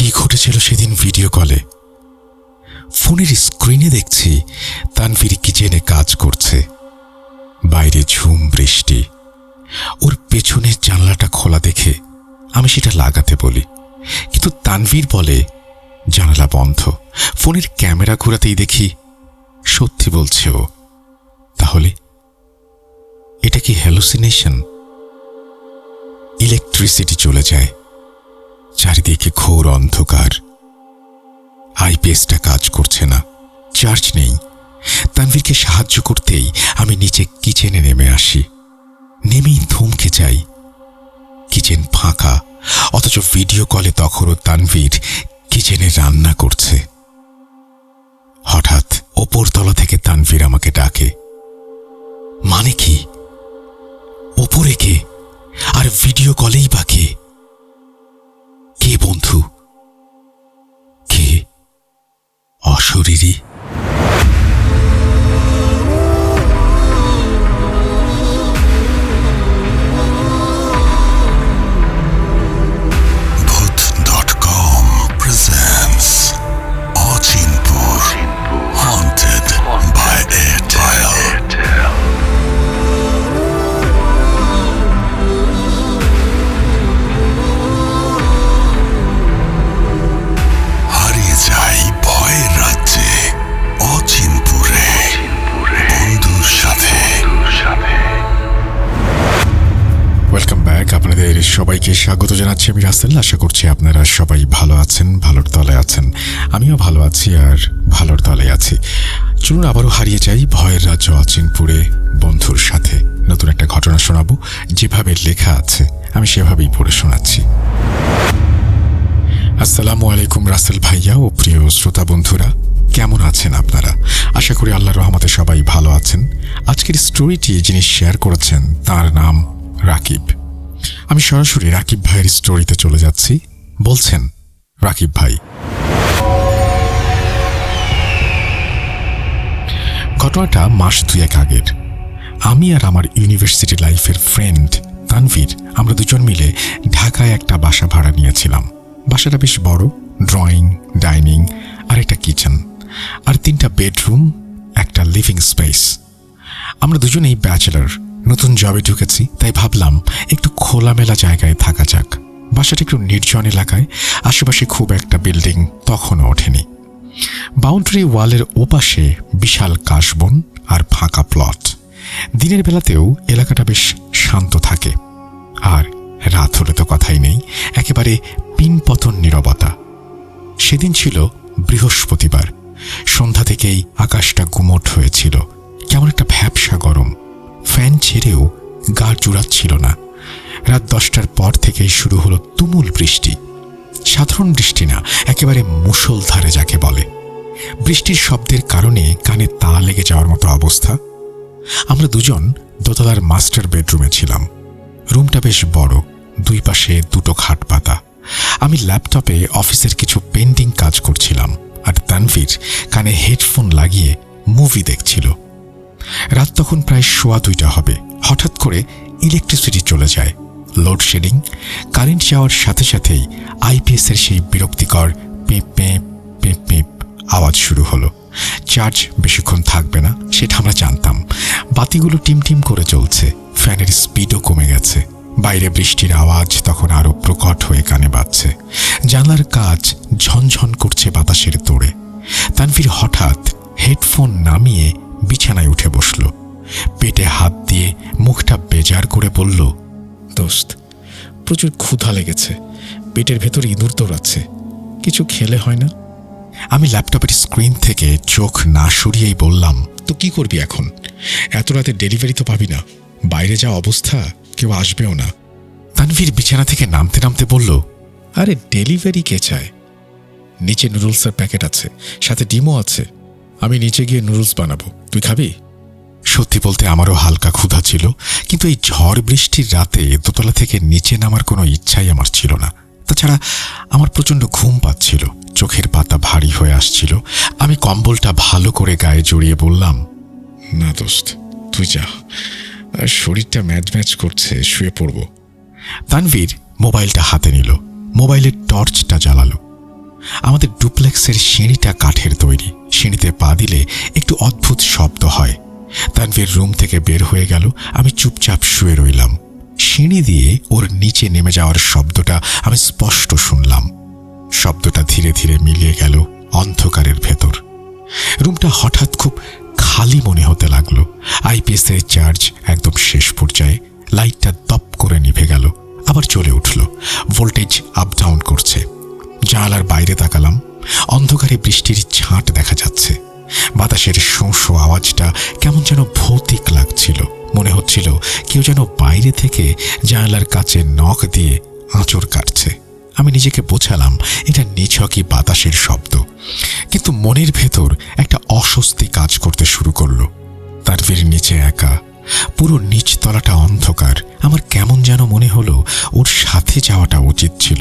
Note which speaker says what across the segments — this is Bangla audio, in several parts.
Speaker 1: কি ঘটেছিল সেদিন ভিডিও কলে? ফোনের স্ক্রিনে দেখছি তানভীর কিচেনে কাজ করছে। বাইরে ঝুম বৃষ্টি। ওর পেছনের জানলাটা খোলা দেখে আমি সেটা লাগাতে বলি, কিন্তু তানভীর বলে জানালা বন্ধ। ফোনের ক্যামেরা ঘোরাতেই দেখি সত্যি বলছে ও। তাহলে এটা কি হ্যালুসিনেশন? ইলেকট্রিসিটি চলে যায়, চারিদিকে ঘোর অন্ধকার। আইপিএসটা কাজ করছে না, চার্জ নেই। তানভীরকে সাহায্য করতেই আমি নিচে কিচেনে নেমে আসি। নেমেই থমকে যাই। কিচেন ফাঁকা, অথচ ভিডিও কলে তখনও তানভীর কিচেনে রান্না করছে। হঠাৎ ওপরতলা থেকে তানভীর আমাকে ডাকে। মানে কি? ওপরে কে? আর ভিডিও কলেই বা কে? কে বন্ধু? কে? অশরীরী? সবাইকে স্বাগত জানাচ্ছি আমি রাসেল। আশা করছি আপনারা সবাই ভালো আছেন, ভালোর তলে আছেন। আমিও ভালো আছি আর ভালোর তলে আছি। চলুন আবারও হারিয়ে যাই ভয়ের রাজ্য অচিনপুরে বন্ধুর সাথে। নতুন একটা ঘটনা শোনাবো, যেভাবে লেখা আছে আমি সেভাবেই পড়ে শোনাচ্ছি। আসসালামু আলাইকুম রাসেল ভাইয়া ও প্রিয় শ্রোতা বন্ধুরা, কেমন আছেন আপনারা? আশা করি আল্লাহর রহমতে সবাই ভালো আছেন। আজকের স্টোরিটি যিনি শেয়ার করেছেন তার নাম রাকিব। আমি সরাসরি রাকিব ভাইয়ের স্টোরিতে চলে যাচ্ছি। বলছেন রাকিব ভাই, ঘটনাটা মাস 2 আগের। আমি আর আমার ইউনিভার্সিটি লাইফের ফ্রেন্ড তানভীর, আমরা দুজন মিলে ঢাকায় একটা বাসা ভাড়া নিয়েছিলাম। বাসাটা বেশ বড়, ড্রয়িং, ডাইনিং আর একটা কিচেন, আর 3টা বেডরুম, একটা লিভিং স্পেস। আমরা দুজনেই ব্যাচেলর, নতুন জবে ঢুকেছি, তাই ভাবলাম একটু খোলামেলা জায়গায় থাকা যাক। বাসাটা একটু নির্জন এলাকায়, আশেপাশে খুব একটা বিল্ডিং তখনও ওঠেনি। বাউন্ডারি ওয়ালের ওপাশে বিশাল কাশবন আর ফাঁকা প্লট। দিনের বেলাতেও এলাকাটা বেশ শান্ত থাকে, আর রাত হলে তো কথাই নেই, একেবারে পিনপতন নীরবতা। সেদিন ছিল বৃহস্পতিবার। সন্ধ্যা থেকেই আকাশটা গুমোট হয়েছিল, কেমন একটা ভ্যাপসা গরম। ফ্যান ছেড়েও গা জুড়াচ্ছিল না। রাত 10টার পর থেকেই শুরু হলো তুমুল বৃষ্টি। সাধারণ বৃষ্টি না, একেবারে মুষলধারে যাকে বলে। বৃষ্টির শব্দের কারণে কানে তা লেগে যাওয়ার মতো অবস্থা। আমরা দুজন দোতলার মাস্টার বেডরুমে ছিলাম। রুমটা বেশ বড়, 2 পাশে 2টো খাট পাতা। আমি ল্যাপটপে অফিসের কিছু পেন্ডিং কাজ করছিলাম, আর তানভীর কানে হেডফোন লাগিয়ে মুভি দেখছিল। রাত তখন প্রায় 2:15 হবে। হঠাৎ করে ইলেকট্রিসিটি চলে যায়। লোডশেডিং। কারেন্ট যাওয়ার সাথে সাথেই আইপিএসের সেই বিরক্তিকর পেঁপ পেঁপ পেঁপ পেঁপ আওয়াজ শুরু হলো। চার্জ বেশিক্ষণ থাকবে না সেটা আমরা জানতাম। বাতিগুলো টিমটিম করে জ্বলছে, ফ্যানের স্পিডও কমে গেছে। বাইরে বৃষ্টির আওয়াজ তখন আরও প্রকট হয়ে কানে বাজছে। জানলার কাজ ঝনঝন করছে বাতাসের তোড়ে। তানভীর হঠাৎ হেডফোন নামিয়ে বিছানায় উঠে বসল। পেটে হাত দিয়ে মুখটা বেজার করে বলল, দোস্ত, প্রচুর ক্ষুধা লেগেছে, পেটের ভেতর ইঁদুর দৌড়াচ্ছে, কিছু খেলে হয় না? আমি ল্যাপটপের স্ক্রিন থেকে চোখ না সরিয়েই বললাম, তো কি করবি এখন? এত রাতে ডেলিভারি তো পাবি না, বাইরে যা অবস্থা, কেউ আসবেও না। তানভীর বিছানা থেকে নামতে নামতে বলল, আরে ডেলিভারি কে চায়? নিচে নুডলসের প্যাকেট আছে, সাথে ডিমও আছে। আমি নিচে গিয়ে নুডলস বানাবো, তুই খাবি? সত্যি বলতে আমারও হালকা ক্ষুধা ছিল, কিন্তু এই ঝড় বৃষ্টির রাতে দোতলা থেকে নিচে নামার কোনো ইচ্ছাই আমার ছিল না। তাছাড়া আমার প্রচণ্ড ঘুম পাচ্ছিল, চোখের পাতা ভারী হয়ে আসছিল। আমি কম্বলটা ভালো করে গায়ে জড়িয়ে বললাম, না দোস্ত, তুই যা, শরীরটা ম্যাচ ম্যাচ করছে, শুয়ে পড়ব। তানভীর মোবাইলটা হাতে নিল, মোবাইলের টর্চটা জ্বালালো। আমাদের ডুপ্লেক্সের সিঁড়িটা কাঠের তৈরি। সিঁড়িতে পা দিলে একটু অদ্ভুত শব্দ হয়। তানভীর রুম থেকে বের হয়ে গেল, আমি চুপচাপ শুয়ে রইলাম। সিঁড়ি দিয়ে ওর নিচে নেমে যাওয়ার শব্দটা আমি স্পষ্ট শুনলাম। শব্দটা ধীরে ধীরে মিলিয়ে গেল অন্ধকারের ভেতর। রুমটা হঠাৎ খুব খালি মনে হতে লাগলো। আইপিএসের চার্জ একদম শেষ পর্যায়ে। লাইটটা দপ করে নিভে গেল, আবার চলে উঠল। ভোল্টেজ আপ ডাউন করছে। জানালার বাইরে তাকালাম। অন্ধকারে বৃষ্টির ছাঁট দেখা যাচ্ছে। বাতাসের শোঁ শোঁ আওয়াজটা কেমন যেন ভৌতিক লাগছিল। মনে হচ্ছিল কেউ যেন বাইরে থেকে জানালার কাছে নখ দিয়ে আঁচড় কাটছে। আমি নিজেকে বোঝালাম এটা নিছকই বাতাসের শব্দ, কিন্তু মনের ভেতর একটা অস্বস্তি কাজ করতে শুরু করলো। তানভীর নিচে একা, পুরো নিচতলাটা অন্ধকার। আমার কেমন যেন মনে হলো ওর সাথে যাওয়াটা উচিত ছিল।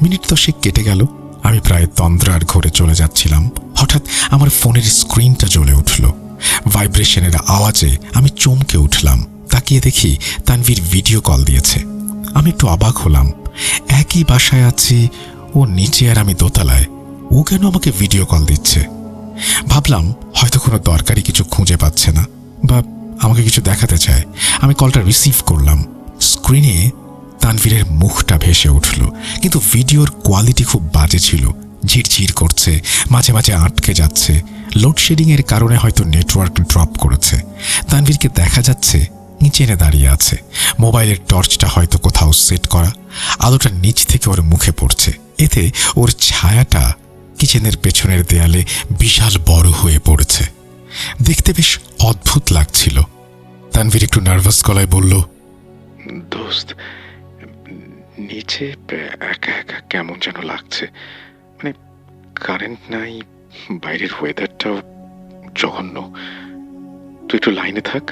Speaker 1: মিনিট 10 কেটে গেল। আমি প্রায় তন্দ্রার ঘরে চলে যাচ্ছিলাম। হঠাৎ আমার ফোনের স্ক্রিনটা জ্বলে উঠল। ভাইব্রেশনের আওয়াজে আমি চমকে উঠলাম। তাকিয়ে দেখি তানভীর ভিডিও কল দিয়েছে। আমি একটু অবাক হলাম। একই বাসায় আছি, ও নিচে আর আমি দোতলায়। ও কেন আমাকে ভিডিও কল দিচ্ছে? ভাবলাম হয়তো কোনো দরকারি কিছু খুঁজে পাচ্ছে না, বা আমাকে কিছু দেখাতে চায়। আমি কলটা রিসিভ করলাম। স্ক্রিনে তানভীরের মুখটা ভেসে উঠল, কিন্তু ভিডিওর কোয়ালিটি খুব বাজে ছিল। ঝিরঝির করছে, মাঝে মাঝে আটকে যাচ্ছে। লোডশেডিংয়ের কারণে হয়তো নেটওয়ার্ক ড্রপ করেছে। তানভীরকে দেখা যাচ্ছে কিচেনে দাঁড়িয়ে আছে। মোবাইলের টর্চটা হয়তো কোথাও সেট করা। আলোটা নিচ থেকে ওর মুখে পড়ছে। এতে ওর ছায়াটা কিচেনের পেছনের দেয়ালে বিশাল বড় হয়ে পড়েছে। দেখতে বেশ অদ্ভুত লাগছিল। তানভীর একটু নার্ভাস গলায় বলল,
Speaker 2: দোস্ত, নিচে একা একা কেমন যেন লাগছে। মানে কারেন্ট নাই, বাইরের ওয়েদারটাও জঘন্য। তুই একটু লাইনে থাক,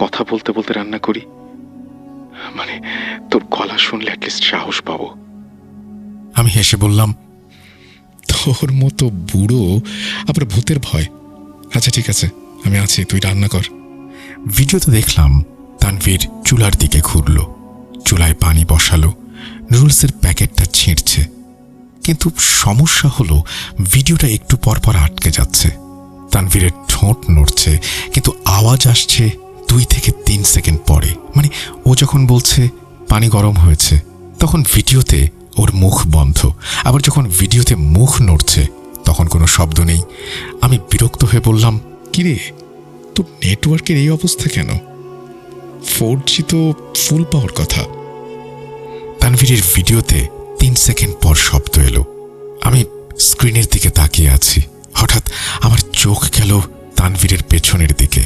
Speaker 2: কথা বলতে বলতে রান্না করি। মানে তোর গলা শুনলে অ্যাটলিস্ট সাহস পাবো।
Speaker 1: আমি হেসে বললাম, তোর মতো বুড়ো আবার ভূতের ভয়? আচ্ছা ঠিক আছে, আমি আছি, তুই রান্না কর। ভিডিওতে দেখলাম তানভীর চুলার দিকে ঘুরল, চুলায় পানি বসালো, নুডলসের প্যাকেটটা ছিঁড়ছে। কিন্তু সমস্যা হলো ভিডিওটা একটু পর পর আটকে যাচ্ছে। তানভীরের ঠোঁট নড়ছে, কিন্তু আওয়াজ আসছে 2 থেকে 3 সেকেন্ড পরে। মানে ও যখন বলছে পানি গরম হয়েছে, তখন ভিডিওতে ওর মুখ বন্ধ। আবার যখন ভিডিওতে মুখ নড়ছে, তখন কোনো শব্দ নেই। আমি বিরক্ত হয়ে বললাম, কিরে, তোর নেটওয়ার্কের এই অবস্থা কেন? 4G তো ফুল পাওয়ার কথা। তানভীরের ভিডিওতে 3 সেকেন্ড পর শব্দ এলো। আমি স্ক্রিনের দিকে তাকিয়ে আছি। হঠাৎ আমার চোখ গেল তানভীরের পেছনের দিকে।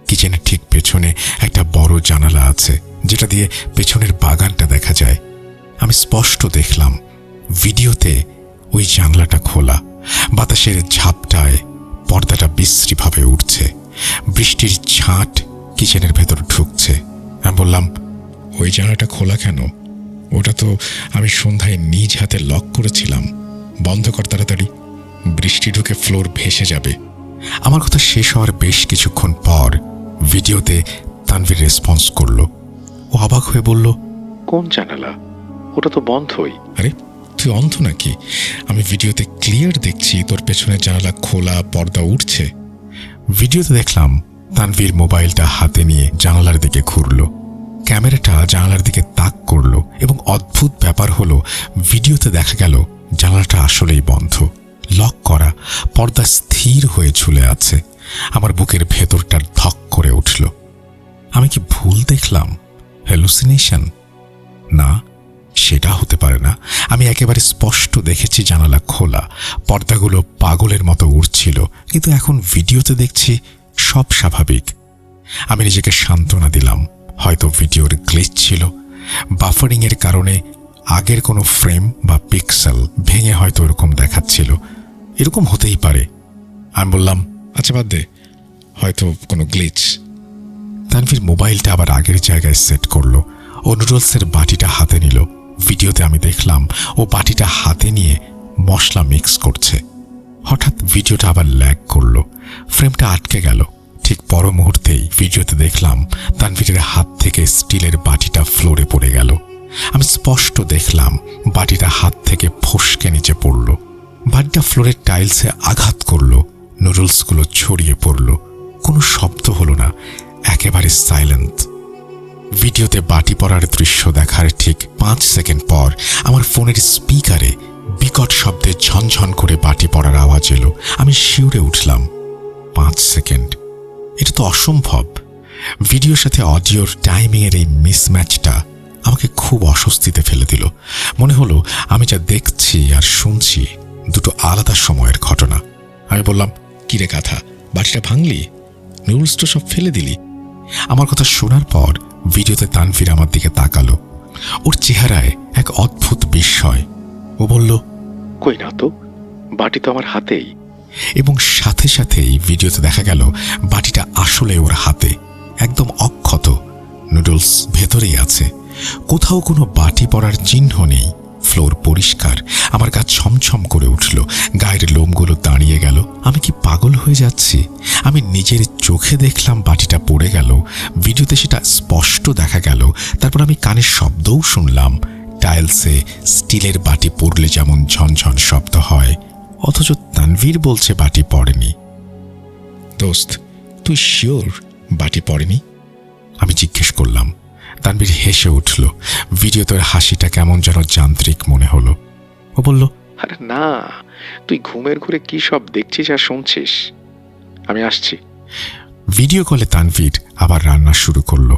Speaker 1: কিচেনের ঠিক পেছনে একটা বড় জানালা আছে, যেটা দিয়ে পেছনের বাগানটা দেখা যায়। আমি স্পষ্ট দেখলাম ভিডিওতে ওই জানলাটা খোলা। বাতাসের ঝাপটায় পর্দাটা বিশ্রীভাবে উঠছে। বৃষ্টির ছাঁট কিচেনের ভেতর ঢুকছে। আমি বললাম, ওই জানলাটা খোলা কেন? ওটা তো আমি সন্ধ্যায় নিজ হাতে লক করেছিলাম। বন্ধ কর তাড়াতাড়ি, বৃষ্টি ঢুকে ফ্লোর ভেসে যাবে। আমার কথা শেষ হওয়ার বেশ কিছুক্ষণ পর ভিডিওতে তানভীর রেসপন্স করলো। ও অবাক হয়ে বলল,
Speaker 2: কোন জানালা? ওটা তো বন্ধই।
Speaker 1: আরে তুই অন্ধ নাকি? আমি ভিডিওতে ক্লিয়ার দেখছি তোর পেছনের জানালা খোলা, পর্দা উঠছে। ভিডিওতে দেখলাম তানভীর মোবাইলটা হাতে নিয়ে জানালার দিকে ঘুরল। ক্যামেরাটা জানালার দিকে তাক করলো, এবং অদ্ভুত ব্যাপার হলো ভিডিওতে দেখা গেল জানালাটা আসলেই বন্ধ, লক করা। পর্দা স্থির হয়ে ঝুলে আছে। আমার বুকের ভেতরটা ধক করে উঠল। আমি কি ভুল দেখলাম? হ্যালুসিনেশন? না, সেটা হতে পারে না। আমি একেবারে স্পষ্ট দেখেছি জানালা খোলা, পর্দাগুলো পাগলের মতো উড়ছিল। কিন্তু এখন ভিডিওতে দেখছি সব স্বাভাবিক। আমি নিজেকে সান্ত্বনা দিলাম, হয়তো ভিডিওর গ্লিচ ছিল। বাফারিংয়ের কারণে আগের কোনো ফ্রেম বা পিক্সেল ভেঙে হয়তো এরকম দেখাচ্ছিল। এরকম হতেই পারে। আমি বললাম, আচ্ছা বাদ দে, হয়তো কোনো গ্লিচ। তানভীর মোবাইলটা আবার আগের জায়গায় সেট করলো। ও নুডলসের বাটিটা হাতে নিল। ভিডিওতে আমি দেখলাম ও বাটিটা হাতে নিয়ে মশলা মিক্স করছে। হঠাৎ ভিডিওটা আবার ল্যাগ করলো, ফ্রেমটা আটকে গেল। ঠিক পর মুহূর্তেই ভিডিওতে দেখলাম তানভীরের হাত থেকে স্টিলের বাটিটা ফ্লোরে পড়ে গেল। আমি স্পষ্ট দেখলাম বাটিটা হাত থেকে ফসকে নিচে পড়ল। খাবারটা ফ্লোরের টাইলসে আঘাত করলো, নুডলসগুলো ছড়িয়ে পড়ল। কোনো শব্দ হলো না, একেবারে সাইলেন্ট। ভিডিওতে বাটি পড়ার দৃশ্য দেখার ঠিক 5 সেকেন্ড পর আমার ফোনের স্পিকারে বিকট শব্দে ঝনঝন করে বাটি পড়ার আওয়াজ এলো। আমি শিউরে উঠলাম। 5 সেকেন্ড, এটা তো অসম্ভব। ভিডিওর সাথে অডিওর টাইমিংয়ের এই মিসম্যাচটা আমাকে খুব অস্বস্তিতে ফেলে দিল। মনে হলো আমি যা দেখছি আর শুনছি দুটো আলাদা সময়ের ঘটনা। আমি বললাম, কিরে গাধা, বাটিটা ভাঙলি? নুডলস তো সব ফেলে দিলি? আমার কথা শোনার পর ভিডিওতে তানভীর আমার দিকে তাকালো। ওর চেহারায় এক অদ্ভুত বিস্ময়। ও বলল,
Speaker 2: কই না তো, বাটি তো আমার হাতেই।
Speaker 1: এবং সাথে সাথেই ভিডিওতে দেখা গেল বাটিটা আসলে ওর হাতে, একদম অক্ষত। নুডলস ভেতরেই আছে, কোথাও কোনো বাটি পড়ার চিহ্ন নেই। ফ্লোর পরিষ্কার। আমার গা ছমছম করে উঠল, গায়ের লোমগুলো দাঁড়িয়ে গেল। আমি কি পাগল হয়ে যাচ্ছি? আমি নিজের চোখে দেখলাম বাটিটা পড়ে গেল, ভিডিওতে সেটা স্পষ্ট দেখা গেল। তারপর আমি কানের শব্দও শুনলাম। টাইলসে স্টিলের বাটি পড়লে যেমন ঝনঝন শব্দ হয়, অথচ তানভীর বলছে বাটি পড়েনি। দোস্ত, তুই শিওর বাটি পড়েনি? আমি জিজ্ঞেস করলাম। তানভীর হেসে উঠল। ভিডিও তোর হাসিটা কেমন যেন যান্ত্রিক মনে হলো। ও বলল,
Speaker 2: আরে না, তুই ঘুমের ঘুরে কি সব দেখছিস আর শুনছিস। আমি আসছি।
Speaker 1: ভিডিও কলে তানভীর আবার রান্না শুরু করলো,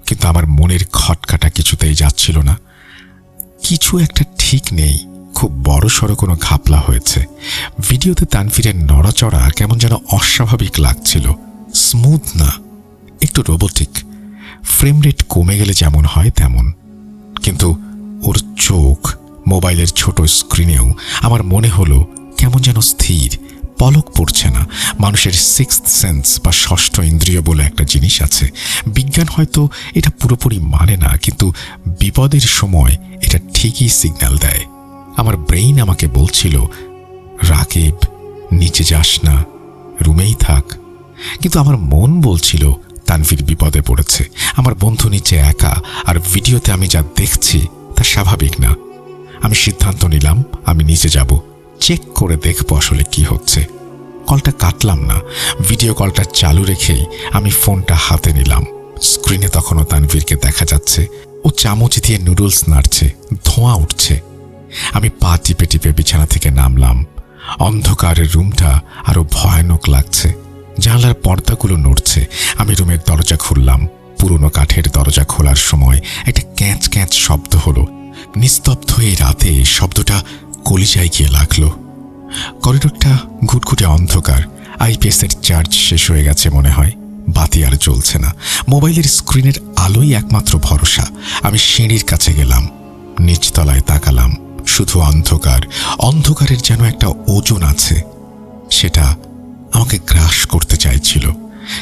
Speaker 1: কিন্তু আমার মনের খটকাটা কিছুতেই যাচ্ছিল না। কিছু একটা ঠিক নেই, খুব বড়সড় কোনো ঘাপলা হয়েছে। ভিডিওতে তানভীরের নড়াচড়া কেমন যেন অস্বাভাবিক লাগছিল, স্মুথ না, একটু রোবোটিক। ফ্রেম রেট কমে গেলে যেমন হয় তেমন। কিন্তু ওর চোখ মোবাইলের ছোট স্ক্রিনেও আমার মনে হলো কেমন যেন স্থির, পলক পড়ছে না। মানুষের সিক্সথ সেন্স বা ষষ্ঠ ইন্দ্রিয় বলে একটা জিনিস আছে। বিজ্ঞান হয়তো এটা পুরোপুরি মানে না, কিন্তু বিপদের সময় এটা ঠিকই সিগন্যাল দেয়। আমার ব্রেইন আমাকে বলছিল, রাকিব, নিচে যাস না, রুমেই থাক। কিন্তু আমার মন বলছিল, তানভীর বিপদে পড়েছে, আমার বন্ধু নিচে একা, আর ভিডিওতে আমি যা দেখছি তা স্বাভাবিক না। আমি সিদ্ধান্ত নিলাম আমি নিচে যাব, চেক করে দেখব আসলে কি হচ্ছে। কলটা কাটলাম না, ভিডিও কলটা চালু রেখেই আমি ফোনটা হাতে নিলাম। স্ক্রিনে তখনও তানভীরকে দেখা যাচ্ছে, ও চামচ দিয়ে নুডলস নাড়ছে, ধোঁয়া উঠছে। আমি পা টিপে টিপে বিছানা থেকে নামলাম। অন্ধকারের রুমটা আরো ভয়ানক লাগছে। জানলার পর্দাগুলো নড়ছে। আমি রুমের দরজা খুললাম। পুরনো কাঠের দরজা খোলার সময় একটা ক্যাঁচ ক্যাঁচ শব্দ হলো। নিস্তব্ধ এই রাতে শব্দটা কলিজায় গিয়ে লাগলো। করিডোরটা ঘুটঘুটে অন্ধকার। আইপিএসের চার্জ শেষ হয়ে গেছে মনে হয়, বাতি আর জ্বলছে না। মোবাইলের স্ক্রিনের আলোই একমাত্র ভরসা। আমি সিঁড়ির কাছে গেলাম, নিচতলায় তাকালাম। শুধু অন্ধকার। অন্ধকারের যেন একটা ওজন আছে, সেটা আমাকে গ্রাস করতে চাইছিল।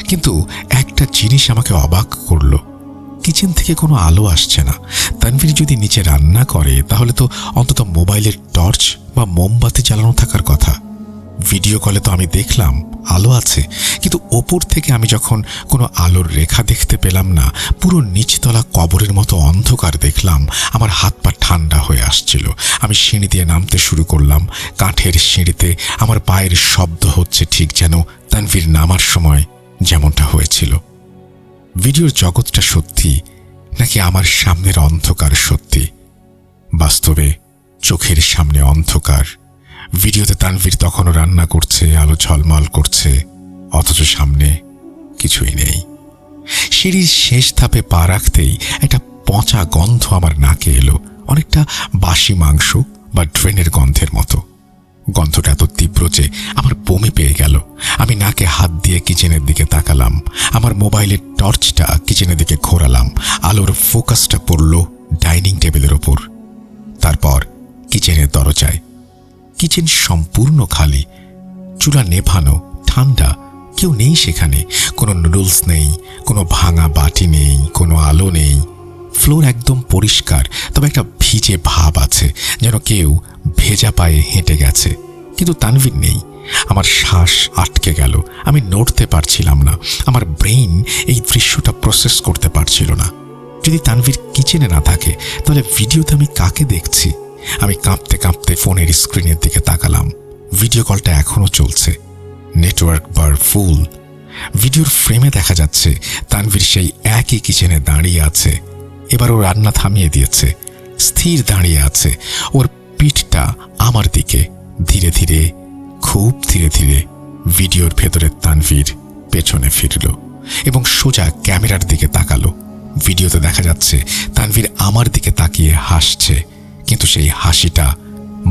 Speaker 1: কিন্তু একটা জিনিস আমাকে অবাক করলো, কিচেন থেকে কোনো আলো আসছে না। তানভীর যদি নিচে রান্না করে তাহলে তো অন্তত মোবাইলের টর্চ বা মোমবাতি জ্বালানো থাকার কথা। ভিডিও কলে তো আমি দেখলাম আলো আছে, কিন্তু ওপর থেকে আমি যখন কোনো আলোর রেখা দেখতে পেলাম না, পুরো নিচতলা কবরের মতো অন্ধকার দেখলাম। আমার হাত পা ঠান্ডা হয়ে আসছিল। আমি সিঁড়ি দিয়ে নামতে শুরু করলাম। কাঠের সিঁড়িতে আমার পায়ের শব্দ হচ্ছে, ঠিক যেন তানভীর নামার সময় যেমনটা হয়েছিল। ভিডিওর জগৎটা সত্যি নাকি আমার সামনের অন্ধকার সত্যি? বাস্তবে চোখের সামনে অন্ধকার। ভিডিওতে তানভীর তখনও রান্না করছে, আলো ঝলমল করছে, অথচ সামনে কিছুই নেই। সিঁড়ির শেষ ধাপে পা রাখতেই একটা পচা গন্ধ আমার নাকে এলো, অনেকটা বাসি মাংস বা ড্রেনের গন্ধের মতো। গন্ধটা এত তীব্র যে আমার বমি পেয়ে গেল। আমি নাকে হাত দিয়ে কিচেনের দিকে তাকালাম। আমার মোবাইলের টর্চটা কিচেনের দিকে ঘোরালাম। আলোর ফোকাসটা পড়ল ডাইনিং টেবিলের ওপর, তারপর কিচেনের দরজায়। কিচেন সম্পূর্ণ খালি, চুলা নেভানো, ঠান্ডা, কেউ নেই সেখানে। কোনো নুডলস নেই, কোনো ভাঙা বাটি নেই, কোনো আলো নেই। ফ্লোর একদম পরিষ্কার, তবে একটা ভিজে ভাব আছে, যেন কেউ ভেজা পায়ে হেঁটে গেছে। কিন্তু তানভীর নেই। আমার শ্বাস আটকে গেল। আমি নড়তে পারছিলাম না। আমার ব্রেইন এই দৃশ্যটা প্রসেস করতে পারছিল না। যদি তানভীর কিচেনে না থাকে তাহলে ভিডিওতে আমি কাকে দেখছি? আমি কাঁপতে কাঁপতে ফোনের স্ক্রিনের দিকে তাকালাম। ভিডিও কলটা এখনো চলছে, নেটওয়ার্ক বার ফুল। ভিডিওর ফ্রেমে দেখা যাচ্ছে তানভীর সেই একই কিচেনে দাঁড়িয়ে আছে। এবার ও রান্না থামিয়ে দিয়েছে, স্থির দাঁড়িয়ে আছে। ওর পিঠটা আমার দিকে। ধীরে ধীরে, খুব ধীরে ধীরে ভিডিওর ভেতরে তানভীর পেছনে ফিরল এবং সোজা ক্যামেরার দিকে তাকালো। ভিডিওতে দেখা যাচ্ছে তানভীর আমার দিকে তাকিয়ে হাসছে, কিন্তু সেই হাসিটা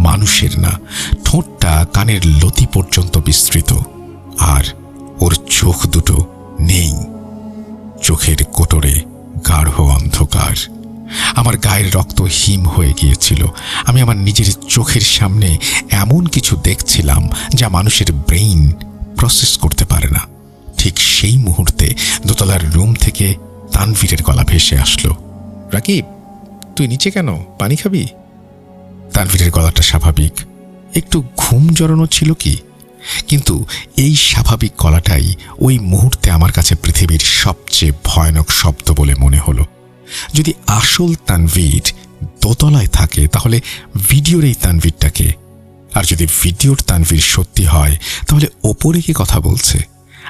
Speaker 1: মানুষের না। ঠোঁটটা কানের লতি পর্যন্ত বিস্তৃত, আর ওর চোখ দুটো নেই। চোখের কোটরে গাঢ় অন্ধকার। আমার গায়ের রক্ত হিম হয়ে গিয়েছিল। আমি আমার নিজের চোখের সামনে এমন কিছু দেখছিলাম যা মানুষের ব্রেইন প্রসেস করতে পারে না। ঠিক সেই মুহূর্তে দোতলার রুম থেকে তানভীরের গলা ভেসে আসলো, রাকিব, তুই নিচে কেন? পানি খাবি? তানভীরের গলাটা স্বাভাবিক, একটু ঘুম জড়ানো ছিল কি, কিন্তু এই স্বাভাবিক গলাটাই ওই মুহূর্তে আমার কাছে পৃথিবীর সবচেয়ে ভয়ানক শব্দ বলে মনে হলো। যদি আসল তানভীর দোতলায় থাকে, তাহলে ভিডিওর এই তানভীরটাকে? আর যদি ভিডিওর তানভীর সত্যি হয়, তাহলে ওপরে কি কথা বলছে?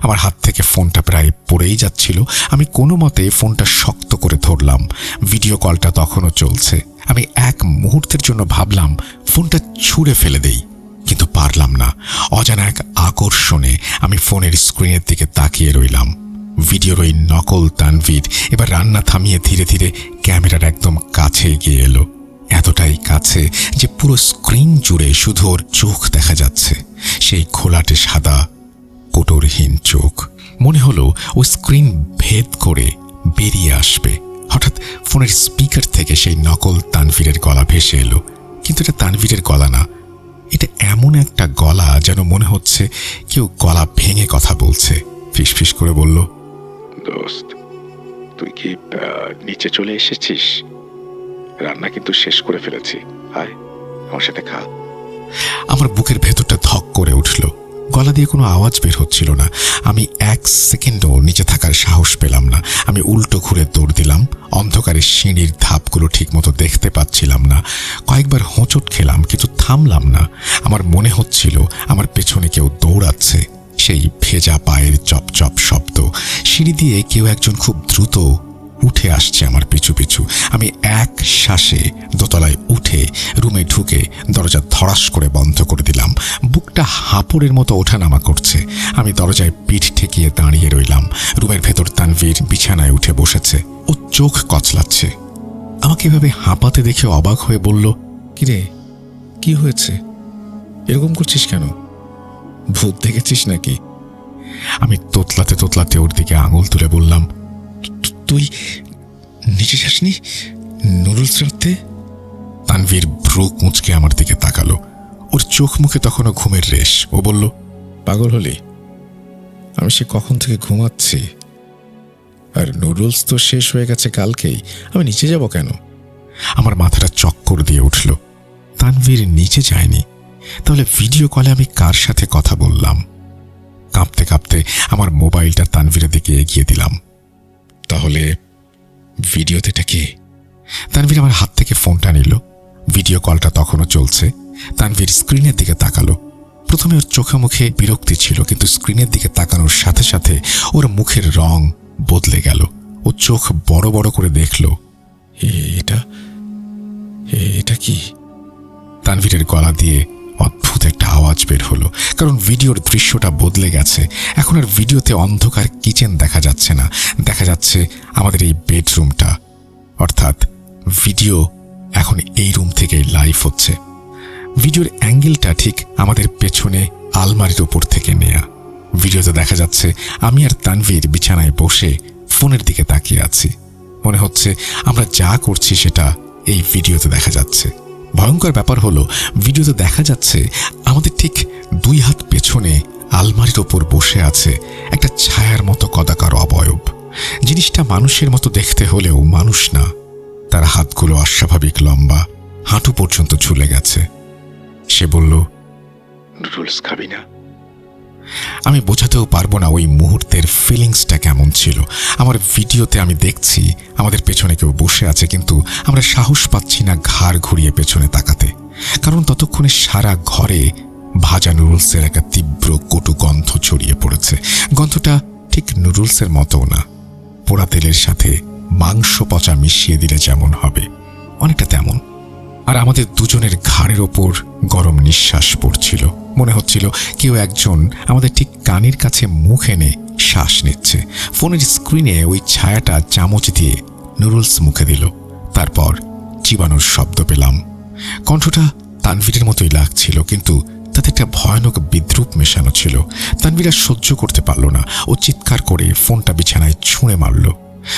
Speaker 1: আমার হাত থেকে ফোনটা প্রায় পড়েই যাচ্ছিল। আমি কোনো মতে ফোনটা শক্ত করে ধরলাম। ভিডিও কলটা তখনও চলছে। আমি এক মুহূর্তের জন্য ভাবলাম ফোনটা ছুঁড়ে ফেলে দেই, কিন্তু পারলাম না। অজানা এক আকর্ষণে আমি ফোনের স্ক্রিনের দিকে তাকিয়ে রইলাম। ভিডিওর ওই নকল তানভীর এবার রান্না থামিয়ে ধীরে ধীরে ক্যামেরার একদম কাছে এগিয়ে এলো। এতটাই কাছে যে পুরো স্ক্রিন জুড়ে শুধু ওর চোখ দেখা যাচ্ছে, সেই ঘোলাটে সাদা কোটরহীন চোখ। মনে হলো ও স্ক্রিন ভেদ করে বেরিয়ে আসবে। হঠাৎ ফোনের স্পিকার থেকে সেই নকল তানভীরের গলা ভেসে এলো, কিন্তু এটা তানভীরের গলা না। এটা এমন একটা গলা যেন মনে হচ্ছে কেউ গলা ভেঙে কথা বলছে। ফিসফিস করে বলল,
Speaker 2: দোস্ত, তুই কি নিচে চলে এসেছিস? রান্না কিন্তু শেষ করে ফেলেছি, আয় আমার সাথে খা।
Speaker 1: আমার বুকের ভেতরটা ধক করে উঠল। গলা দিয়ে কোনো আওয়াজ বের হচ্ছিল না। আমি এক সেকেন্ডও নিচে থাকার সাহস পেলাম না। আমি উল্টো ঘুরে দৌড় দিলাম। অন্ধকারের সিঁড়ির ধাপগুলো ঠিকমতো দেখতে পাচ্ছিলাম না। কয়েকবার হোঁচট খেলাম, কিন্তু থামলাম না। আমার মনে হচ্ছিল আমার পেছনে কেউ দৌড়াচ্ছে। সেই ভেজা পায়ের চপচপ শব্দ। সিঁড়ি দিয়ে কেউ একজন খুব দ্রুত উঠে আসছে আমার পিছু পিছু। আমি এক শ্বাসে দোতলায় উঠে রুমে ঢুকে দরজা ধড়াস করে বন্ধ করে দিলাম। বুকটা হাঁপুড়ের মতো ওঠানামা করছে। আমি দরজায় পিঠ ঠেকিয়ে দাঁড়িয়ে রইলাম। রুমের ভেতর তানভীর বিছানায় উঠে বসেছে। ও চোখ কচলাচ্ছে। আমাকে এভাবে হাঁপাতে দেখে অবাক হয়ে বলল, কিরে, কি হয়েছে? এরকম করছিস কেন? ভূত দেখেছিস নাকি? আমি তোতলাতে তোতলাতে ওর দিকে আঙুল তুলে বললাম, তুই নিচে যাসনি নুডলস রাখতে? তানভীর ভ্রু কুঁচকে আমার দিকে তাকালো। ওর চোখ মুখে তখনও ঘুমের রেশ। ও বলল, পাগল হলি? আমি সে কখন থেকে ঘুমাচ্ছি, আর নুডলস তো শেষ হয়ে গেছে কালকেই। আমি নিচে যাব কেন? আমার মাথাটা চক্কর দিয়ে উঠল। তানভীর নিচে যায়নি, তাহলে ভিডিও কলে আমি কার সাথে কথা বললাম? কাঁপতে কাঁপতে আমার মোবাইলটা তানভীরের দিকে এগিয়ে দিলাম। তাহলে ভিডিওতে এটা কে? তানভীর আমার হাত থেকে ফোনটা নিল। ভিডিও কলটা তখনও চলছে। তানভীর স্ক্রিনের দিকে তাকালো। প্রথমে ওর চোখে মুখে বিরক্তি ছিল, কিন্তু স্ক্রিনের দিকে তাকানোর সাথে সাথে ওর মুখের রং বদলে গেল। ও চোখ বড় বড় করে দেখল, এটা কি? তানভীরের গলা দিয়ে অদ্ভুত একটা আওয়াজ বের হলো, কারণ ভিডিওর দৃশ্যটা বদলে গেছে। এখন আর ভিডিওতে অন্ধকার কিচেন দেখা যাচ্ছে না, দেখা যাচ্ছে আমাদের এই বেডরুমটা। অর্থাৎ ভিডিও এখন এই রুম থেকেই লাইভ হচ্ছে। ভিডিওর অ্যাঙ্গেলটা ঠিক আমাদের পেছনে আলমারির উপর থেকে নেয়া। ভিডিওতে দেখা যাচ্ছে আমি আর তানভীর বিছানায় বসে ফোনের দিকে তাকিয়ে আছি। মনে হচ্ছে আমরা যা করছি সেটা এই ভিডিওতে দেখা যাচ্ছে। ভয়ঙ্কর ব্যাপার হলো, ভিডিওতে দেখা যাচ্ছে আমাদের ঠিক 2 হাত পেছনে আলমারির ওপর বসে আছে একটা ছায়ার মতো কদাকার অবয়ব। জিনিসটা মানুষের মতো দেখতে হলেও মানুষ না। তার হাতগুলো অস্বাভাবিক লম্বা, হাঁটু পর্যন্ত ঝুলে গেছে। সে বলল,
Speaker 2: নুডলস খাবি না?
Speaker 1: আমি বোঝাতেও পারবো না ওই মুহূর্তের ফিলিংসটা কেমন ছিল। আমার ভিডিওতে আমি দেখছি আমাদের পেছনে কেউ বসে আছে, কিন্তু আমরা সাহস পাচ্ছি না ঘাড় ঘুরিয়ে পেছনে তাকাতে, কারণ ততক্ষণে সারা ঘরে ভাজা নুডলসের একটা তীব্র কটু গন্ধ ছড়িয়ে পড়েছে। গন্ধটা ঠিক নুডলসের মতও না, পোড়া তেলের সাথে মাংস পচা মিশিয়ে দিলে যেমন হবে অনেকটা তেমন। আর আমাদের দুজনের ঘাড়ের ওপর গরম নিঃশ্বাস পড়ছিল। মনে হচ্ছিল কেউ একজন আমাদের ঠিক কানের কাছে মুখ এনে শ্বাস নিচ্ছে। ফোনের স্ক্রিনে ওই ছায়াটা চামচ দিয়ে নুডলস মুখে দিল। তারপর চিবানোর শব্দ পেলাম। কণ্ঠটা তানভীরের মতোই লাগছিল, কিন্তু তাতে একটা ভয়ানক বিদ্রুপ মেশানো ছিল। তানভীর আর সহ্য করতে পারল না। ও চিৎকার করে ফোনটা বিছানায় ছুঁড়ে মারল।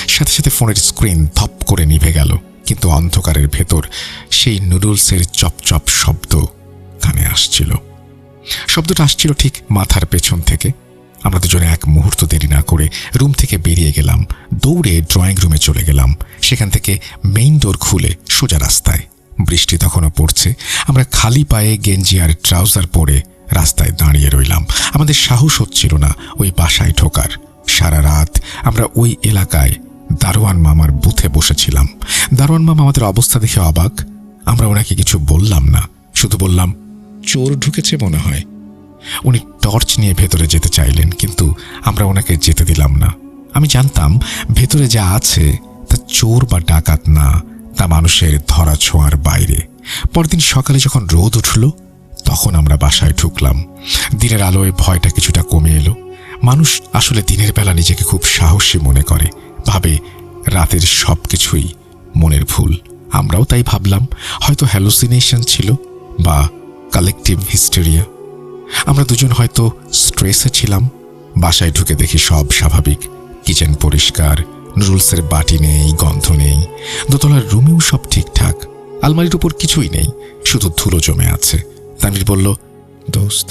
Speaker 1: সাথে সাথে ফোনের স্ক্রিন ধপ করে নিভে গেল, কিন্তু অন্ধকারের ভেতর সেই নুডলসের চপচপ শব্দ কানে আসছিল। শব্দটা আসছিল ঠিক মাথার পেছন থেকে। আমরা দুজনে এক মুহূর্ত দেরি না করে রুম থেকে বেরিয়ে গেলাম। দৌড়ে ড্রয়িং রুমে চলে গেলাম। সেখান থেকে মেইন ডোর খুলে সোজা রাস্তায়। বৃষ্টি তখনও পড়ছে। আমরা খালি পায়ে গেঞ্জি আর ট্রাউজার পরে রাস্তায় দাঁড়িয়ে রইলাম। আমাদের সাহস হচ্ছিল না ওই বাসায় ঢোকার। সারা রাত আমরা ওই এলাকায় দারোয়ান মামার বুথে বসেছিলাম। দারোয়ান মামা আমাদের অবস্থা দেখে অবাক। আমরা ওনাকে কিছু বললাম না, শুধু বললাম, চোর ঢুকেছে মনে হয়। উনি টর্চ নিয়ে ভেতরে যেতে চাইলেন, কিন্তু আমরা ওনাকে যেতে দিলাম না। আমি জানতাম ভেতরে যা আছে তা চোর বা ডাকাত না, তা মানুষের ধরা ছোঁয়ার বাইরে। পরদিন সকালে যখন রোদ উঠল, তখন আমরা বাসায় ঢুকলাম। দিনের আলোয় ভয়টা কিছুটা কমে এলো। মানুষ আসলে দিনের বেলা নিজেকে খুব সাহসী মনে করে, ভাবে রাতের সব কিছুই মনের ভুল। আমরাও তাই ভাবলাম, হয়তো হ্যালুসিনেশন ছিল বা কালেকটিভ হিস্টেরিয়া। আমরা দুজন হয়তো স্ট্রেসে ছিলাম। বাসায় ঢুকে দেখি সব স্বাভাবিক। কিচেন পরিষ্কার, নুডলসের বাটি নেই, গন্ধ নেই। দোতলার রুমেও সব ঠিকঠাক। আলমারির উপর কিছুই নেই, শুধু ধুলো জমে আছে। তানভীর বলল, দোস্ত,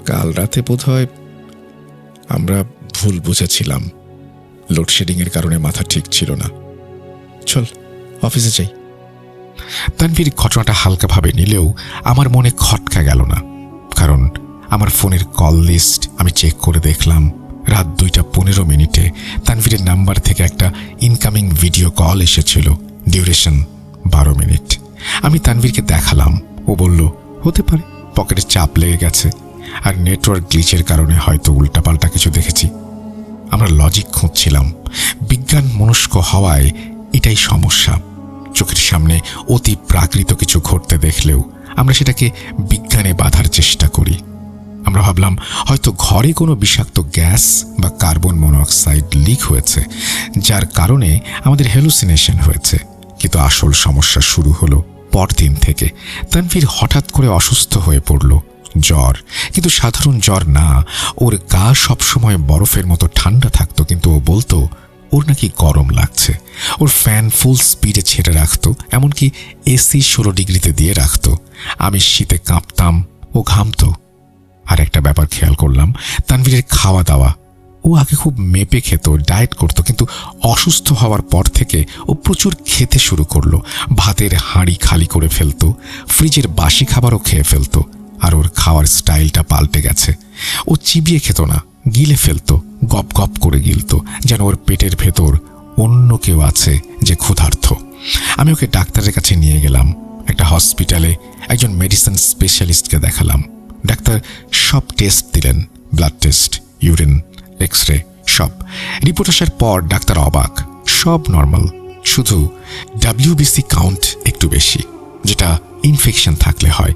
Speaker 1: কাল রাতে বোধহয় আমরা ভুল বুঝেছিলাম। লোডশেডিংয়ের কারণে মাথা ঠিক ছিল না। চল অফিসে যাই। তানভীর ঘটনাটা হালকাভাবে নিলেও আমার মনে খটকা গেল না, কারণ আমার ফোনের কল লিস্ট আমি চেক করে দেখলাম রাত 2:15 তানভীরের নাম্বার থেকে একটা ইনকামিং ভিডিও কল এসেছিল, ডিউরেশন 12 মিনিট। আমি তানভীরকে দেখালাম। ও বলল, হতে পারে পকেটে চাপ লেগে গেছে, আর নেটওয়ার্ক গ্লিচের কারণে হয়তো উল্টাপাল্টা কিছু দেখেছি। আমরা লজিক খুঁজছিলাম। বিজ্ঞান মনস্ক হওয়ায় এটাই সমস্যা। চোখের সামনে অতি প্রাকৃত কিছু ঘটতে দেখলেও আমরা সেটাকে বিজ্ঞানে বাঁধার চেষ্টা করি। আমরা ভাবলাম হয়তো ঘরে কোনো বিষাক্ত গ্যাস বা কার্বন মনোক্সাইড লিক হয়েছে, যার কারণে আমাদের হ্যালুসিনেশন হয়েছে। কিন্তু আসল সমস্যা শুরু হলো পরদিন থেকে। তানভীর হঠাৎ করে অসুস্থ হয়ে পড়ল। জ্বর, কিন্তু সাধারণ জ্বর না। ওর গা সবসময় বরফের মতো ঠান্ডা থাকতো, কিন্তু ও বলতো ওর নাকি গরম লাগছে। ওর ফ্যান ফুল স্পিডে ছেড়ে রাখতো, এমনকি এসি 16 ডিগ্রিতে দিয়ে রাখতো। আমি শীতে কাঁপতাম, ও ঘামতো। আর একটা ব্যাপার খেয়াল করলাম, তানভীরের খাওয়া দাওয়া। ও আগে খুব মেপে খেত, ডায়েট করতো, কিন্তু অসুস্থ হওয়ার পর থেকে ও প্রচুর খেতে শুরু করলো। ভাতের হাঁড়ি খালি করে ফেলতো, ফ্রিজের বাসি খাবারও খেয়ে ফেলতো। আর ওর খাওয়ার স্টাইলটা পাল্টে গেছে। ও চিবিয়ে খেত না, গিলে ফেলতো, গপ গপ করে গিলতো, যেন ওর পেটের ভেতর অন্য কেউ আছে যে ক্ষুধার্ত। আমি ওকে ডাক্তারের কাছে নিয়ে গেলাম। একটা হসপিটালে একজন মেডিসিন স্পেশালিস্টকে দেখালাম। ডাক্তার সব টেস্ট দিলেন, ব্লাড টেস্ট, ইউরিন, এক্স-রে, সব। রিপোর্ট আসার পর ডাক্তার অবাক। সব নর্মাল, শুধু WBC কাউন্ট একটু বেশি, যেটা ইনফেকশন থাকলে হয়।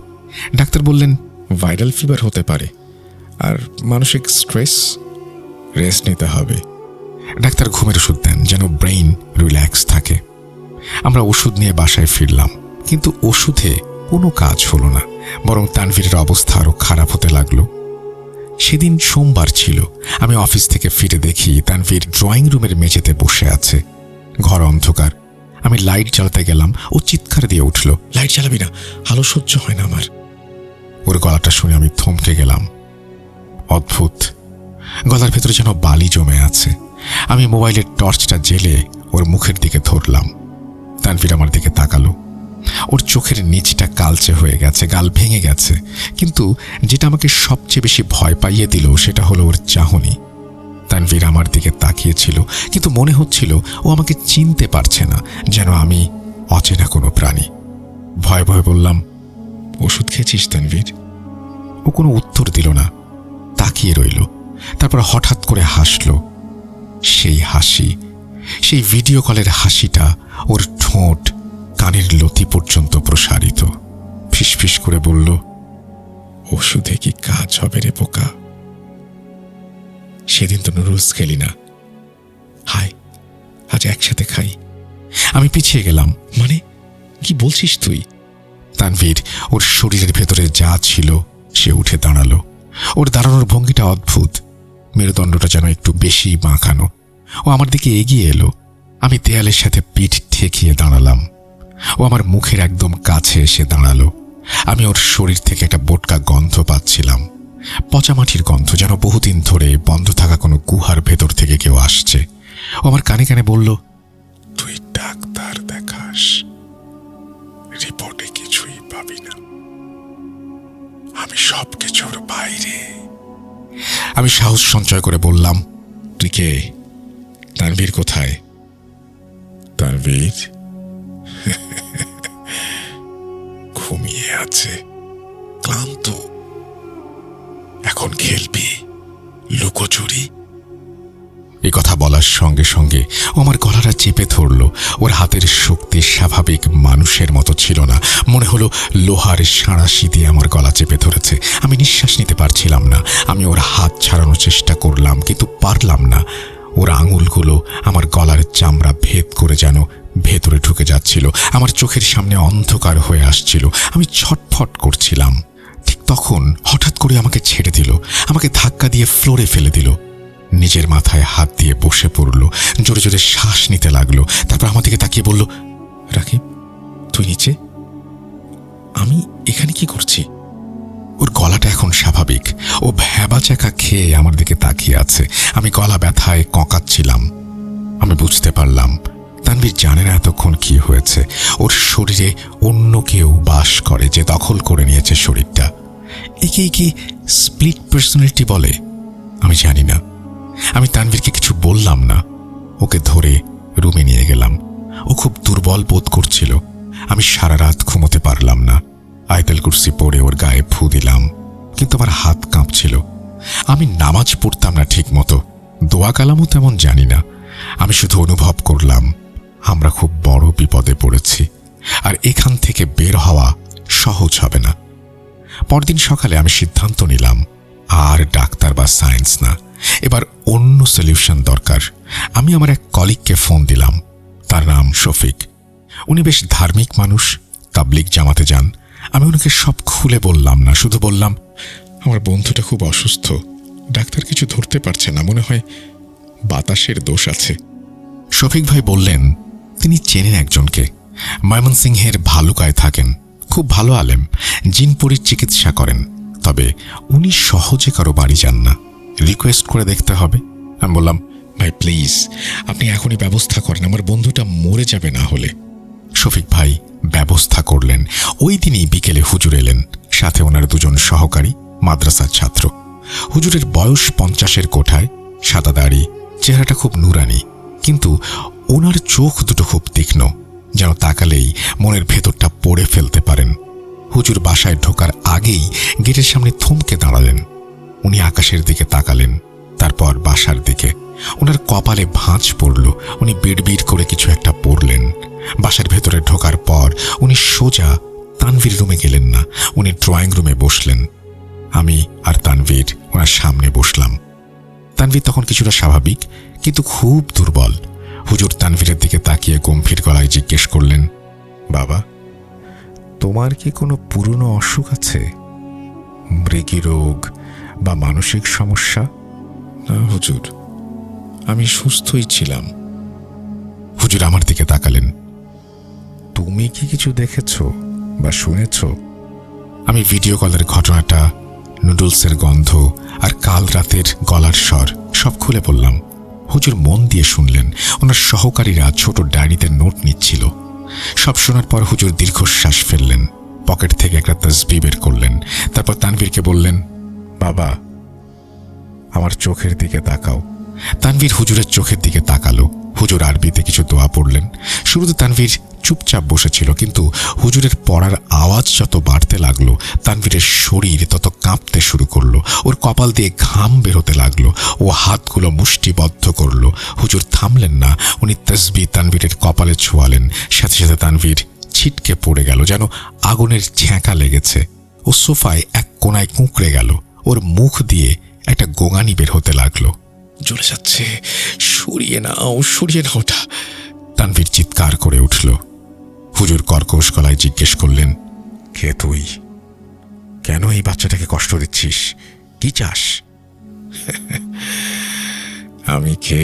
Speaker 1: ডাক্তার বললেন, ভাইরাল ফিভার হতে পারে, আর মানসিক স্ট্রেস, রেস্ট নিতে হবে। ডাক্তার ঘুমের ওষুধ দেন যেন ব্রেইন রিল্যাক্স থাকে। আমরা ওষুধ নিয়ে বাসায় ফিরলাম, কিন্তু ওষুধে কোনো কাজ হলো না, বরং তানভীরের অবস্থা আরও খারাপ হতে লাগলো। সেদিন সোমবার ছিল। আমি অফিস থেকে ফিরে দেখি তানভীর ড্রয়িং রুমের মেঝেতে বসে আছে। ঘর অন্ধকার। আমি লাইট জ্বালাতে গেলাম, ও চিৎকার দিয়ে উঠল, লাইট জ্বালাবি না, আলো সহ্য হয় না আমার। ওর গলাটা শুনে আমি থমকে গেলাম। অদ্ভুত, গলার ভেতরে যেন বালি জমে আছে। আমি মোবাইলের টর্চটা জেলে ওর মুখের দিকে ধরলাম। তানভীর আমার দিকে তাকালো। ওর চোখের নিচটা কালচে হয়ে গেছে, গাল ভেঙে গেছে, কিন্তু যেটা আমাকে সবচেয়ে বেশি ভয় পাইয়ে দিল সেটা হলো ওর চাহনি। তানভীর আমার দিকে তাকিয়েছিল, কিন্তু মনে হচ্ছিল ও আমাকে চিনতে পারছে না, যেন আমি অচেনা কোনো প্রাণী। ভয়ে ভয়ে বললাম, ওষুধ খেয়েছিস তানভীর? ও ও কোনো উত্তর দিল না, তাকিয়ে রইল। তারপর হঠাৎ করে হাসল। সেই হাসি, সেই ভিডিও কলের হাসিটা ওর ঠোঁট কানের লতি পর্যন্ত প্রসারিত। ফিসফিস করে বলল, ওষুধে কি কাজ হবে রে বোকা? সেদিন তো নুডলস খেলি না, হায় আজ একসাথে খাই। আমি পিছিয়ে গেলাম। মানে কি বলছিস তুই? তানভীর ওর শরীরের ভেতরে যা ছিল সে উঠে দাঁড়ালো। ওর দাঁড়ানোর ভঙ্গিটা অদ্ভুত, মেরুদণ্ডটা যেন একটু বেশি বাঁকানো। ও আমার দিকে এগিয়ে এলো। আমি দেয়ালের সাথে পিঠ ঠেকিয়ে দাঁড়ালাম। ও আমার মুখের একদম কাছে এসে দাঁড়ালো। আমি ওর শরীর থেকে একটা বোটকা গন্ধ পাচ্ছিলাম, পচামাটির গন্ধ, যেন বহুদিন ধরে বন্ধ থাকা কোনো গুহার ভেতর থেকে কেউ আসছে। ও আমার কানে কানে বলল, তুই ডাক্তার দেখাস, রিপোর্টে কিছুই পাবি না, আমি সব কিছুর বাইরে। আমি সাহস সঞ্চয় করে বললাম, তুই কে? তানভীর কোথায়? তানভীর ঘুমিয়ে আছে, ক্লান্ত। এখন খেলবি লুকোচুরি? এই কথা বলার সঙ্গে সঙ্গে ও আমার গলাটা চেপে ধরল। ওর হাতের শক্তি স্বাভাবিক মানুষের মতো ছিল না, মনে হলো লোহার সাঁড়াশি দিয়ে আমার গলা চেপে ধরেছে। আমি নিঃশ্বাস নিতে পারছিলাম না। আমি ওর হাত ছাড়ানোর চেষ্টা করলাম, কিন্তু পারলাম না। ওর আঙুলগুলো আমার গলার চামড়া ভেদ করে যেন ভেতরে ঢুকে যাচ্ছিল। আমার চোখের সামনে অন্ধকার হয়ে আসছিল। আমি ছটফট করছিলাম। ঠিক তখন হঠাৎ করে আমাকে ছেড়ে দিল, আমাকে ধাক্কা দিয়ে ফ্লোরে ফেলে দিল। নিজের মাথায় হাত দিয়ে বসে পড়ল, জোরে জোরে শ্বাস নিতে লাগলো। তারপর আমার দিকে তাকিয়ে বলল, রাকিব তুই নিচে, আমি এখানে কি করছি? ওর গলাটা এখন স্বাভাবিক। ও ভ্যাবাচাকা খেয়ে আমার দিকে তাকিয়ে আছে। আমি গলা ব্যথায় কঁকাচ্ছিলাম। আমি বুঝতে পারলাম তানভীর জানে না এতক্ষণ কি হয়েছে। ওর শরীরে অন্য কেউ বাস করে, যে দখল করে নিয়েছে শরীরটা। একেই কি স্প্লিট পার্সোনালিটি বলে? আমি জানি না। আমি তানভীরকে কিছু বললাম না। ওকে ধরে রুমে নিয়ে গেলাম। ও খুব দুর্বল বোধ করছিল। আমি সারা রাত ঘুমোতে পারলাম না। আয়াতুল কুরসি পড়ে ওর গায়ে ফু দিলাম, কিন্তু আমার হাত কাঁপছিল। আমি নামাজ পড়তাম না ঠিক মতো, দোয়া কালামও তেমন জানি না। আমি শুধু অনুভব করলাম আমরা খুব বড় বিপদে পড়েছি, আর এখান থেকে বের হওয়া সহজ হবে না। পরদিন সকালে আমি সিদ্ধান্ত নিলাম, আর ডাক্তার বা সায়েন্স না, এবার অন্য সলিউশন দরকার। আমি আমার এক কলিগকে ফোন দিলাম। তার নাম শফিক। উনি বেশ ধার্মিক মানুষ, তাবলিগ জামাতে যান। আমি ওনাকে সব খুলে বললাম না, শুধু বললাম, আমার বন্ধুটা খুব অসুস্থ, ডাক্তার কিছু ধরতে পারছে না, মনে হয় বাতাসের দোষ আছে। শফিক ভাই বললেন তিনি চেনেন একজনকে, ময়মনসিংহের ভালুকায় থাকেন, খুব ভালো আলেম, জিনপরির চিকিৎসা করেন। তবে উনি সহজে কারো বাড়ি যান না, রিকোয়েস্ট করে দেখতে হবে। আমি বললাম, ভাই প্লিজ আপনি এখনই ব্যবস্থা করেন, আমার বন্ধুটা মরে যাবে না হলে। শফিক ভাই ব্যবস্থা করলেন। ওই দিনই বিকেলে হুজুর এলেন, সাথে ওনার দুজন সহকারী, মাদ্রাসার ছাত্র। হুজুরের বয়স 50-এর কোঠায়, সাদা দাড়ি, চেহারাটা খুব নুরানি, কিন্তু ওনার চোখ দুটো খুব তীক্ষ্ণ, যেন তাকালেই মনের ভেতরটা পড়ে ফেলতে পারেন। হুজুর বাসায় ঢোকার আগেই গেটের সামনে থমকে দাঁড়ালেন। উনি আকাশের দিকে তাকালেন, তারপর বাসার দিকে। ওনার কপালে ভাঁজ পড়ল। উনি বিড়বিড় করে কিছু একটা পড়লেন। বাসার ভেতরে ঢোকার পর উনি সোজা তানভীর রুমে গেলেন না, উনি ড্রয়িং রুমে বসলেন। আমি আর তানভীর ওনার সামনে বসলাম। তানভীর তখন কিছুটা স্বাভাবিক, কিন্তু খুব দুর্বল। হুজুর তানভীরের দিকে তাকিয়ে গম্ভীর গলায় জিজ্ঞেস করলেন, বাবা তোমার কি কোনো পুরনো অসুখ আছে, মৃগী রোগ বা মানসিক সমস্যা? না হুজুর, আমি সুস্থই ছিলাম। হুজুর আমার দিকে তাকালেন, তুমি কি কিছু দেখেছ বা শুনেছ? আমি ভিডিও কলের ঘটনাটা, নুডলসের গন্ধ আর কাল রাতের গলার স্বর সব খুলে বললাম। হুজুর মন দিয়ে শুনলেন। ওনার সহকারীরা ছোট ডায়েরিতে নোট নিচ্ছিল। সব শোনার পর হুজুর দীর্ঘশ্বাস ফেললেন, পকেট থেকে একটা তসবিহ বের করলেন। তারপর তানভীরকে বললেন, বাবা আমার চোখের দিকে তাকাও। তানভীর হুজুরের চোখের দিকে তাকালো। হুজুর আরবিতে কিছু দোয়া পড়লেন। শুরুতে তানভীর চুপচাপ বসেছিল, কিন্তু হুজুরের পড়ার আওয়াজ যত বাড়তে লাগলো, তানভীরের শরীর তত কাঁপতে শুরু করলো, ওর কপাল দিয়ে ঘাম বেরোতে লাগলো, ও হাতগুলো মুষ্টিবদ্ধ করলো। হুজুর থামলেন না, উনি তাসবিহ তানভীরের কপালে ছোঁয়ালেন। সাথে সাথে তানভীর ছিটকে পড়ে গেল, যেন আগুনের ছ্যাঁকা লেগেছে। ও সোফায় এক কোণায় কুঁকড়ে গেল, ওর মুখ দিয়ে একটা গোঙানি বের হতে লাগলো। জ্বলে যাচ্ছে, সরিয়ে নাও, সরিয়ে নাও ওটা, তানভীর চিৎকার করে উঠল। হুজুর কর্কশ গলায় জিজ্ঞেস করলেন, কে তুই? কেন এই বাচ্চাটাকে কষ্ট দিচ্ছিস? কি চাস? আমি কে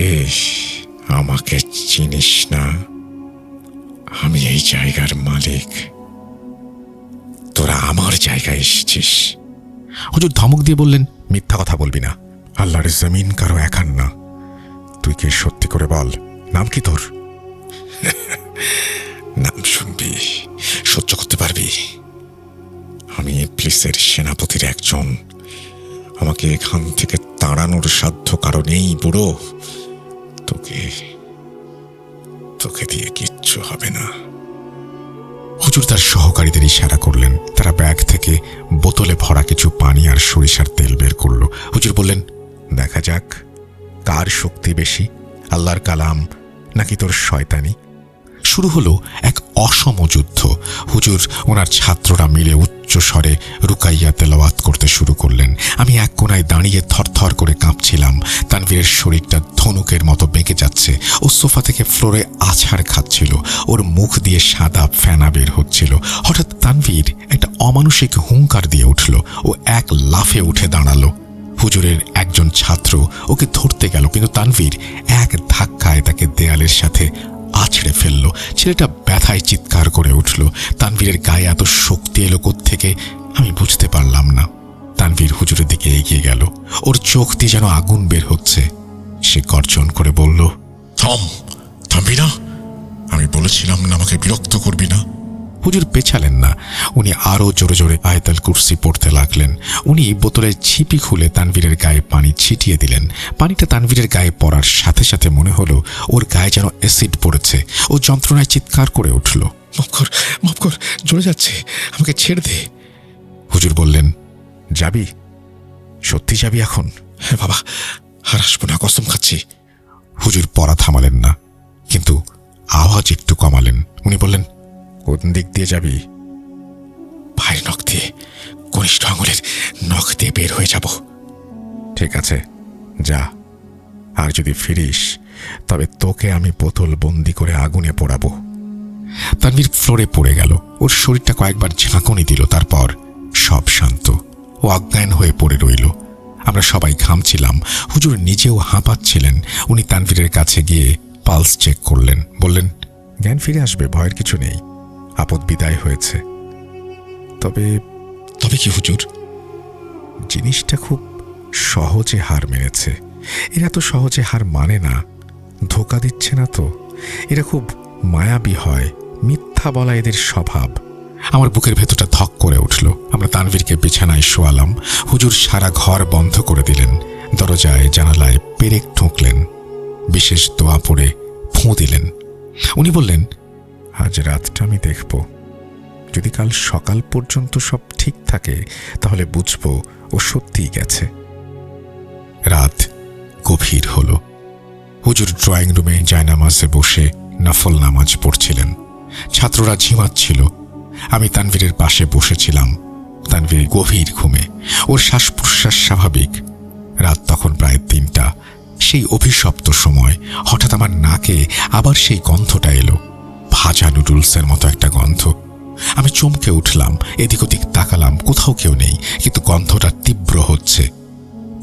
Speaker 1: আমাকে চিনিস না? আমি এই জায়গার মালিক, তোরা আমার জায়গায় এসেছিস। হুজুর ধমক দিয়ে বললেন, মিথ্যা কথা বলবি না, আল্লাহর জমিন কারো একার না। তুই কে সত্যি করে বল, নাম কি তোর? নাম শুনবি, সহ্য করতে পারবি? আমি ইবলিসের সেনাপতির একজন। আমাকে এখান থেকে তাড়ানোর সাধ্য কারো নেই বুড়ো। তোকে তোকে দিয়ে কিচ্ছু হবে না। হুজুর তার সহকারীদের ইশারা করলেন। তারা ব্যাগ থেকে বোতলে ভরা কিছু পানি আর সরিষার তেল বের করলো। হুজুর বললেন, দেখা যাক কার শক্তি বেশি, আল্লাহর কালাম নাকি তোর শয়তানি। শুরু হলো এক অসম যুদ্ধ। হুজুর ওনার ছাত্ররা মিলে উচ্চ স্বরে রুকাইয়া তেলাওয়াত করতে শুরু করলেন। আমি এক কোণায় দাঁড়িয়ে থরথর করে কাঁপছিলাম। তানভীরের শরীরটা ধনুকের মতো বেঁকে যাচ্ছে। ও সোফা থেকে ফ্লোরে আছাড় খাচ্ছিল, ওর মুখ দিয়ে সাদা ফেনা বের হচ্ছিল। হঠাৎ তানভীর একটা অমানুষিক হুঙ্কার দিয়ে উঠল। ও এক লাফে উঠে দাঁড়ালো। হুজুরের একজন ছাত্র ওকে ধরতে গেল, কিন্তু তানভীর এক ধাক্কায় তাকে দেয়ালের সাথে আছড়ে ফেলল। ছেলেটা ব্যথায় চিৎকার করে উঠল। তানভীরের গায়ে এত শক্তি এলো কোত্থেকে আমি বুঝতে পারলাম না। তানভীর হুজুরের দিকে এগিয়ে গেল, ওর চোখ দিয়ে যেন আগুন বের হচ্ছে। সে গর্জন করে বলল, থামবি না? আমি বলেছিলাম না আমাকে বিরক্ত করবি না। হুজুর পেছালেন না, উনি আরো জোরে জোরে আয়াতুল কুরসি পড়তে লাগলেন। উনি বোতলের ছিপি খুলে তানভীরের গায়ে পানি ছিটিয়ে দিলেন। পানিটা তানভীরের গায়ে পড়ার সাথে সাথে মনে হলো ওর গায়ে যেন অ্যাসিড পড়েছে। ও যন্ত্রণায় চিৎকার করে উঠল, মাফ কর, জ্বলে যাচ্ছে, আমাকে ছেড়ে দে। হুজুর বললেন, যাবি? সত্যি যাবি এখন? হ্যাঁ বাবা, আর আসবো না, কসম খাচ্ছি। হুজুর পড়া থামালেন না, কিন্তু আওয়াজ একটু কমালেন। উনি বললেন, কোন দিক দিয়ে যাবি? পায়ের নখ দিয়ে, কনিষ্ঠ আঙুলের নখ দিয়ে বের হয়ে যাব। ঠিক আছে, যা। আর যদি ফিরিস তবে তোকে আমি বোতল বন্দি করে আগুনে পোড়াবো। তানভীর ফ্লোরে পড়ে গেল। ওর শরীরটা কয়েকবার ঝাঁকুনি দিল, তারপর সব শান্ত। ও অজ্ঞান হয়ে পড়ে রইল। আমরা সবাই ঘামছিলাম। হুজুর নিজেও হাঁপাচ্ছিলেন। উনি তানভীরের কাছে গিয়ে পালস চেক করলেন, বললেন, জ্ঞান ফিরে আসবে, ভয়ের কিছু নেই, আপদ বিদায় হয়েছে। তবে কি হুজুর? জিনিসটা খুব সহজে হার মেনেছে। এরা তো সহজে হার মানে না, ধোকা দিচ্ছে না তো। এরা খুব মায়াবী হয়, মিথ্যা বলা এদের স্বভাব। আমার বুকের ভেতরটা ধক করে উঠল। আমরা তানভীরকে বিছানায় শোয়ালাম। হুজুর সারা ঘর বন্ধ করে দিলেন। দরজায় জানালায় পেরেক ঠুকলেন, বিশেষ দোয়া পড়ে ফুঁ দিলেন। উনি বললেন, আজ রাতটা আমি দেখব। যদি কাল সকাল পর্যন্ত সব ঠিক থাকে তাহলে বুঝবো ও সত্যিই গেছে। রাত গভীর হল। হুজুর ড্রয়িং রুমে জায়নামাজে বসে নফল নামাজ পড়ছিলেন। ছাত্ররা ঝিমাচ্ছিল। আমি তানভীরের পাশে বসেছিলাম। তানভীর গভীর ঘুমে, ওর শ্বাস প্রশ্বাস স্বাভাবিক। রাত তখন প্রায় 3টা। সেই অভিশপ্ত সময় হঠাৎ আমার নাকে আবার সেই গন্ধটা এলো, ভাজা নুডলসের মতো একটা গন্ধ। আমি চমকে উঠলাম, এদিক ওদিক তাকালাম, কোথাও কেউ নেই, কিন্তু গন্ধটা তীব্র হচ্ছে।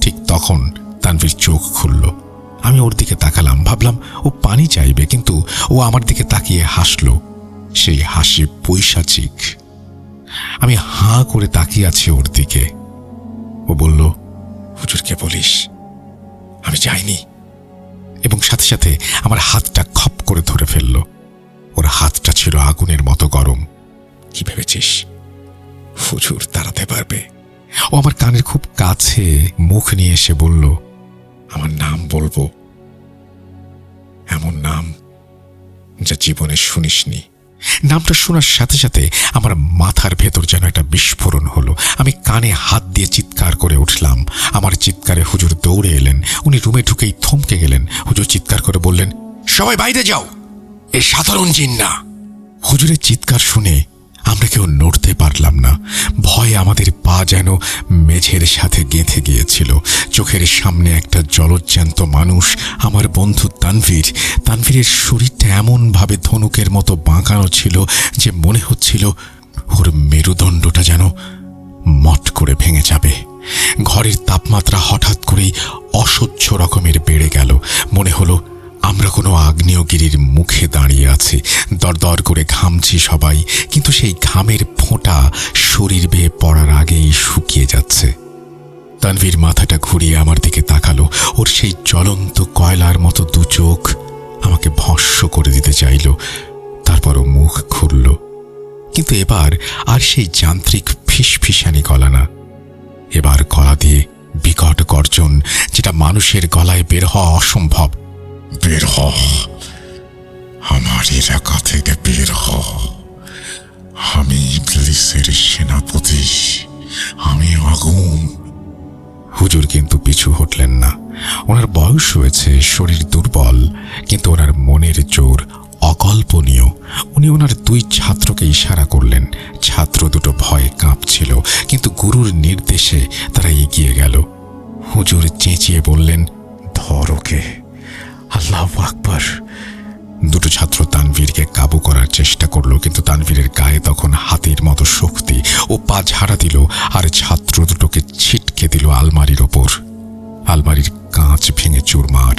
Speaker 1: ঠিক তখন তানভীর চোখ খুলল। আমি ওর দিকে তাকালাম, ভাবলাম ও পানি চাইবে, কিন্তু ও আমার দিকে তাকিয়ে হাসল। সেই হাসি পৈশাচিক। আমি হাঁ করে তাকিয়ে আছি ওর দিকে। ও বলল, হুজুরকে বলিস আমি যাইনি, এবং সাথে সাথে আমার হাতটা খপ করে ধরে ফেলল। ওর হাতটা ছিল আগুনের মতো গরম। কি ভেবেছিস হুজুর তাড়াতে পারবে? ও আমার কানের খুব কাছে মুখ নিয়ে এসে বলল, আমার নাম বলবো, এমন নাম যা জীবনে শুনিসনি। নামটা শোনার সাথে সাথে আমার মাথার ভেতর যেন একটা বিস্ফোরণ হলো। আমি কানে হাত দিয়ে চিৎকার করে উঠলাম। আমার চিৎকারে হুজুর দৌড়ে এলেন। উনি রুমে ঢুকেই থমকে গেলেন। হুজুর চিৎকার করে বললেন, সবাই বাইরে যাও, এ সাধারণ জিন না। হুজুরের চিৎকার শুনে আমরা কেউ নড়তে পারলাম না। ভয়ে আমাদের পা যেন মেঝের সাথে গেঁথে গিয়েছিল। চোখের সামনে একটা জলজ্যান্ত মানুষ, আমার বন্ধু তানভীর। তানভীরের শরীরটা এমনভাবে ধনুকের মতো বাঁকানো ছিল যে মনে হচ্ছিল ওর মেরুদণ্ডটা যেন মট করে ভেঙে যাবে। ঘরের তাপমাত্রা হঠাৎ করেই অসহ্য রকমের বেড়ে গেল। মনে হলো আমরা কোনো আগ্নেয়গিরির মুখে দাঁড়িয়ে আছি। দরদর করে ঘামছি সবাই, কিন্তু সেই ঘামের ফোঁটা শরীর বেয়ে পড়ার আগেই শুকিয়ে যাচ্ছে। তানভীর মাথাটা ঘুরিয়ে আমার দিকে তাকালো। ওর সেই জ্বলন্ত কয়লার মতো দু চোখ আমাকে ভস্ম করে দিতে চাইল। তারপরও মুখ খুলল, কিন্তু এবার আর সেই যান্ত্রিক ফিসফিসানি গলা না। এবার গলা দিয়ে বিকট গর্জন, যেটা মানুষের গলায় বের হওয়া অসম্ভব। বের হ, আমার এলাকা থেকে বের হ। আমি ইবলিসের সেনাপতি, আমি আগুন। হুজুর কিন্তু পিছু হটলেন না। ওনার বয়স হয়েছে, শরীর দুর্বল, কিন্তু ওনার মনের জোর অকল্পনীয়। উনি ওনার দুই ছাত্রকে ইশারা করলেন। ছাত্র দুটো ভয়ে কাঁপছিল, কিন্তু গুরুর নির্দেশে তারা এগিয়ে গেল। হুজুর চেঁচিয়ে বললেন, ধর ওকে। আল্লাহু আকবার। দুটো ছাত্র তানভীরকে কাবু করার চেষ্টা করলো, কিন্তু তানভীরের গায়ে তখন হাতির মতো শক্তি। ও পা ঝাড়া দিল আর ছাত্র দুটোকে ছিটকে দিল আলমারির ওপর। আলমারির কাঁচ ভেঙে চুরমার।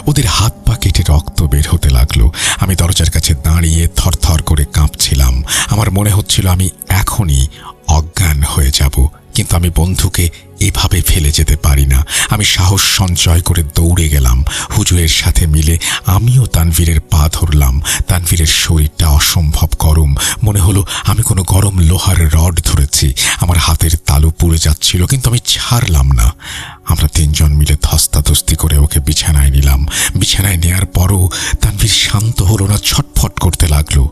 Speaker 1: ওদের হাত পা কেটে রক্ত বের হতে লাগলো। আমি দরজার কাছে দাঁড়িয়ে থরথর করে কাঁপছিলাম। আমার মনে হচ্ছিল আমি এখনই অজ্ঞান হয়ে যাব, কিন্তু আমি বন্ধুকে এভাবে ফেলে যেতে পারি না। আমি সাহস সঞ্চয় করে দৌড়ে গেলাম। হুজুরের সাথে মিলে আমিও তানভীরের পা ধরলাম। তানভীরের শরীরটা অসম্ভব গরম। মনে হলো আমি কোনো গরম লোহার রড ধরেছি। আমার হাতের তালু পুড়ে যাচ্ছিল, কিন্তু আমি ছাড়লাম না। আমরা তিনজন মিলে ধস্তাধস্তি করে ওকে বিছানায় নিলাম। বিছানায় নেয়ার পরও তানভীর শান্ত হলো না, ছটফট করতে লাগলো।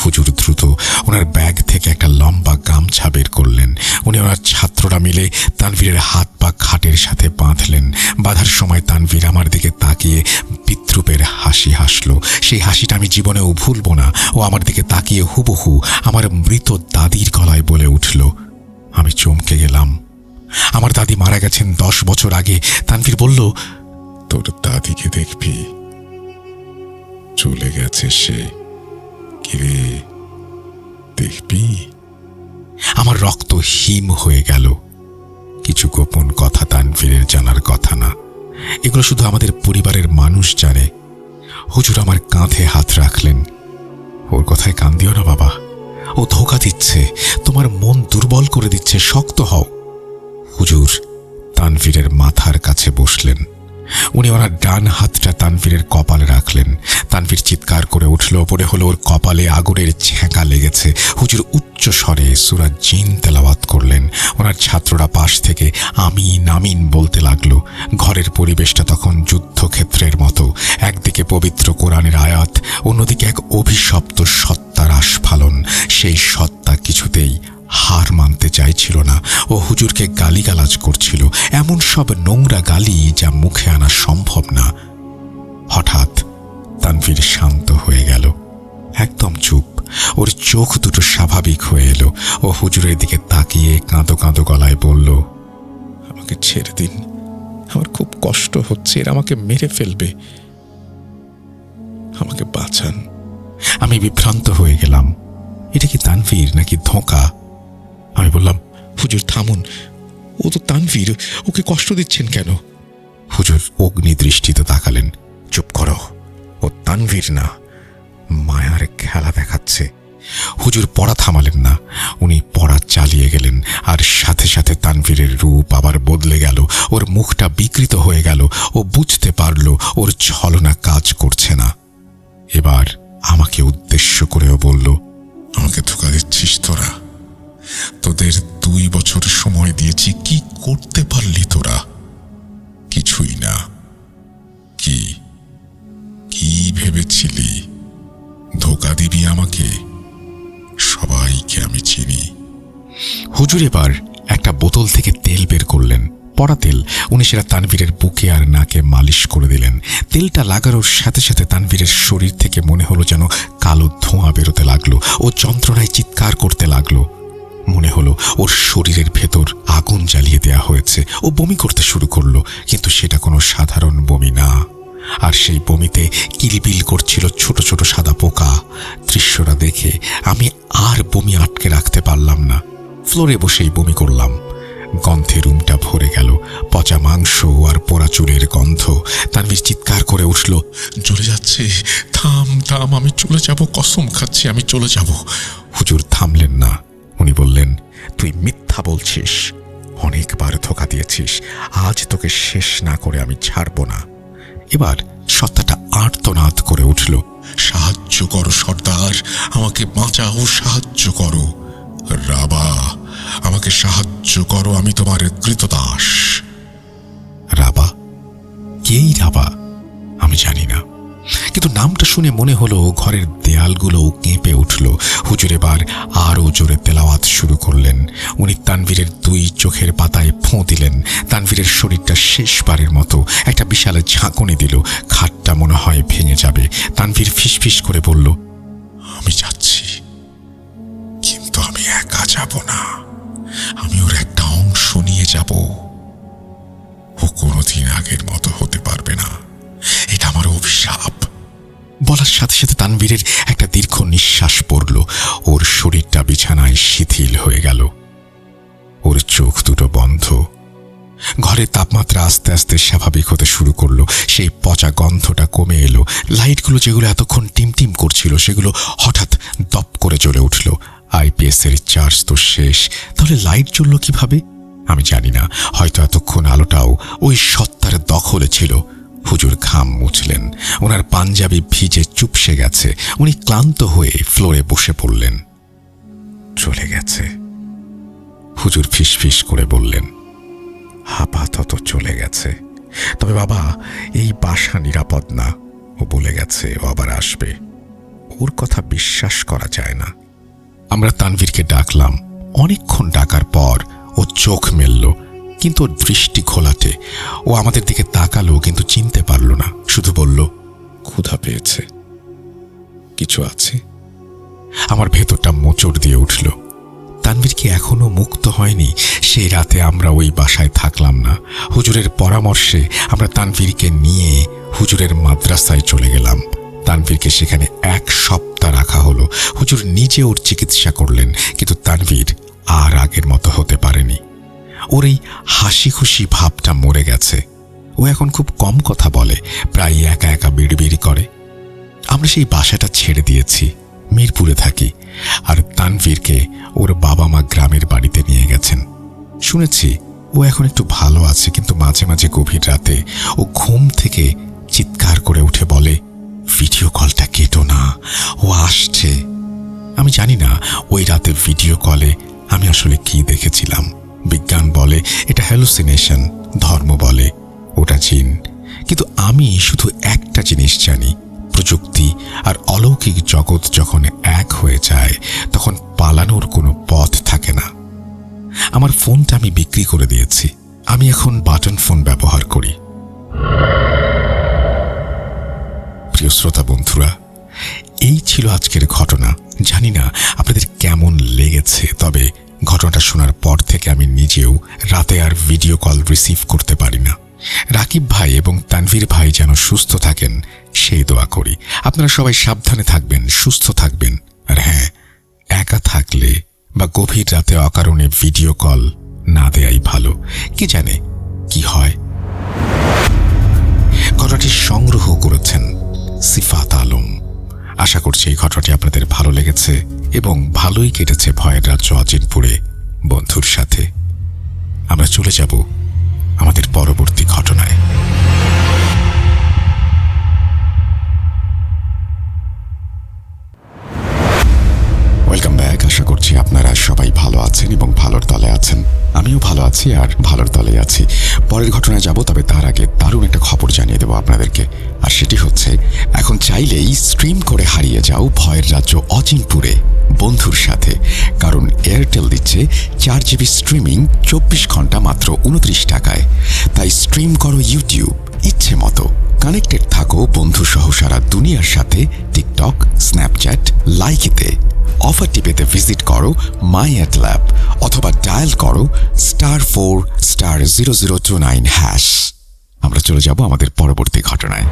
Speaker 1: হুজুর দ্রুত ওনার ব্যাগ থেকে একটা লম্বা গামছা বের করলেন। উনি ওনার ছাত্ররা মিলে তানভীরের হাত পা খাটের সাথে বাঁধলেন। বাঁধার সময় তানভীর আমার দিকে তাকিয়ে বিদ্রুপের হাসি হাসলো। সেই হাসিটা আমি জীবনেও ভুলবো না। ও আমার দিকে তাকিয়ে হুবহু আমার মৃত দাদির গলায় বলে উঠল। আমি চমকে গেলাম। আমার দাদি মারা গেছেন 10 বছর আগে। তানভীর বলল, তোর দাদিকে দেখবি, চলে গেছে সে। কিরে, দেখবি? আমার রক্ত হিম হয়ে গেল। কিছু গোপন কথা তানভীরের জানার কথা না। এগুলো শুধু আমাদের পরিবারের মানুষ জানে। হুজুর আমার কাঁধে হাত রাখলেন। ওর কথায় কান দিও না বাবা, ও ধোঁকা দিচ্ছে, তোমার মন দুর্বল করে দিচ্ছে, শক্ত হও। হুজুর তানভীরের মাথার কাছে বসলেন। উনি ওনার ডান হাতটা তানভীরের কপালে রাখলেন। তানভীর চিৎকার করে উঠল। পড়ে হলো ওর কপালে আগুনের ছেঁকা লেগেছে। হুজুর উচ্চ স্বরে সূরা জিন তেলাওয়াত করলেন। ওনার ছাত্ররা পাশ থেকে আমিন আমিন বলতে লাগলো। ঘরের পরিবেশটা তখন যুদ্ধক্ষেত্রের মতো। একদিকে পবিত্র কোরআনের আয়াত, অন্যদিকে এক অভিশপ্ত সত্তার আস্ফালন। সেই সত্তা কিছুতেই হার মানতে চাইছিল না। ও হুজুরকে গালিগালাজ করছিল, এমন সব নোংরা গালি যা মুখে আনা সম্ভব না। হঠাৎ তানভীর শান্ত হয়ে গেল, একদম চুপ। ওর চোখ দুটো স্বাভাবিক হয়ে এলো। ও হুজুরের দিকে তাকিয়ে কাঁদো কাঁদো গলায় বলল, আমাকে ছেড়ে দিন, আমার খুব কষ্ট হচ্ছে, এরা আমাকে মেরে ফেলবে, আমাকে বাঁচান। আমি বিভ্রান্ত হয়ে গেলাম। এটা কি তানভীর নাকি ধোঁকা? আমি বললাম, হুজুর থামুন, ও তো তানভীর, ওকে কষ্ট দিচ্ছেন কেন? হুজুর অগ্নি দৃষ্টিতে তাকালেন। চুপ করো, ও তানভীর না, মায়ার খেলা দেখাচ্ছে। হুজুর পড়া থামালেন না। উনি পড়া চালিয়ে গেলেন, আর সাথে সাথে তানভীরের রূপ আবার বদলে গেল। ওর মুখটা বিকৃত হয়ে গেল। ও বুঝতে পারল ওর ছলনা কাজ করছে না। এবার আমাকে উদ্দেশ্য করেও বলল, আমাকে ধোঁকা দিচ্ছিস তোরা? তোদের 2 বছর সময় দিয়েছি, কি করতে পারলি তোরা? কিছুই না। কি কি ভেবেছিলি ধোঁকা দিবি আমাকে? হুজুর এবার একটা বোতল থেকে তেল বের করলেন, পড়া তেল। উনি সেটা তানভীরের বুকে আর নাকে মালিশ করে দিলেন। তেলটা লাগানোর সাথে সাথে তানভীরের শরীর থেকে মনে হলো যেন কালো ধোঁয়া বেরোতে লাগলো। ও যন্ত্রণায় চিৎকার করতে লাগলো। মনে হলো ওর শরীরের ভেতর আগুন জ্বালিয়ে দেয়া হয়েছে। ও বমি করতে শুরু করলো, কিন্তু সেটা কোনো সাধারণ বমি না। আর সেই বমিতে কিলবিল করছিল ছোট ছোট সাদা পোকা। দৃশ্যটা দেখে আমি আর বমি আটকে রাখতে পারলাম না। ফ্লোরে বসেই বমি করলাম। গন্ধে রুমটা ভরে গেল, পচা মাংস আর পোড়া চুলের গন্ধ। তানভীর চিৎকার করে উঠল,
Speaker 3: চলে যাচ্ছে, থাম থাম, আমি চলে যাব, কসম খাচ্ছি আমি চলে যাব।
Speaker 1: হুজুর থামলেন না। উনি বললেন, তুই মিথ্যা বলছিস, অনেকবার ধোঁকা দিয়েছিস, আজ তোকে শেষ না করে আমি ছাড়ব না। এবার সত্তাটা আর্তনাদ করে উঠল,
Speaker 3: সাহায্য করো সর্দার, আমাকে বাঁচাও, সাহায্য করো। রাবা, আমাকে সাহায্য করো, আমি তোমার কৃতদাস।
Speaker 1: রাবা? কেই রাবা? আমি জানি না, কিন্তু নামটা শুনে মনে হলো ঘরের দেয়ালগুলো কেঁপে উঠল। হুজুর এবার আরও জোরে তেলাওয়াত শুরু করলেন। উনি তানভীরের দুই চোখের পাতায় ফোঁ দিলেন। তানভীরের শরীরটা শেষবারের মতো একটা বিশাল ঝাঁকুনি দিল। খাটটা মনে হয় ভেঙে যাবে। তানভীর ফিসফিস করে বলল,
Speaker 3: আমি যাচ্ছি, কিন্তু আমি একা যাব না, আমি ওর একটা অংশ নিয়ে যাব। ও কোনোদিন আগের মতো হতে পারবে না, এটা আমার অভিশাপ।
Speaker 1: বলার সাথে সাথে তানভীরের একটা দীর্ঘ নিঃশ্বাস পড়ল। ওর শরীরটা বিছানায় শিথিল হয়ে গেল। ওর চোখ দুটো বন্ধ। ঘরের তাপমাত্রা আস্তে আস্তে স্বাভাবিক হতে শুরু করলো। সেই পচা গন্ধটা কমে এলো। লাইটগুলো যেগুলো এতক্ষণ টিমটিম করছিল সেগুলো হঠাৎ দপ করে জ্বলে উঠল। আইপিএস এর চার্জ তো শেষ, তাহলে লাইট জ্বলল কিভাবে? আমি জানি না, হয়তো এতক্ষণ আলোটাও ওই সত্তার দখলে ছিল। হুজুর ঘাম মুছলেন। ওনার পাঞ্জাবি ভিজে চুপসে গেছে। উনি ক্লান্ত হয়ে ফ্লোরে বসে পড়লেন। চলে গেছে, হুজুর ফিসফিস করে বললেন। আপাতত চলে গেছে, তবে বাবা এই বাসা নিরাপদ না। ও বলে গেছে ও আবার আসবে। ওর কথা বিশ্বাস করা যায় না। আমরা তানভীরকে ডাকলাম। অনেকক্ষণ ডাকার পর ও চোখ মেলল, কিন্তু ওর দৃষ্টি ঘোলাটে। ও আমাদের দিকে তাকালো, কিন্তু চিনতে পারল না। শুধু বলল, ক্ষুধা পেয়েছে, কিছু আছে? আমার ভেতরটা মোচড় দিয়ে উঠল। তানভীর কি এখনো মুক্ত হয়নি? সেই রাতে আমরা ওই বাসায় থাকলাম না। হুজুরের পরামর্শে আমরা তানভীরকে নিয়ে হুজুরের মাদ্রাসায় চলে গেলাম। তানভীরকে সেখানে 1 সপ্তাহ রাখা হলো। হুজুর নিজে ওর চিকিৎসা করলেন, কিন্তু তানভীর আর আগের মতো হতে পারেনি। ওর এই হাসি খুশি ভাবটা মরে গেছে। ও এখন খুব কম কথা বলে, প্রায় একা একা বিড়বিড়ি করে। আমরা সেই বাসাটা ছেড়ে দিয়েছি। মিরপুরে থাকি, আর তানভীরকে ওর বাবা মা গ্রামের বাড়িতে নিয়ে গেছেন। শুনেছি ও এখন একটু ভালো আছে, কিন্তু মাঝে মাঝে গভীর রাতে ও ঘুম থেকে চিৎকার করে উঠে বলে, ভিডিও কলটা কেটো না, ও আসছে। আমি জানি না ওই রাতে ভিডিও কলে আমি আসলে কি দেখেছিলাম। বিজ্ঞান বলে এটা হ্যালুসিনেশন, ধর্ম বলে ওটা জিন, কিন্তু আমি শুধু একটা জিনিস জানি, প্রযুক্তি আর অলৌকিক জগৎ যখন এক হয়ে যায় তখন পালানোর কোনো পথ থাকে না। আমার ফোনটা আমি বিক্রি করে দিয়েছি। আমি এখন বাটন ফোন ব্যবহার করি। প্রিয় শ্রোতা বন্ধুরা, এই ছিল আজকের ঘটনা। জানি না আপনাদের কেমন লেগেছে, তবে ঘটনাটা শোনার পর থেকে আমি নিজেও রাতে আর ভিডিও কল রিসিভ করতে পারি না। রাকিব ভাই এবং তানভীর ভাই যেন সুস্থ থাকেন সেই দোয়া করি। আপনারা সবাই সাবধানে থাকবেন, সুস্থ থাকবেন। আর হ্যাঁ, একা থাকলে বা গভীর রাতে অকারণে ভিডিও কল না দেয়াই ভালো। কি জানে কি হয়। ঘটনাটি সংগ্রহ করেছেন সিফাত আলম। আশা করছি এই ঘটনাটি আপনাদের ভালো লেগেছে এবং ভালোই কেটেছে ভয়ের রাজ্য অচিনপুরে বন্ধুর সাথে। আমরা চলে যাব আমাদের পরবর্তী ঘটনায়। Welcome back. আশা করছি আপনারা সবাই ভালো আছেন এবং ভালোর দলে আছেন। আমি আমিও ভালো আছি আর ভালোর তলেই আছি। পরের ঘটনায় যাব, তবে তার আগে দারুণ একটা খবর জানিয়ে দেবো আপনাদেরকে। আর সেটি হচ্ছে, এখন চাইলেই স্ট্রিম করে হারিয়ে যাও ভয়ের রাজ্য অচিনপুরে বন্ধুর সাথে। কারণ এয়ারটেল দিচ্ছে 4 GB স্ট্রিমিং 24 ঘন্টা মাত্র 29 টাকায়। তাই স্ট্রিম করো ইউটিউব ইচ্ছে মতো, কানেক্টেড থাকো বন্ধু সহ সারা দুনিয়ার সাথে টিকটক, স্ন্যাপচ্যাট, লাইকিতে। অফারটি পেতে ভিজিট করো মাই এয়ারটেল অ্যাপ অথবা ডায়াল করো *4*0029#। আমরা চলে যাব আমাদের পরবর্তী ঘটনায়।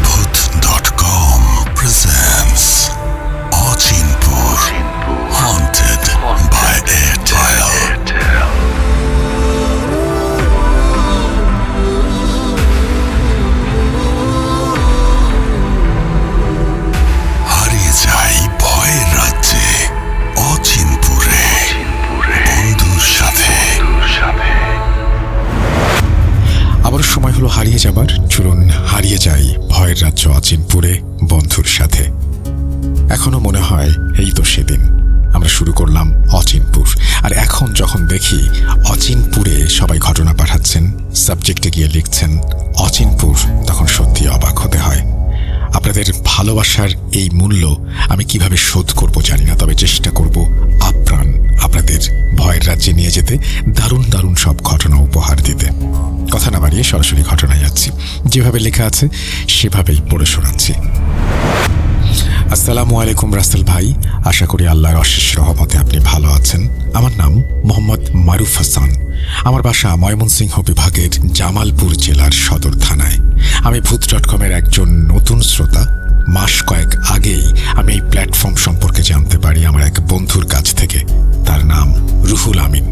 Speaker 3: Bhoot.com presents Achinpur, haunted by Airtel. হারিয়ে যাই ভয়ের রাজ্যে অচিনপুরে বন্ধুর সাথে।
Speaker 1: আবার সময় হলো হারিয়ে যাবার। চলুন হারিয়ে যাই ভয়ের রাজ্য অচিনপুরে বন্ধুর সাথে। এখনো মনে হয় এই তো সেদিন আমরা শুরু করলাম অচিনপুর। আর এখন যখন দেখি অচিনপুরে সবাই ঘটনা পাঠাচ্ছেন, সাবজেক্টে গিয়ে লিখছেন অচিনপুর, তখন সত্যি অবাক হতে হয়। আপনাদের ভালোবাসার এই মূল্য আমি কিভাবে শোধ করব জানি না, তবে চেষ্টা করব আপ্রাণ আপনাদের ভয়ের রাজ্যে নিয়ে যেতে, দারুণ দারুণ সব ঘটনা উপহার দিতে। কথা না বাড়িয়ে সরাসরি ঘটনায় যাচ্ছি। যেভাবে লেখা আছে সেভাবেই পড়ে শোনাচ্ছি। আসসালামু আলাইকুম রাসেল ভাই, আশা করি আল্লাহর অশেষ রহমতে আপনি ভালো আছেন। আমার নাম মোহাম্মদ মারুফ হাসান। আমার বাসা ময়মনসিংহ বিভাগের জামালপুর জেলার সদর থানায়। আমি ভূত.com-এর একজন নতুন শ্রোতা। মাস কয়েক আগেই আমি এই প্ল্যাটফর্ম সম্পর্কে জানতে পারি আমার এক বন্ধুর কাছ থেকে। তার নাম রুহুল আমিন।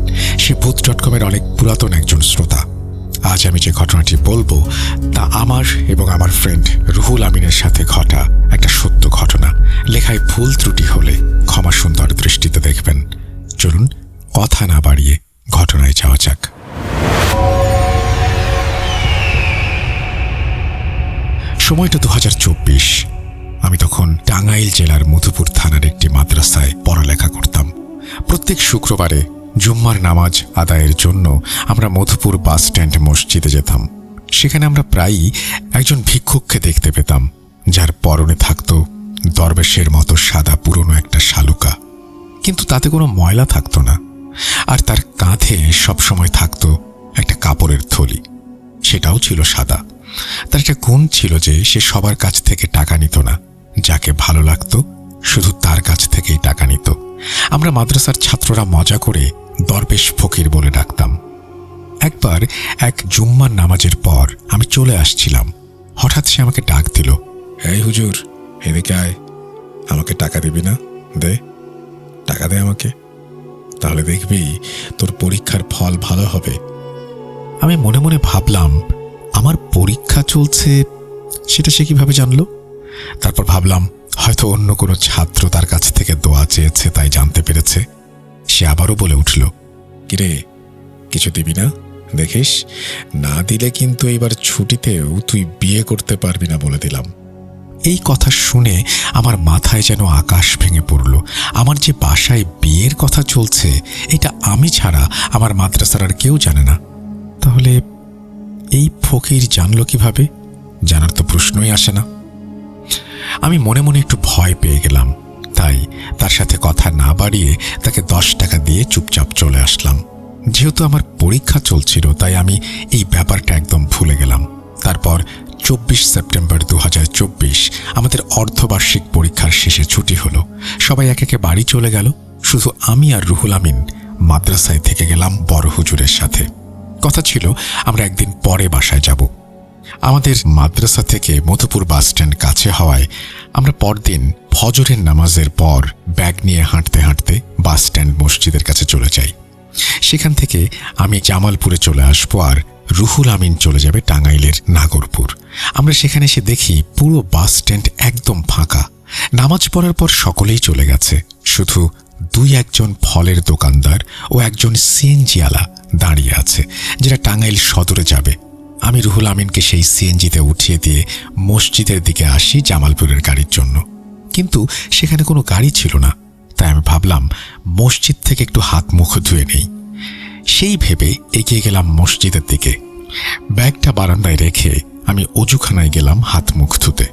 Speaker 1: সে ভূত.com-এর অনেক পুরাতন একজন শ্রোতা। আজ আমি যে ঘটনাটি বলবো তা আমার এবং আমার ফ্রেন্ড রুহুল আমিনের সাথে ঘটা একটা সত্য ঘটনা। লেখায় ভুল ত্রুটি হলে ক্ষমা সুন্দর দৃষ্টিতে দেখবেন। চলুন কথা না বাড়িয়ে ঘটনায় যাওয়া যাক। সময়টা 2024। আমি তখন টাঙ্গাইল জেলার মধুপুর থানার একটি মাদ্রাসায় পড়ালেখা করতাম। প্রত্যেক শুক্রবারে জুম্মার নামাজ আদায়ের জন্য আমরা মধুপুর বাস স্ট্যান্ড মসজিদে যেতাম। সেখানে আমরা প্রায়ই একজন ভিক্ষুককে দেখতে পেতাম, যার পরনে থাকত দরবেশের মতো সাদা পুরনো একটা শালুকা, কিন্তু তাতে কোনো ময়লা থাকতো না। আর তার কাঁধে সবসময় থাকতো একটা কাপড়ের থলি, সেটাও ছিল সাদা। তার একটা গুণ ছিল যে সে সবার কাছ থেকে টাকা নিত না, যাকে ভালো লাগতো শুধু তার কাছ থেকেই টাকা নিত। আমরা মাদ্রাসার ছাত্ররা মজা করে দরবেশ ফকির বলে ডাকতাম। একবার এক জুম্মার নামাজের পর আমি চলে আসছিলাম, হঠাৎ সে আমাকে ডাক দিল, এই হুজুর এদিকে আয়, আমাকে টাকা দিবি না? দে টাকা, দে আমাকে, তাহলে দেখবি তোর পরীক্ষার ফল ভালো হবে। আমি মনে মনে ভাবলাম, আমার পরীক্ষা চলছে সেটা সে কিভাবে জানলো? তারপর ভাবলাম হয়তো অন্য কোনো ছাত্র তার কাছ থেকে দোয়া চেয়েছে, তাই জানতে পেরেছে। সে আবারও বলে উঠল, কিরে কিছু দিবি না? দেখিস, না দিলে কিন্তু এইবার ছুটিতেও তুই বিয়ে করতে পারবি না বলে দিলাম। এই কথা শুনে আমার মাথায় যেন আকাশ ভেঙে পড়ল। আমার যে বাসায় বিয়ের কথা চলছে এটা আমি ছাড়া আমার মাদ্রাসার আর কেউ জানে না। তাহলে এই ফকির জানলো কিভাবে? জানার তো প্রশ্নই আসে না। আমি মনে মনে একটু ভয় পেয়ে গেলাম, তাই তার সাথে কথা না বাড়িয়ে তাকে 10 টাকা দিয়ে চুপচাপ চলে আসলাম। যেহেতু আমার পরীক্ষা চলছিল তাই আমি এই ব্যাপারটা একদম ভুলে গেলাম। তারপর 24 সেপ্টেম্বর 2024 আমাদের অর্ধবার্ষিক পরীক্ষার শেষে ছুটি হলো। সবাই এক একে বাড়ি চলে গেল, শুধু আমি আর রুহুল আমিন মাদ্রাসায় থেকে গেলাম বড় হুজুরের সাথে। কথা ছিল আমরা একদিন পরে বাসায় যাব। আমাদের মাদ্রাসা থেকে মধুপুর বাস স্ট্যান্ড কাছে হওয়ায় আমরা পরদিন ফজরের নামাজের পর ব্যাগ নিয়ে হাঁটতে হাঁটতে বাস স্ট্যান্ড মসজিদের কাছে চলে যাই। সেখান থেকে আমি জামালপুরে চলে আসবো আর রুহুল আমিন চলে যাবে টাঙ্গাইলের নাগরপুর। আমরা সেখানে এসে দেখি পুরো বাস স্ট্যান্ড একদম ফাঁকা। নামাজ পড়ার পর সকলেই চলে গেছে, শুধু 2-1জন ফলের দোকানদার ও একজন সিএনজিওয়ালা দাঁড়িয়ে আছে, যেটা টাঙ্গাইল সদরে যাবে। আমি রুহুল আমিনকে সেই সিএনজিতে উঠিয়ে দিয়ে মসজিদের দিকে আসি জামালপুরের গাড়ির জন্য, কিন্তু সেখানে কোনো গাড়ি ছিল না। তাই আমি ভাবলাম মসজিদ থেকে একটু হাত মুখ ধুয়ে নেই। সেই ভেবে এগিয়ে গেলাম মসজিদের দিকে। ব্যাগটা বারান্দায় রেখে আমি অজুখানায় গেলাম হাত মুখ ধুতে।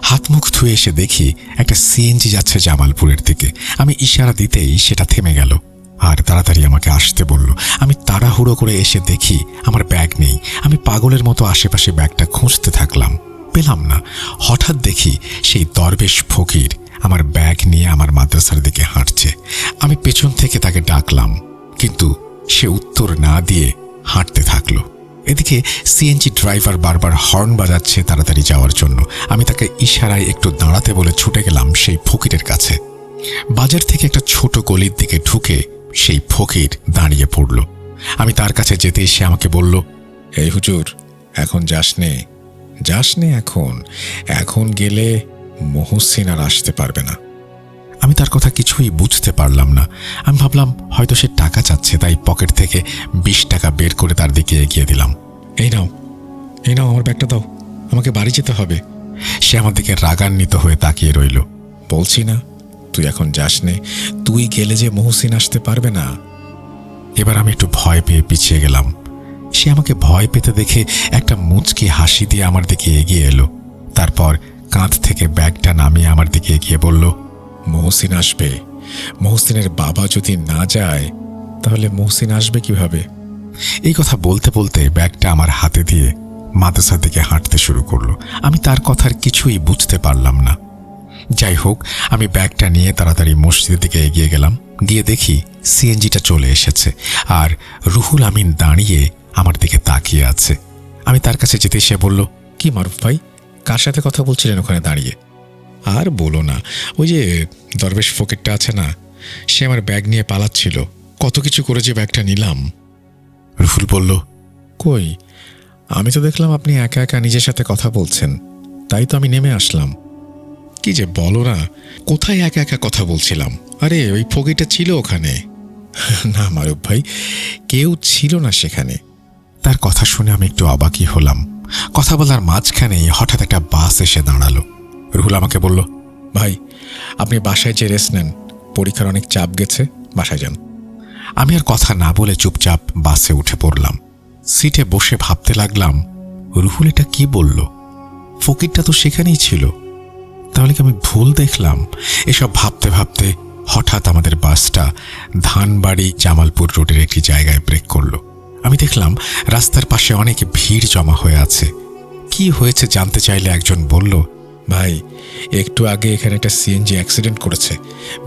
Speaker 1: হাত মুখ ধুয়ে এসে দেখি একটা সিএনজি যাচ্ছে জামালপুরের দিকে। আমি ইশারা দিতেই সেটা থেমে গেল আর তাড়াতাড়ি আমাকে আসতে বলল। আমি তাড়াহুড়ো করে এসে দেখি আমার ব্যাগ নেই। আমি পাগলের মতো আশেপাশে ব্যাগটা খুঁজতে থাকলাম, পেলাম না। হঠাৎ দেখি সেই দরবেশ ফকির আমার ব্যাগ নিয়ে আমার মাদ্রাসার দিকে হাঁটছে। আমি পেছন থেকে তাকে ডাকলাম, কিন্তু সে উত্তর না দিয়ে হাঁটতে থাকলো। এদিকে সিএনজি ড্রাইভার বারবার হর্ন বাজাচ্ছে তাড়াতাড়ি যাওয়ার জন্য। আমি তাকে ইশারায় একটু দাঁড়াতে বলে ছুটে গেলাম সেই ফকিরের কাছে। বাজার থেকে একটা ছোট গলির দিকে ঢুকে সেই ফকির দাঁড়িয়ে পড়ল। আমি তার কাছে যেতেই সে আমাকে বলল,
Speaker 3: এই হুজুর, এখন যাস নে এখন গেলে মহসিন আর আসতে পারবে না।
Speaker 1: আমি তার কথা কিছুই বুঝতে পারলাম না। আমি ভাবলাম হয়তো সে টাকা চাচ্ছে, তাই পকেট থেকে 20 টাকা বের করে তার দিকে এগিয়ে দিলাম।
Speaker 3: এই নাও আমার ব্যাগটা দাও, আমাকে বাড়ি যেতে হবে।
Speaker 1: সে আমার দিকে রাগান্বিত হয়ে তাকিয়ে রইল।
Speaker 3: বলছি না তুই এখন যাস নে, তুই গেলে যে মহসিন আসতে পারবে না।
Speaker 1: এবার আমি একটু ভয় পেয়ে পিছিয়ে গেলাম। সে আমাকে ভয় পেতে দেখে একটা মুচকি হাসি দিয়ে আমার দিকে এগিয়ে এলো। তারপর কাঁধ থেকে ব্যাগটা নামিয়ে আমার দিকে এগিয়ে বলল,
Speaker 3: মহসিন আসবে। মহসিনের বাবা যদি না যায় তাহলে মহসিন আসবে কিভাবে?
Speaker 1: এই কথা বলতে বলতে ব্যাগটা আমার হাতে দিয়ে মাদ্রাসার দিকে হাঁটতে শুরু করলো। আমি তার কথার কিছুই বুঝতে পারলাম না। যাই হোক, আমি ব্যাগটা নিয়ে তাড়াতাড়ি মসজিদের দিকে এগিয়ে গেলাম। গিয়ে দেখি সিএনজিটা চলে এসেছে আর রুহুল আমিন দাঁড়িয়ে আমার দিকে তাকিয়ে আছে। আমি তার কাছে যেতে সে বলল,
Speaker 3: কি মারুফ ভাই, কার সাথে কথা বলছিলেন ওখানে দাঁড়িয়ে? আর বলো না, ওই যে দরবেশ ফকিরটা আছে না, সে আমার ব্যাগ নিয়ে পালাচ্ছিল। কত কিছু করে যে ব্যাগটা নিলাম।
Speaker 1: রুহুল বলল,
Speaker 3: কই, আমি তো দেখলাম আপনি একা একা নিজের সাথে কথা বলছেন, তাই তো আমি নেমে আসলাম। কি যে বলো না, কোথায় একা একা কথা বলছিলাম? আরে ওই ফকিরটা ছিল ওখানে। না মারুফ ভাই, কেউ ছিল না সেখানে।
Speaker 1: তার কথা শুনে আমি একটু অবাকই হলাম। কথা বলার মাঝখানেই হঠাৎ একটা বাস এসে দাঁড়ালো। রুহুল আমাকে বলল,
Speaker 3: ভাই আপনি বাসায় যে রেস্ট নেন, পরীক্ষার অনেক চাপ গেছে, বাসায় যান।
Speaker 1: আমি আর কথা না বলে চুপচাপ বাসে উঠে পড়লাম। সিটে বসে ভাবতে লাগলাম, রুহুল এটা কি বলল? ফকিরটা তো সেখানেই ছিল, তাহলে কি আমি ভুল দেখলাম? এসব ভাবতে ভাবতে হঠাৎ আমাদের বাসটা ধানবাড়ি জামালপুর রোডের একটি জায়গায় ব্রেক করলো। আমি দেখলাম রাস্তার পাশে অনেক ভিড় জমা হয়ে আছে। কি হয়েছে জানতে চাইলে একজন বলল,
Speaker 3: ভাই একটু আগে এখানে একটা সিএনজি অ্যাক্সিডেন্ট করেছে,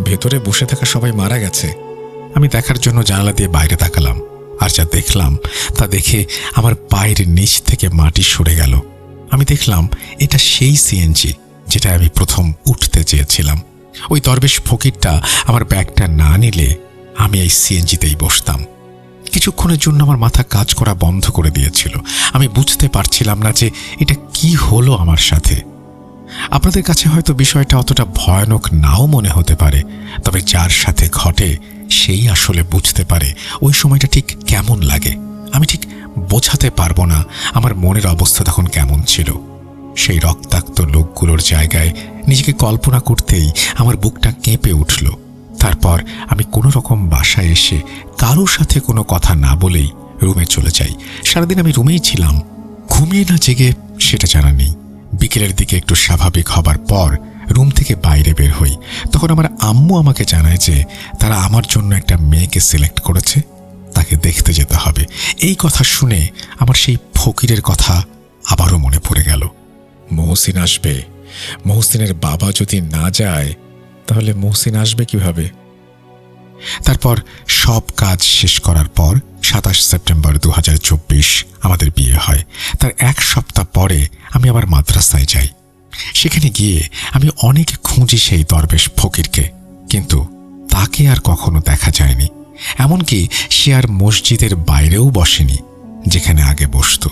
Speaker 3: ভেতরে বসে থাকা সবাই মারা গেছে।
Speaker 1: আমি দেখার জন্য জানালা দিয়ে বাইরে তাকালাম, আর যা দেখলাম তা দেখে আমার পায়ের নিচ থেকে মাটি সরে গেল। আমি দেখলাম এটা সেই সিএনজি যেটা আমি প্রথম উঠতে চেয়েছিলাম। ওই দরবেশ ফকিরটা আমার ব্যাগটা না নিলে আমি এই সিএনজিতেই বসতাম। কিছুক্ষণের জন্য আমার মাথা কাজ করা বন্ধ করে দিয়েছিল। আমি বুঝতে পারছিলাম না যে এটা কি হলো আমার সাথে। আপনাদের কাছে হয়তো বিষয়টা অতটা ভয়ানক নাও মনে হতে পারে, তবে যার সাথে ঘটে সেই আসলে বুঝতে পারে ওই সময়টা ঠিক কেমন লাগে। আমি ঠিক বোঝাতে পারবো না আমার মনের অবস্থা তখন কেমন ছিল। সেই রক্তাক্ত লোকগুলোর জায়গায় নিজেকে কল্পনা করতেই আমার বুকটা কেঁপে উঠল। তারপর আমি কোনো রকম বাসায় এসে কারোর সাথে কোনো কথা না বলেই রুমে চলে যাই। সারাদিন আমি রুমেই ছিলাম, ঘুমিয়ে না জেগে সেটা জানা নেই। বিকেলের দিকে একটু স্বাভাবিক হবার পর রুম থেকে বাইরে বের হই। তখন আমার আম্মু আমাকে জানায় যে তারা আমার জন্য একটা মেয়েকে সিলেক্ট করেছে, তাকে দেখতে যেতে হবে। এই কথা শুনে আমার সেই ফকিরের কথা আবারও মনে পড়ে গেল।
Speaker 3: মহসিন আসবে। মহসিনের বাবা যদি না যায় তাহলে মহসিন আসবে কিভাবে?
Speaker 1: তারপর সব কাজ শেষ করার পর 27 সেপ্টেম্বর 2024 আমাদের বিয়ে হয়। তার এক সপ্তাহ পরে আমি আবার মাদ্রাসায় যাই। সেখানে গিয়ে আমি অনেক খুঁজি সেই দরবেশ ফকিরকে, কিন্তু তাকে আর কখনো দেখা যায়নি। এমনকি সে আর মসজিদের বাইরেও বসেনি, যেখানে আগে বসত।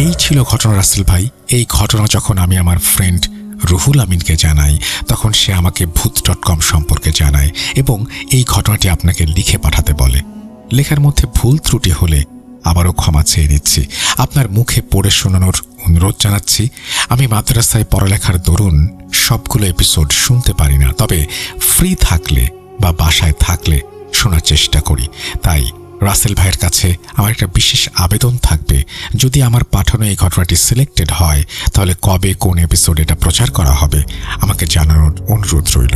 Speaker 1: এই ছিল ঘটনা রাসেল ভাই। এই ঘটনা যখন আমি আমার ফ্রেন্ড রুহুল আমিনকে জানাই, তখন সে আমাকে ভূত.com সম্পর্কে জানায় এবং এই ঘটনাটি আপনাকে লিখে পাঠাতে বলে। লেখার মধ্যে ভুল ত্রুটি হলে আবারও ক্ষমা চেয়ে নিচ্ছি। আপনার মুখে পড়ে শোনানোর অনুরোধ জানাচ্ছি। আমি মাদ্রাসায় পড়ালেখার দরুন সবগুলো এপিসোড শুনতে পারি না, তবে ফ্রি থাকলে বা বাসায় থাকলে শোনার চেষ্টা করি। তাই রাসেল ভাইয়ের কাছে আমার একটা বিশেষ আবেদন থাকবে, যদি আমার পাঠানো এই ঘটনাটি সিলেক্টেড হয় তাহলে কবে কোন এপিসোড এটা প্রচার করা হবে আমাকে জানানোর অনুরোধ রইল।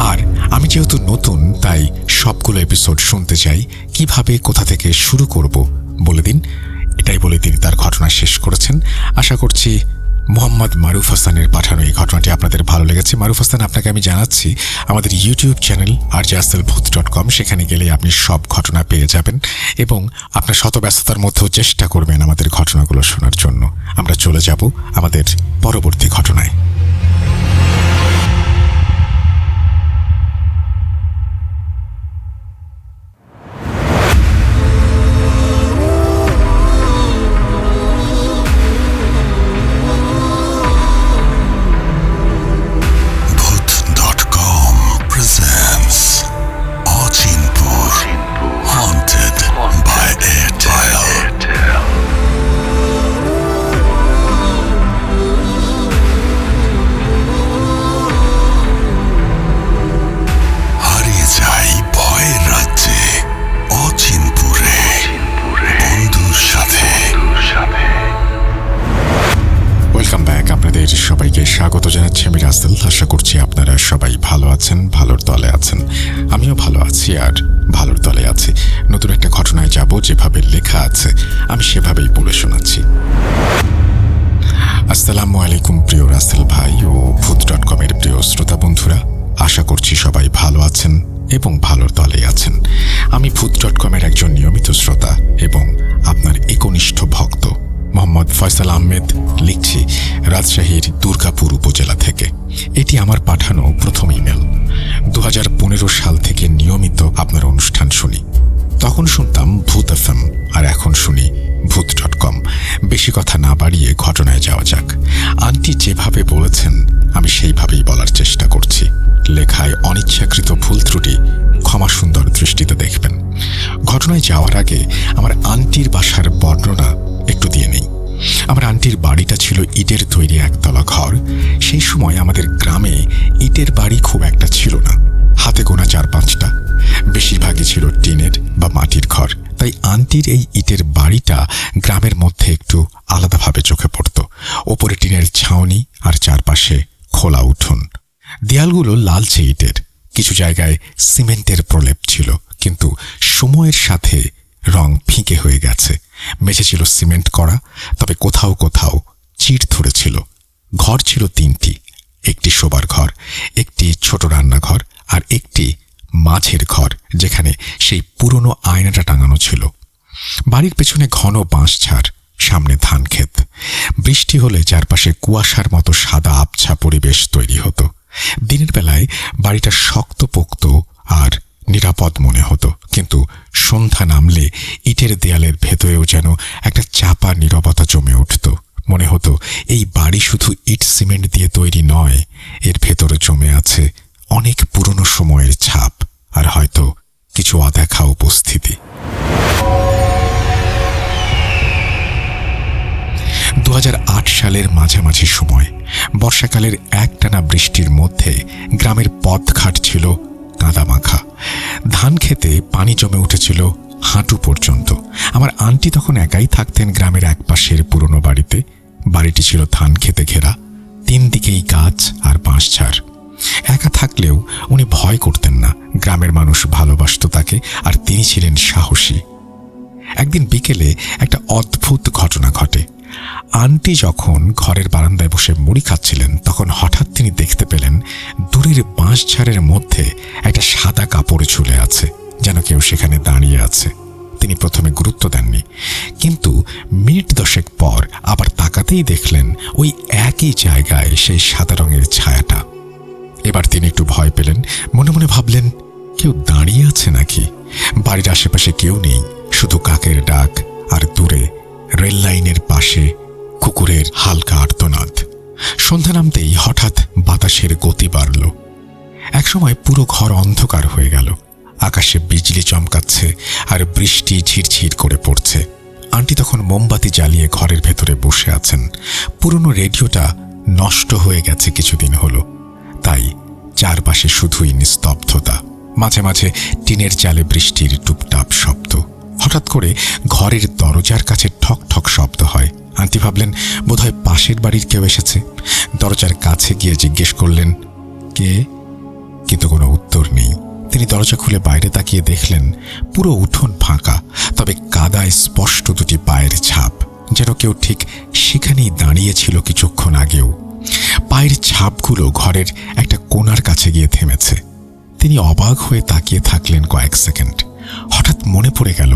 Speaker 1: আর আমি যেহেতু নতুন, তাই সবগুলো এপিসোড শুনতে চাই। কিভাবে, কোথা থেকে শুরু করব বলে দিন। এটাই বলে তিনি তার ঘটনা শেষ করেছেন। আশা করছি মোহাম্মদ মারুফ হাসানের পাঠানো এই ঘটনাটি আপনাদের ভালো লেগেছে। মারুফ হাসান, আপনাকে আমি জানাচ্ছি আমাদের ইউটিউব চ্যানেল rjasselbooth.com, সেখানে গেলে আপনি সব ঘটনা পেয়ে যাবেন এবং আপনার শত ব্যস্ততার মধ্যেও চেষ্টা করবেন আমাদের ঘটনাগুলো শোনার জন্য। আমরা চলে যাব আমাদের পরবর্তী ঘটনায়। সবাইকে স্বাগত জানাচ্ছি আমি রাসেল। আশা করছি আপনারা সবাই ভালো আছেন, ভালোর দলে আছেন। আমিও ভালো আছি আর ভালোর দলে আছি। নতুন একটা ঘটনায় যাব, যেভাবে লেখা আছে আমি সেভাবেই বলে শোনাচ্ছি। আসসালামু আলাইকুম প্রিয় রাসেল ভাই ও ভূত.com এর প্রিয় শ্রোতা বন্ধুরা, আশা করছি সবাই ভালো আছেন এবং ভালোর দলে আছেন। আমি ভূত.com এর একজন নিয়মিত শ্রোতা এবং আপনার একনিষ্ঠ ভক্ত মোহাম্মদ ফয়সাল আহমেদ। লিখছি রাজশাহীর দুর্গাপুর উপজেলা থেকে। এটি আমার পাঠানো প্রথম ইমেল। 2015 সাল থেকে নিয়মিত আপনার অনুষ্ঠান শুনি। তখন শুনতাম ভূত FM, আর এখন শুনি ভূত.com। বেশি কথা না বাড়িয়ে ঘটনায় যাওয়া যাক। আন্টি যেভাবে বলেছেন আমি সেইভাবেই বলার চেষ্টা করছি। লেখায় অনিচ্ছাকৃত ভুল ত্রুটি ক্ষমা সুন্দর দৃষ্টিতে দেখবেন। ঘটনায় যাওয়ার আগে আমার আন্টির বাসার বর্ণনা একটু দিয়ে নেই। আমার আন্টির বাড়িটা ছিল ইটের তৈরি একতলা ঘর। সেই সময় আমাদের গ্রামে ইটের বাড়ি খুব একটা ছিল না, হাতে গোনা 4-5টা। বেশিরভাগই ছিল টিনের বা মাটির ঘর। তাই আন্টির এই ইটের বাড়িটা গ্রামের মধ্যে একটু আলাদাভাবে চোখে পড়ত। ওপরে টিনের ছাউনি আর চারপাশে খোলা উঠোন। দেয়ালগুলো লালচে ইটের, কিছু জায়গায় সিমেন্টের প্রলেপ ছিল, কিন্তু সময়ের সাথে রং ফিকে হয়ে গেছে। মেঝে ছিল সিমেন্ট করা, তবে কোথাও কোথাও চিড় ধরেছিল। ঘর ছিল 3টি, একটি শোবার ঘর, একটি ছোট রান্নাঘর আর একটি মাঝের ঘর, যেখানে সেই পুরনো আয়নাটা টাঙানো ছিল। বাড়ির পেছনে ঘন বাঁশঝাড়, সামনে ধান ক্ষেত। বৃষ্টি হলে চারপাশে কুয়াশার মতো সাদা আবছা পরিবেশ তৈরি হতো। দিনের বেলায় বাড়িটা শক্তপোক্ত আর নিরাপদ মনে হতো, কিন্তু সন্ধ্যা নামলে ইটের দেয়ালের ভেতরেও যেন একটা চাপা নীরবতা জমে উঠত। মনে হতো এই বাড়ি শুধু ইট সিমেন্ট দিয়ে তৈরি নয়, এর ভেতরে জমে আছে অনেক পুরনো সময়ের ছাপ আর হয়তো কিছু অদেখা উপস্থিতি। 2008 সালের মাঝামাঝি সময় বর্ষাকালের একটানা বৃষ্টির মধ্যে গ্রামের পথঘাট ছিল কাদামাখা। ধান খেতে পানি জমে উঠেছিল হাঁটু পর্যন্ত। আমার আন্টি তখন একাই থাকতেন গ্রামের একপাশের পুরনো বাড়িতে। বাড়িটি ছিল ধান খেতে ঘেরা, 3 দিকেই গাছ আর বাঁশঝাড়। একা থাকলেও উনি ভয় করতেন না। গ্রামের মানুষ ভালোবাসত তাকে, আর তিনি ছিলেন সাহসী। একদিন বিকেলে একটা অদ্ভুত ঘটনা ঘটে। আন্টি যখন ঘরের বারান্দায় বসে মুড়ি খাচ্ছিলেন, তখন হঠাৎ তিনি দেখতে পেলেন দূরের বাঁশঝাড়ের মধ্যে একটা সাদা কাপড় ঝুলে আছে, যেন কেউ সেখানে দাঁড়িয়ে আছে। তিনি প্রথমে গুরুত্ব দেননি, কিন্তু মিনিট 10 পর আবার তাকাতেই দেখলেন ওই একই জায়গায় সেই সাদা রঙের ছায়াটা। এবার তিনি একটু ভয় পেলেন। মনে মনে ভাবলেন, কেউ দাঁড়িয়ে আছে নাকি? বাড়ির আশেপাশে কেউ নেই, শুধু কাকের ডাক আর দূরে রেল লাইনের পাশে কুকুরের হালকা আর্তনাদ। সন্ধ্যা নামতেই হঠাৎ বাতাসের গতি বাড়ল। একসময় পুরো ঘর অন্ধকার হয়ে গেল। আকাশে বিজলি চমকাচ্ছে আর বৃষ্টি ঝিরঝির করে পড়ছে। আন্টি তখন মোমবাতি জ্বালিয়ে ঘরের ভেতরে বসে আছেন। পুরনো রেডিওটা নষ্ট হয়ে গেছে কিছুদিন হলো, তাই চারপাশে শুধুই নিস্তব্ধতা। মাঝে মাঝে টিনের চালে বৃষ্টির টুপটাপ শব্দ। হঠাৎ করে ঘরের দরজার কাছে ঠক ঠক শব্দ হয়। আন্টি ভাবলেন বোধহয় পাশের বাড়ির কেউ এসেছে। দরজার কাছে গিয়ে জিজ্ঞেস করলেন, কে? কিন্তু কোনো উত্তর নেই। তিনি দরজা খুলে বাইরে তাকিয়ে দেখলেন পুরো উঠোন ফাঁকা, তবে কাদায় স্পষ্ট দুটি পায়ের ছাপ, যেন কেউ ঠিক সেখানেই দাঁড়িয়েছিল কিছুক্ষণ আগেও। পায়ের ছাপগুলো ঘরের একটা কোণার কাছে গিয়ে থেমেছে। তিনি অবাক হয়ে তাকিয়ে থাকলেন কয়েক সেকেন্ড। হঠাৎ মনে পড়ে গেল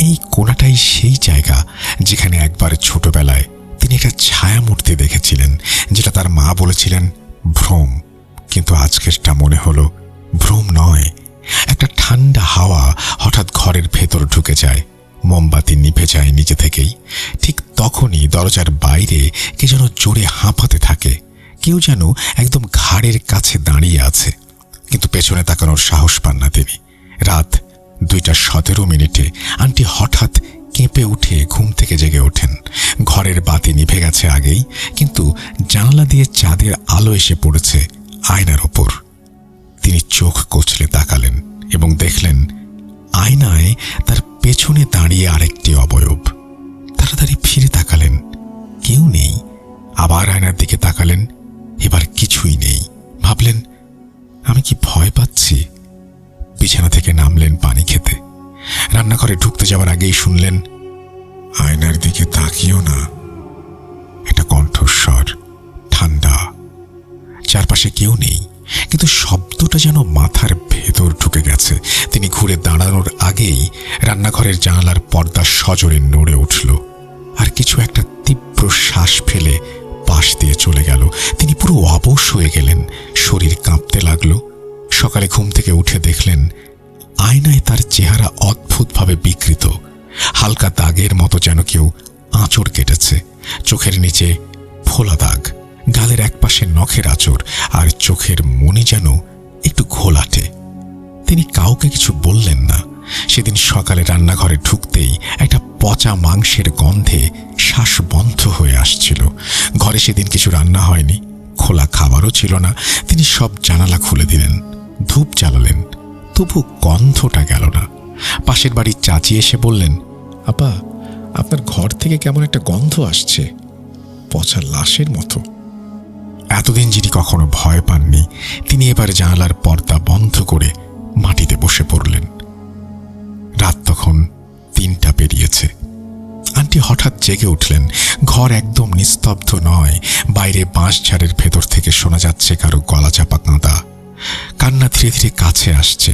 Speaker 1: এই কোণাটাই সেই জায়গা যেখানে একবার ছোটবেলায় তিনি একটা ছায়ামূর্তি দেখেছিলেন, যেটা তার মা বলেছিলেন ভ্রম। কিন্তু আজকেরটা মনে হলো ভ্রম নয়। একটা ঠান্ডা হাওয়া হঠাৎ ঘরের ভেতর ঢুকে যায়। মোমবাতি নিভে যায় নিজে থেকেই। ঠিক তখনই দরজার বাইরে কে যেন জোরে হাঁপাতে থাকে। কেউ যেন একদম ঘাড়ের কাছে দাঁড়িয়ে আছে, কিন্তু পেছনে তাকানোর সাহস পান না তিনি। রাত 2:17 আন্টি হঠাৎ কেঁপে উঠে ঘুম থেকে জেগে ওঠেন। ঘরের বাতি নিভে গেছে আগেই, কিন্তু জানালা দিয়ে চাঁদের আলো এসে পড়েছে আয়নার ওপর। তিনি চোখ কচলে তাকালেন এবং দেখলেন আয়নায় তার পেছনে দাঁড়িয়ে আরেকটি অবয়ব। তাড়াতাড়ি ফিরে তাকালেন, কেউ নেই। আবার আয়নার দিকে তাকালেন, এবার কিছুই নেই। ভাবলেন, আমি কি ভয় পাচ্ছি? বিছানা থেকে নামলেন পানি খেতে। রান্নাঘরে ঢুকতে যাওয়ার আগেই শুনলেন,
Speaker 3: আয়নার দিকে তাকিও না।
Speaker 1: একটা কণ্ঠস্বর, ঠান্ডা। চারপাশে কেউ নেই, কিন্তু শব্দটা যেন মাথার ভেতর ঢুকে গেছে। তিনি ঘুরে দাঁড়ানোর আগেই রান্নাঘরের জানালার পর্দা সজোরে নড়ে উঠল, আর কিছু একটা তীব্র শ্বাস ফেলে পাশ দিয়ে চলে গেল। তিনি পুরো অবশ হয়ে গেলেন, শরীর কাঁপতে লাগলো। সকালে ঘুম থেকে উঠে দেখলেন আয়নায় তার চেহারা অদ্ভুতভাবে বিকৃত, হালকা দাগের মতো যেন কেউ আঁচড় কেটেছে। চোখের নিচে ফোলা দাগ, গালের একপাশে নখের আঁচড়, আর চোখের মনি যেন একটু ঘোলাটে। তিনি কাউকে কিছু বললেন না। সেদিন সকালে রান্নাঘরে ঢুকতেই একটা পচা মাংসের গন্ধে শ্বাস বন্ধ হয়ে আসছিল। ঘরে সেদিন কিছু রান্না হয়নি, খোলা খাবারও ছিল না। তিনি সব জানালা খুলে দিলেন, ধূপ জ্বালালেন, তবু গন্ধটা গেল না। পাশের বাড়ির চাচি এসে বললেন, আপা, আপনার ঘর থেকে কেমন একটা গন্ধ আসছে, পচা লাশের মতো। এতদিন যিনি কখনো ভয় পাননি, তিনি এবার জানালার পর্দা বন্ধ করে মাটিতে বসে পড়লেন। রাত তখন 3টা পেরিয়েছে। আন্টি হঠাৎ জেগে উঠলেন। ঘর একদম নিস্তব্ধ নয়, বাইরে বাঁশঝাড়ের ভেতর থেকে শোনা যাচ্ছে কারো গলা চাপা কাঁদা। কান্না ধীরে ধীরে কাছে আসছে।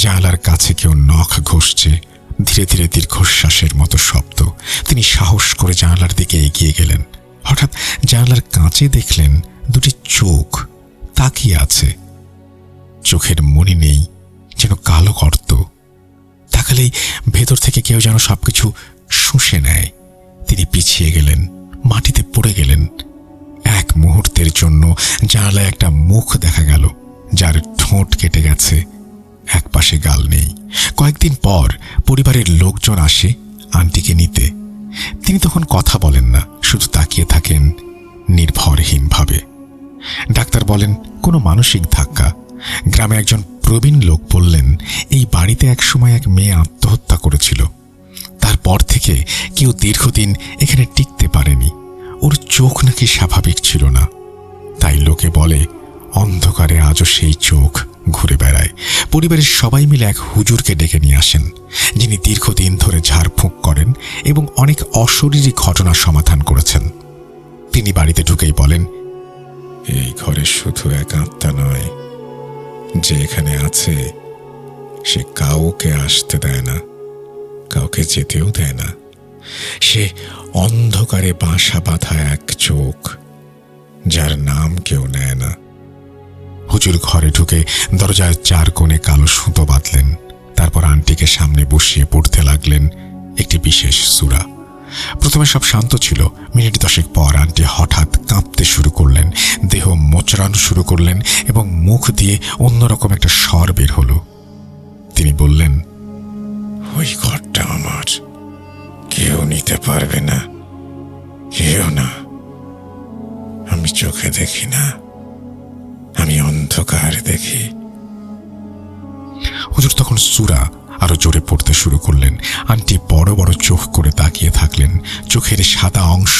Speaker 1: জানালার কাছে কেউ নখ ঘষছে, ধীরে ধীরে দীর্ঘশ্বাসের মতো শব্দ। তিনি সাহস করে জানালার দিকে এগিয়ে গেলেন। হঠাৎ জানালার কাঁচে দেখলেন দুটি চোখ তাকিয়ে আছে। চোখের মনি নেই, যেন কালো গর্ত। তাকালেই ভেতর থেকে কেউ যেন সবকিছু শুষে নেয়। তিনি পিছিয়ে গেলেন, মাটিতে পড়ে গেলেন। এক মুহূর্তের জন্য জানালায় একটা মুখ দেখা গেল, যার ঠোঁট কেটে গেছে, একপাশে গাল নেই। কয়েকদিন পর পরিবারের লোকজন আসে আন্টিকে নিতে। তিনি তখন কথা বলেন না, শুধু তাকিয়ে থাকেন নির্ভরহীনভাবে। ডাক্তার বলেন কোনো মানসিক ধাক্কা। গ্রামে একজন প্রবীণ লোক বললেন এই বাড়িতে একসময় এক মেয়ে আত্মহত্যা করেছিল। তারপর থেকে কেউ দীর্ঘদিন এখানে টিকতে পারেনি। ওর চোখ নাকি স্বাভাবিক ছিল না, তাই লোকে বলে অন্ধকারে আজও সেই চোখ ঘুরে বেড়ায়। পরিবারের সবাই মিলে এক হুজুরকে ডেকে নিয়ে আসেন, যিনি দীর্ঘদিন ধরে ঝাড়ফুঁক করেন এবং অনেক অশরীরী ঘটনার সমাধান করেছেন। তিনি বাড়িতে ঢুকেই বলেন,
Speaker 3: এই ঘরে শুধু এক আত্মা নয়, যে এখানে আছে সে কাউকে আসতে দেয় না, কাউকে যেতেও দেয় না। সে অন্ধকারে বাসা বাঁধা এক চোখ, যার নাম কেউ নেয় না।
Speaker 1: হুজুর ঘরে ঢুকে দরজার 4 কোণে কালো সুতো বাঁধলেন। তারপর আন্টিকে সামনে বসিয়ে পড়তে লাগলেন একটি বিশেষ সূরা। প্রথমে সব শান্ত ছিল। মিনিট 10 পর আন্টি হঠাৎ কাঁপতে শুরু করলেন, দেহ মোচড়ানো শুরু করলেন এবং মুখ দিয়ে অন্যরকম একটা স্বর বের হলো। তিনি বললেন,
Speaker 3: ওই ঘরটা আমার, কেউ নিতে পারবে না, কেউ না। আমি চোখে দেখি না, আমি অন্ধকার দেখি।
Speaker 1: হুজুর তখন সূরা আরো জোরে পড়তে শুরু করলেন। আন্টি বড় বড় চোখ করে তাকিয়ে থাকলেন। চোখের সাদা অংশ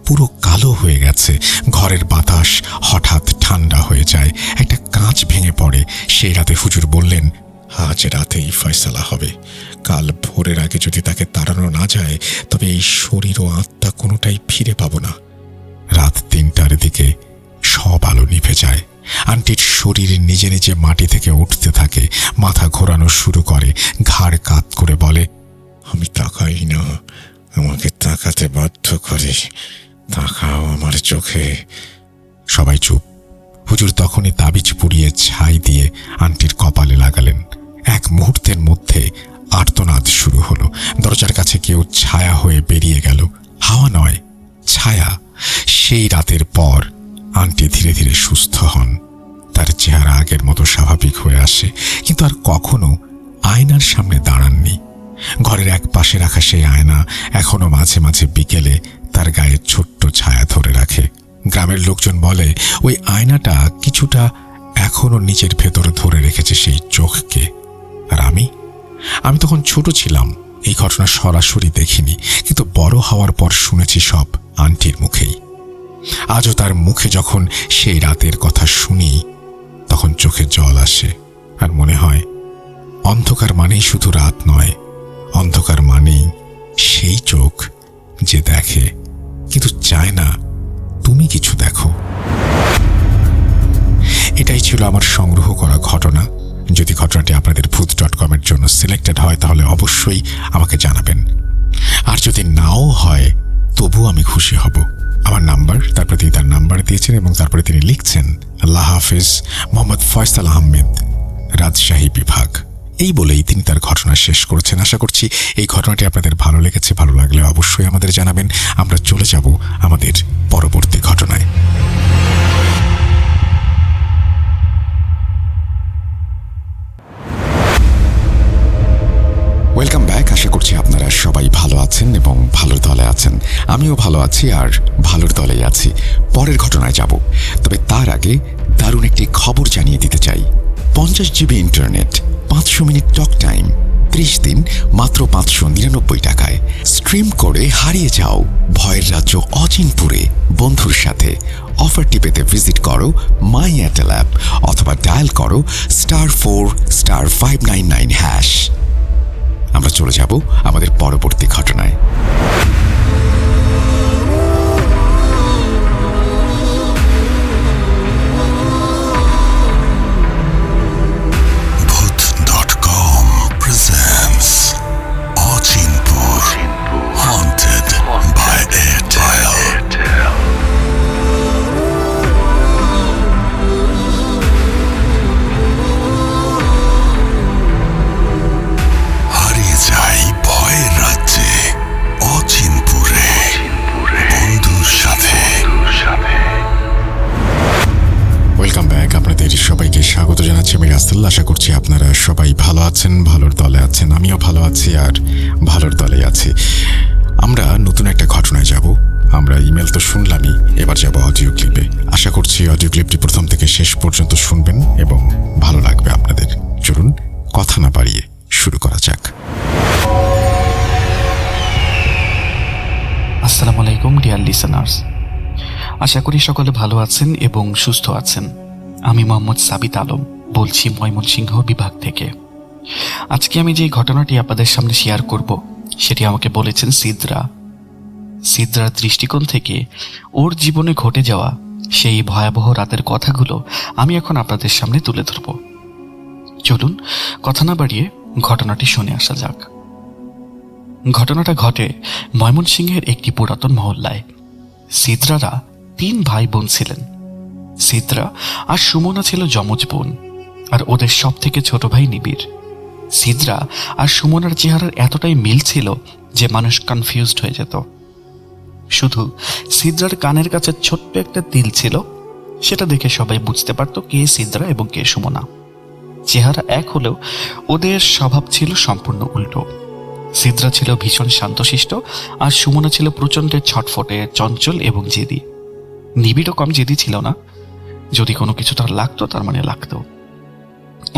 Speaker 1: পুরো কালো হয়ে গেছে। ঘরের বাতাস হঠাৎ ঠান্ডা হয়ে যায়। একটা কাঁচ ভেঙে পড়ে। সেই রাতে হুজুর বললেন,
Speaker 3: আজ রাতেই ফয়সালা হবে। কাল ভোরের আগে যদি তাকে তাড়ানো না যায়, তবে এই শরীর ও আত্মা কোনোটাই ফিরে পাবো না।
Speaker 1: রাত ৩টার দিকে সব আলো নিভে যায়। আন্টির শরীর নিজে নিজে মাটি থেকে উঠতে থাকে। মাথা ঘোরানো শুরু করে। ঘাড় কাত করে বলে,
Speaker 3: আমি তাকাই না, আমাকে তাকাতে বাধ্য করে। তাকাও আমার চোখে।
Speaker 1: সবাই চুপ। হুজুর তখনই তাবিজ পুড়িয়ে ছাই দিয়ে আন্টির কপালে লাগালেন। এক মুহূর্তের মধ্যে আর্তনাদ শুরু হলো। দরজার কাছে কেউ ছায়া হয়ে বেরিয়ে গেল। হাওয়া নয়, ছায়া। সেই রাতের পর আন্টি ধীরে ধীরে সুস্থ হন। তার চেহারা আগের মতো স্বাভাবিক হয়ে আসে, কিন্তু আর কখনো আয়নার সামনে দাঁড়াননি। ঘরের এক পাশে রাখা সেই আয়না এখনো মাঝে মাঝে বিকেলে তার গায়ে ছোট্ট ছায়া ধরে রাখে। গ্রামের লোকজন বলে, ওই আয়নাটা কিছুটা এখনো নিজের ভেতরে ধরে রেখেছে সেই চোখকে। আর আমি তখন ছোট ছিলাম, এই ঘটনা সরাসরি দেখিনি, কিন্তু বড় হওয়ার পর শুনেছি সব আন্টির মুখেই। আজও তার মুখে যখন সেই রাতের কথা শুনি, তখন চোখে জল আসে। আর মনে হয়, অন্ধকার মানেই শুধু রাত নয়, অন্ধকার মানেই সেই চোখ যে দেখে কিন্তু চায় না তুমি কিছু দেখো। এটাই ছিল আমার সংগ্রহ করা ঘটনা। যদি ঘটনাটি আপনাদের ভূত.com-এর জন্য সিলেক্টেড হয়, তাহলে অবশ্যই আমাকে জানাবেন। আর যদি নাও হয়, তবু আমি খুশি হব। আমার নাম্বার, তারপরে তিনি তার নাম্বার দিয়েছেন এবং তারপরে তিনি লিখছেন, আল্লাহ হাফিজ, মোহাম্মদ ফয়সাল আহমেদ, রাজশাহী বিভাগ। এই বলেই তিনি তার ঘটনা শেষ করেছেন। আশা করছি এই ঘটনাটি আপনাদের ভালো লেগেছে। ভালো লাগলে অবশ্যই আমাদের জানাবেন। আমরা চলে যাব আমাদের পরবর্তী ঘটনায়। Welcome back. আশা করছি আপনারা সবাই ভালো আছেন এবং ভালোর দলে আছেন। আমিও ভালো আছি আর ভালোর দলেই আছি। পরের ঘটনায় যাব, তবে তার আগে দারুণ একটি খবর জানিয়ে দিতে চাই। 50 GB internet, 500 minute talk time, 30 দিন মাত্র 599 টাকায়। স্ট্রিম করে হারিয়ে যাও ভয়ের রাজ্য অচিনপুরে বন্ধুর সাথে। অফারটি পেতে ভিজিট করো মাই এয়ারটেল অ্যাপ অথবা ডায়াল করো *4*599#। আমরা চলে যাব আমাদের পরবর্তী ঘটনায়।
Speaker 3: ভূত.com presents Achinpur haunted by Airtel। হারিয়ে যাই ভয়ের রাজ্যে অচিনপুরে বন্ধুর সাথে।
Speaker 1: Welcome back. আপনাদের সবাইকে স্বাগত জানাচ্ছি আমি রাসেল। আশা করছি আপনারা সবাই ভালো আছেন, ভালোর দলে আছেন। আমিও ভালো আছি আর ভালোর দলেই আছি। আমরা নতুন একটা ঘটনায় যাব। আমরা ইমেল তো শুনলামই, এবার যাব অডিও ক্লিপে। আশা করছি অডিও ক্লিপটি প্রথম থেকে শেষ পর্যন্ত শুনবেন এবং ভালো লাগবে আপনাদের। চলুন কথা না বাড়িয়ে শুরু করা যাক।
Speaker 4: আসসালামু আলাইকুম ডিয়ার লিসেনার্স, আশা করি সকলে ভালো আছেন এবং সুস্থ আছেন। আমি মোহাম্মদ সাবিত আলম বলছি ময়মনসিংহ বিভাগ থেকে। আজকে আমি যে ঘটনাটি আপনাদের সামনে শেয়ার করব, সেটি আমাকে বলেছেন সিদ্রার দৃষ্টিকোণ থেকে ওর জীবনে ঘটে যাওয়া সেই ভয়াবহ রাতের কথাগুলো আমি এখন আপনাদের সামনে তুলে ধরব। চলুন কথা না বাড়িয়ে ঘটনাটি শুনে আসা যাক। ঘটনাটা ঘটে ময়মনসিংহের একটি পুরাতন মহল্লায়। সিদ্রারা 3 ভাই বোন ছিলেন। সিদ্রা আর সুমনা ছিল যমজ বোন, আর ওদের সব থেকে ছোট ভাই নিবিড়। সিদ্রা আর সুমনার চেহারার এতটাই মিল ছিল যে মানুষ কনফিউজড হয়ে যেত। শুধু সিদ্রার কানের কাছে ছোট্ট একটা তিল ছিল, সেটা দেখে সবাই বুঝতে পারত কে সিদ্রা এবং কে সুমনা। চেহারা এক হলেও ওদের স্বভাব ছিল সম্পূর্ণ উল্টো। সিদ্রা ছিল ভীষণ শান্তশিষ্ট, আর সুমনা ছিল প্রচণ্ড ছটফটে, চঞ্চল এবং জেদি। নিবিড়ও কম জেদি ছিল না। যদি কোনো কিছু তার লাগতো, তার মানে লাগতো।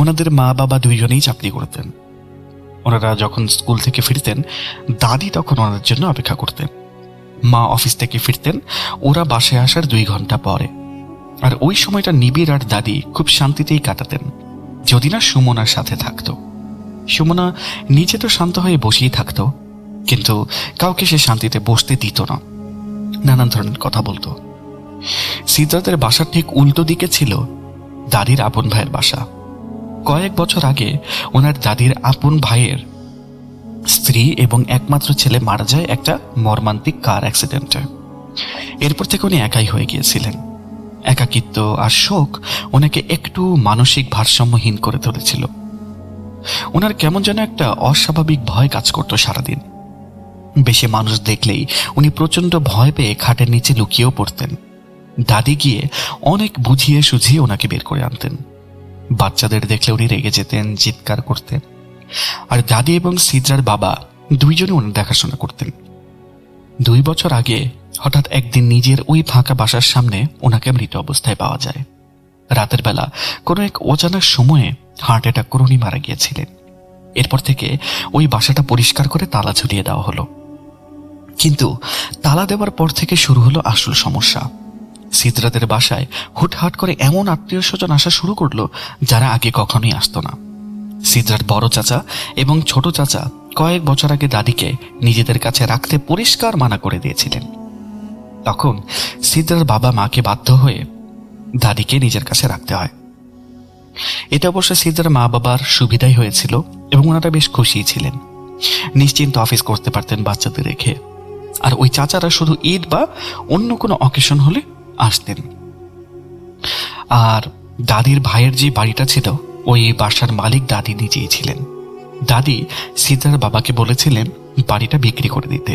Speaker 4: ওনাদের মা বাবা দুইজনেই চাকরি করতেন। ওনারা যখন স্কুল থেকে ফিরতেন, দাদি তখন ওনাদের জন্য অপেক্ষা করতেন। মা অফিস থেকে ফিরতেন ওরা বাসায় আসার 2 ঘন্টা পরে। আর ওই সময়টা নিবিড় আর দাদি খুব শান্তিতেই কাটাতেন, যদি না সুমনার সাথে থাকতো। সুমনা নিজে তো শান্ত হয়ে বসেই থাকতো, কিন্তু কাউকে সে শান্তিতে বসতে দিত না, নানান ধরনের কথা বলতো। সিদ্ধার্থের বাসার ঠিক উল্টো দিকে ছিল দাদির আপন ভাইয়ের বাসা। কয়েক বছর আগে ওনার দাদির আপন ভাইয়ের স্ত্রী এবং একমাত্র ছেলে মারা যায় একটা মর্মান্তিক কার অ্যাক্সিডেন্টে। এরপর থেকে উনি একাই হয়ে গিয়েছিলেন। একাকিত্ব আর শোক ওনাকে একটু মানসিক ভারসাম্যহীন করে তুলেছিল। ওনার কেমন যেন একটা অস্বাভাবিক ভয় কাজ করত সারাদিন। বেশি মানুষ দেখলেই উনি প্রচন্ড ভয় পেয়ে খাটের নিচে লুকিয়েও পড়তেন। দাদি গিয়ে অনেক বুঝিয়ে সুঝিয়ে ওনাকে বের করে আনতেন। বাচ্চাদের দেখলে উনি রেগে যেতেন, চিৎকার করতেন। আর দাদি এবং সিদ্রার বাবা দুইজনে ওনার দেখাশোনা করতেন। 2 বছর আগে হঠাৎ একদিন নিজের ওই ফাঁকা বাসার সামনে ওনাকে মৃত অবস্থায় পাওয়া যায়। রাতের বেলা কোনো এক অজানা সময়ে হার্ট অ্যাটাক করে উনি মারা গিয়েছিলেন। এরপর থেকে ওই বাসাটা পরিষ্কার করে তালা ঝুলিয়ে দেওয়া হলো। কিন্তু তালা দেওয়ার পর থেকে শুরু হলো আসল সমস্যা। সিদ্রাদের বাসায় হুটহাট করে এমন আত্মীয় স্বজন আসা শুরু করলো যারা আগে কখনোই আসতো না। সিদ্রার বড় চাচা এবং ছোট চাচা কয়েক বছর আগে দাদিকে নিজেদের কাছে রাখতে পরিষ্কার মানা করে দিয়েছিলেন। তখন সিদ্রার বাবা মাকে বাধ্য হয়ে দাদিকে নিজের কাছে রাখতে হয়। এটা অবশ্য সিদ্রার মা বাবার সুবিধাই হয়েছিল এবং ওনারা বেশ খুশি ছিলেন। নিশ্চিন্ত অফিস করতে পারতেন বাচ্চাদের রেখে। আর ওই চাচারা শুধু ঈদ বা অন্য কোনো অকেশন হলে আসতেন। আর দাদির ভাইয়ের যে বাড়িটা ছিল, ওই বাসার মালিক দাদি নিজেই ছিলেন। দাদি সিদ্রার বাবাকে বলেছিলেন বাড়িটা বিক্রি করে দিতে,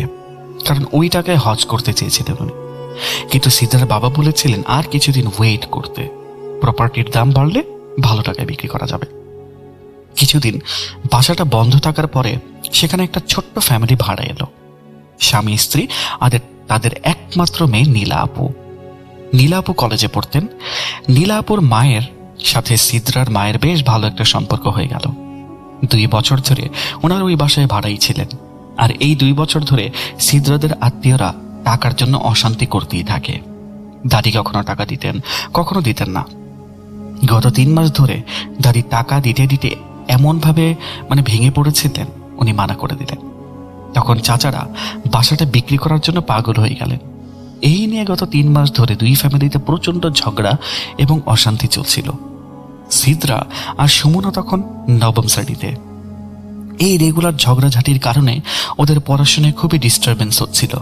Speaker 4: কারণ ওই টাকায় হজ করতে চেয়েছিলেন উনি। কিন্তু সিদ্রার বাবা বলেছিলেন আর কিছুদিন ওয়েট করতে, প্রপার্টির দাম বাড়লে ভালো টাকায় বিক্রি করা যাবে। কিছুদিন বাসাটা বন্ধ থাকার পরে সেখানে একটা ছোট্ট ফ্যামিলি ভাড়া এলো। স্বামী স্ত্রী আর তাদের একমাত্র মেয়ে নীলা আপু। নীলা আপু কলেজে পড়তেন। নীলা আপুর মায়ের সাথে সিদ্রার মায়ের বেশ ভালো একটা সম্পর্ক হয়ে গেল। 2 বছর ধরে ওনার ওই বাসায় ভাড়াই ছিলেন। আর এই 2 বছর ধরে সিদ্রাদের আত্মীয়রা টাকার জন্য অশান্তি করতেই থাকে। দাদি কখনো টাকা দিতেন, কখনো দিতেন না। গত 3 মাস ধরে দাদি টাকা দিতে দিতে এমনভাবে ভেঙে পড়েছিলেন, উনি মানা করে দিলেন। তখন চাচারা বাসাটা বিক্রি করার জন্য পাগল হয়ে গেলেন। এই নিয়ে গত 3 মাস ধরে 2 ফ্যামিলিতে প্রচন্ড ঝগড়া এবং অশান্তি চলছিল। সিদ্রা আর সুমনা তখন 9ম শ্রেণীতে। এই রেগুলার ঝগড়াঝাটির কারণে ওদের পড়াশোনায় খুবই ডিস্টারবেন্স হচ্ছিল।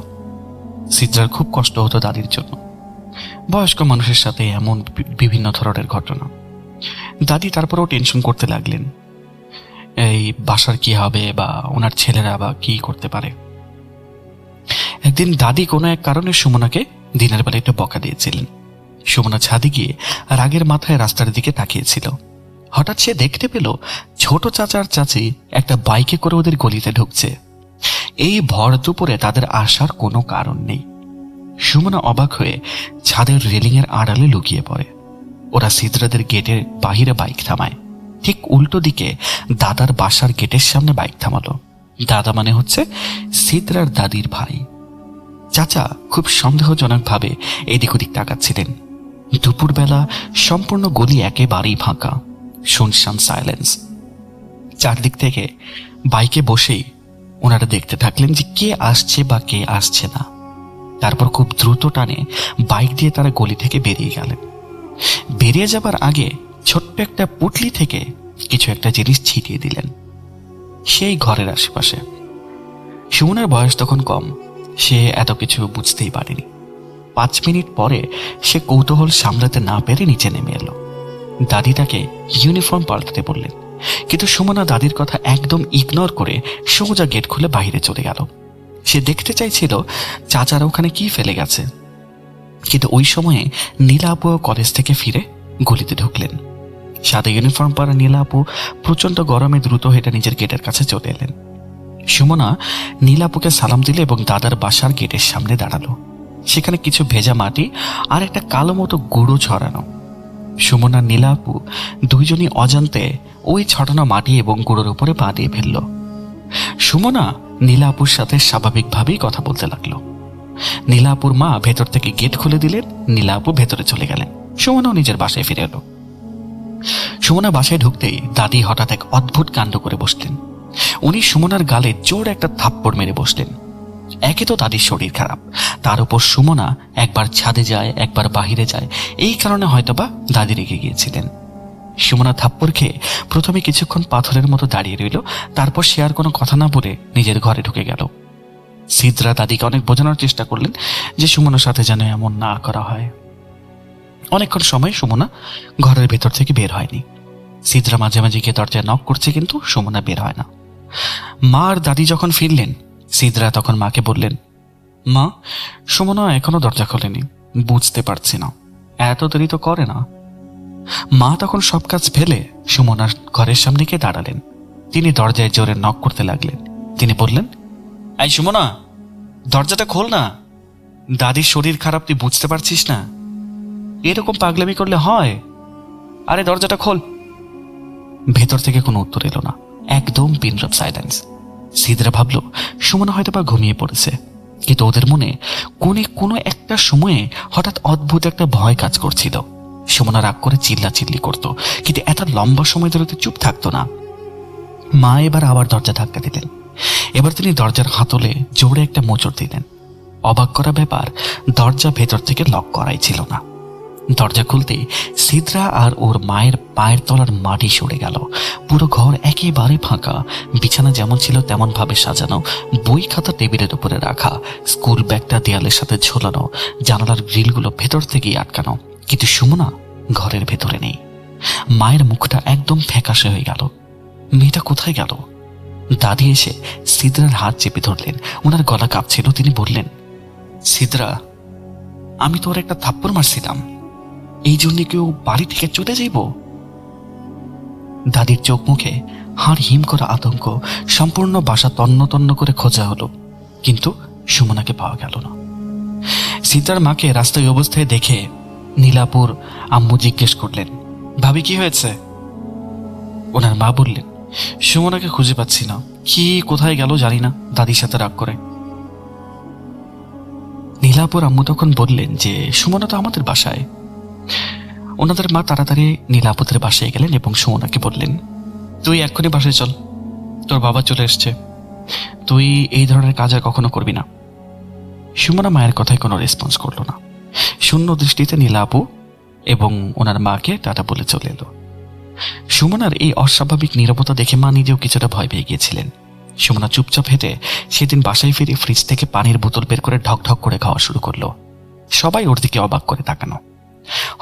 Speaker 4: সিদ্রার খুব কষ্ট হতো দাদির জন্য। বয়স্ক মানুষের সাথে এমন বিভিন্ন ধরনের ঘটনা। দাদি তারপরেও টেনশন করতে লাগলেন, এই বাসার কি হবে বা ওনার ছেলেরা বা কি করতে পারে। একদিন দাদি কোনো এক কারণে সুমনাকে দিনের বেলা একটু বকা দিয়েছিলেন। সুমনা ছাদে গিয়ে রাগের মাথায় রাস্তার দিকে তাকিয়েছিল। হঠাৎ সে দেখতে পেল ছোট চাচার চাচি একটা বাইকে করে ওদের গলিতে ঢুকছে। এই ভর দুপুরে তাদের আসার কোনো কারণ নেই। সুমনা অবাক হয়ে ছাদের রেলিংয়ের আড়ালে লুকিয়ে পড়ে। ওরা সিদ্রাদের গেটের বাহিরে বাইক থামায়। ঠিক উল্টো দিকে দাদার বাসার গেটের সামনে বাইক থামালো। দাদা মানে হচ্ছে সিদ্রার দাদির ভাই। চাচা খুব সন্দেহজনকভাবে এদিক ওদিক তাকাচ্ছিলেন। দুপুরবেলা সম্পূর্ণ গলি একেবারেই ফাঁকা, শুনশান সাইলেন্স। চারদিক থেকে বাইকে বসেই ওনারা দেখতে থাকলেন যে কে আসছে বা কে আসছে না। তারপর খুব দ্রুত টানে বাইক দিয়ে তারা গলি থেকে বেরিয়ে গেলেন। বেরিয়ে যাবার আগে ছোট্ট একটা পুটলি থেকে কিছু একটা জিনিস ছিটিয়ে দিলেন সেই ঘরের আশেপাশে। সুমনার বয়স তখন কম, সে এত কিছু বুঝতেই পারেনি। 5 মিনিট পরে সে কৌতূহল সামলাতে না পেরে নিচে নেমে এলো। দাদি তাকে ইউনিফর্ম পাল্টাতে বললেন, কিন্তু সুমনা দাদির কথা একদম ইগনোর করে সোজা গেট খুলে বাইরে চলে গেল। সে দেখতে চাইছিল চাচারা ওখানে কি ফেলে গেছে। কিন্তু ওই সময়ে নীলা আপু কলেজ থেকে ফিরে গলিতে ঢুকলেন। সাদা ইউনিফর্ম পরা নীলা আপু প্রচন্ড গরমে দ্রুত হেঁটে নিজের গেটের কাছে চলে এলেন। সুমনা নীলা আপুকে সালাম দিল এবং দাদার বাসার গেটের সামনে দাঁড়ালো। সেখানে কিছু ভেজা মাটি আর একটা কালো মতো গুঁড়ো ছড়ানো। সুমনা নীলা আপু দুইজনই অজান্তে ওই ছড়ানো মাটি এবং গুঁড়োর উপরে পা দিয়ে ফেলল। সুমনা নীলা আপুর সাথে স্বাভাবিকভাবেই কথা বলতে লাগলো। নীলা আপুর মা ভেতর থেকে গেট খুলে দিলেন। নীলা আপু ভেতরে চলে গেলেন। সুমনাও নিজের বাসায় ফিরে এলো। সুমনা বাসায় ঢুকতেই দাদি হঠাৎ এক অদ্ভুত কাণ্ড করে বসলেন। উনি সুমনার গালে জোর একটা থাপ্পড় মেরে বসলেন। একে তো দাদির শরীর খারাপ, তার উপর সুমনা একবার ছাদে যায়, একবার বাহিরে যায়, এই কারণে হয়তোবা দাদি রেগে গিয়েছিলেন। সুমনা থাপ্পড় খেয়ে প্রথমে কিছুক্ষণ পাথরের মতো দাঁড়িয়ে রইল, তারপর সে আর কোনো কথা না বলে নিজের ঘরে ঢুকে গেল। সিদ্রা দাদিকে অনেক বোঝানোর চেষ্টা করলেন যে সুমনার সাথে যেন এমন না করা হয়। অনেকক্ষণ সময় সুমনা ঘরের ভেতর থেকে বের হয়নি। সিদ্রা মাঝে মাঝে গিয়ে দরজায় নক করছে, কিন্তু সুমনা বের হয় না। মা আর দাদি যখন ফিরলেন, সিদ্রা তখন মাকে বললেন, মা, সুমনা এখনো দরজা খোলেনি, বুঝতে পারছি না, এত দেরি তো করে না। মা তখন সব কাজ ফেলে সুমনার ঘরের সামনে গিয়ে দাঁড়ালেন। তিনি দরজায় জোরে নক করতে লাগলেন। তিনি বললেন, এই সুমনা, দরজাটা খোল না, দাদির শরীর খারাপ, তুই বুঝতে পারছিস না? এরকম পাগলামি করলে হয়? আরে দরজাটা খোল। ভেতর থেকে কোনো উত্তর এলো না, একদম পিনড্রপ সাইলেন্স। সিদ্রা ভাবল সুমনা হয়তো বা ঘুমিয়ে পড়েছে, কিন্তু ওদের মনে কোনো একটা সময়ে হঠাৎ অদ্ভুত একটা ভয় কাজ করছিল। সুমনা রাগ করে চিল্লাচিল্লি করত, কিন্তু এত লম্বা সময় ধরে তো চুপ থাকতো না। মা এবার আবার দরজা ধাক্কা দিলেন। এবার তিনি দরজার হাতলে জোরে একটা মোচড় দিলেন। অবাক করা ব্যাপার, দরজা ভেতর থেকে লক করাই ছিল না। দরজা খুলতেই সিদ্রা আর ওর মায়ের পায়ের তলার মাটি সরে গেল। পুরো ঘর একেবারে ফাঁকা। বিছানা যেমন ছিল তেমন ভাবে সাজানো, বই খাতা টেবিলের উপরে রাখা, স্কুল ব্যাগটা দেয়ালের সাথে ঝোলানো, জানালার গ্রিলগুলো ভেতর থেকেই আটকানো, কিন্তু সুমনা ঘরের ভেতরে নেই। মায়ের মুখটা একদম ফ্যাকাশে হয়ে গেল। মেয়েটা কোথায় গেল? দাদি এসে সিদ্রার হাত চেপে ধরলেন। ওনার গলা কাঁপছিল। তিনি বললেন, সিদ্রা, আমি তোর একটা থাপ্পড় মারছিলাম, এই জন্য কেউ বাড়ি থেকে চলে যাইব? দাদির চোখ মুখে হাড় হিম করা আতঙ্ক। সম্পূর্ণ বাসা তন্ন তন্ন করে খোঁজা হলো, কিন্তু সুমনাকে পাওয়া গেল না। সিদ্রার মাকে রাস্তায় অবস্থায় দেখে নীলাপুর আম্মু জিজ্ঞেস করলেন, ভাবি কি হয়েছে? ওনার মা বললেন, সুমনাকে খুঁজে পাচ্ছি না, কি কোথায় গেল জানি না, দাদির সাথে রাগ করে। নীলাপুর আম্মু তখন বললেন যে সুমনা তো আমাদের বাসায়। ওনাদের মা তাড়াতাড়ি নীলাপুতের বাসায় গেলেন এবং সুমনাকে বললেন, তুই এক্ষুনি বাসায় চল, তোর বাবা চলে এসছে, তুই এই ধরনের কাজ আর কখনো করবি না। সুমনা মায়ের কথায় কোনো রেসপন্স করলো না। শূন্য দৃষ্টিতে নীলাপু এবং ওনার মাকে টাটা বলে চলে এলো। সুমনার এই অস্বাভাবিক নীরবতা দেখে মা নিজেও কিছুটা ভয় পেয়ে গিয়েছিলেন। সুমনা চুপচাপ হেঁটে সেদিন বাসায় ফিরে ফ্রিজ থেকে পানির বোতল বের করে ঢক ঢক করে খাওয়া শুরু করলো। সবাই ওর দিকে অবাক করে তাকানো।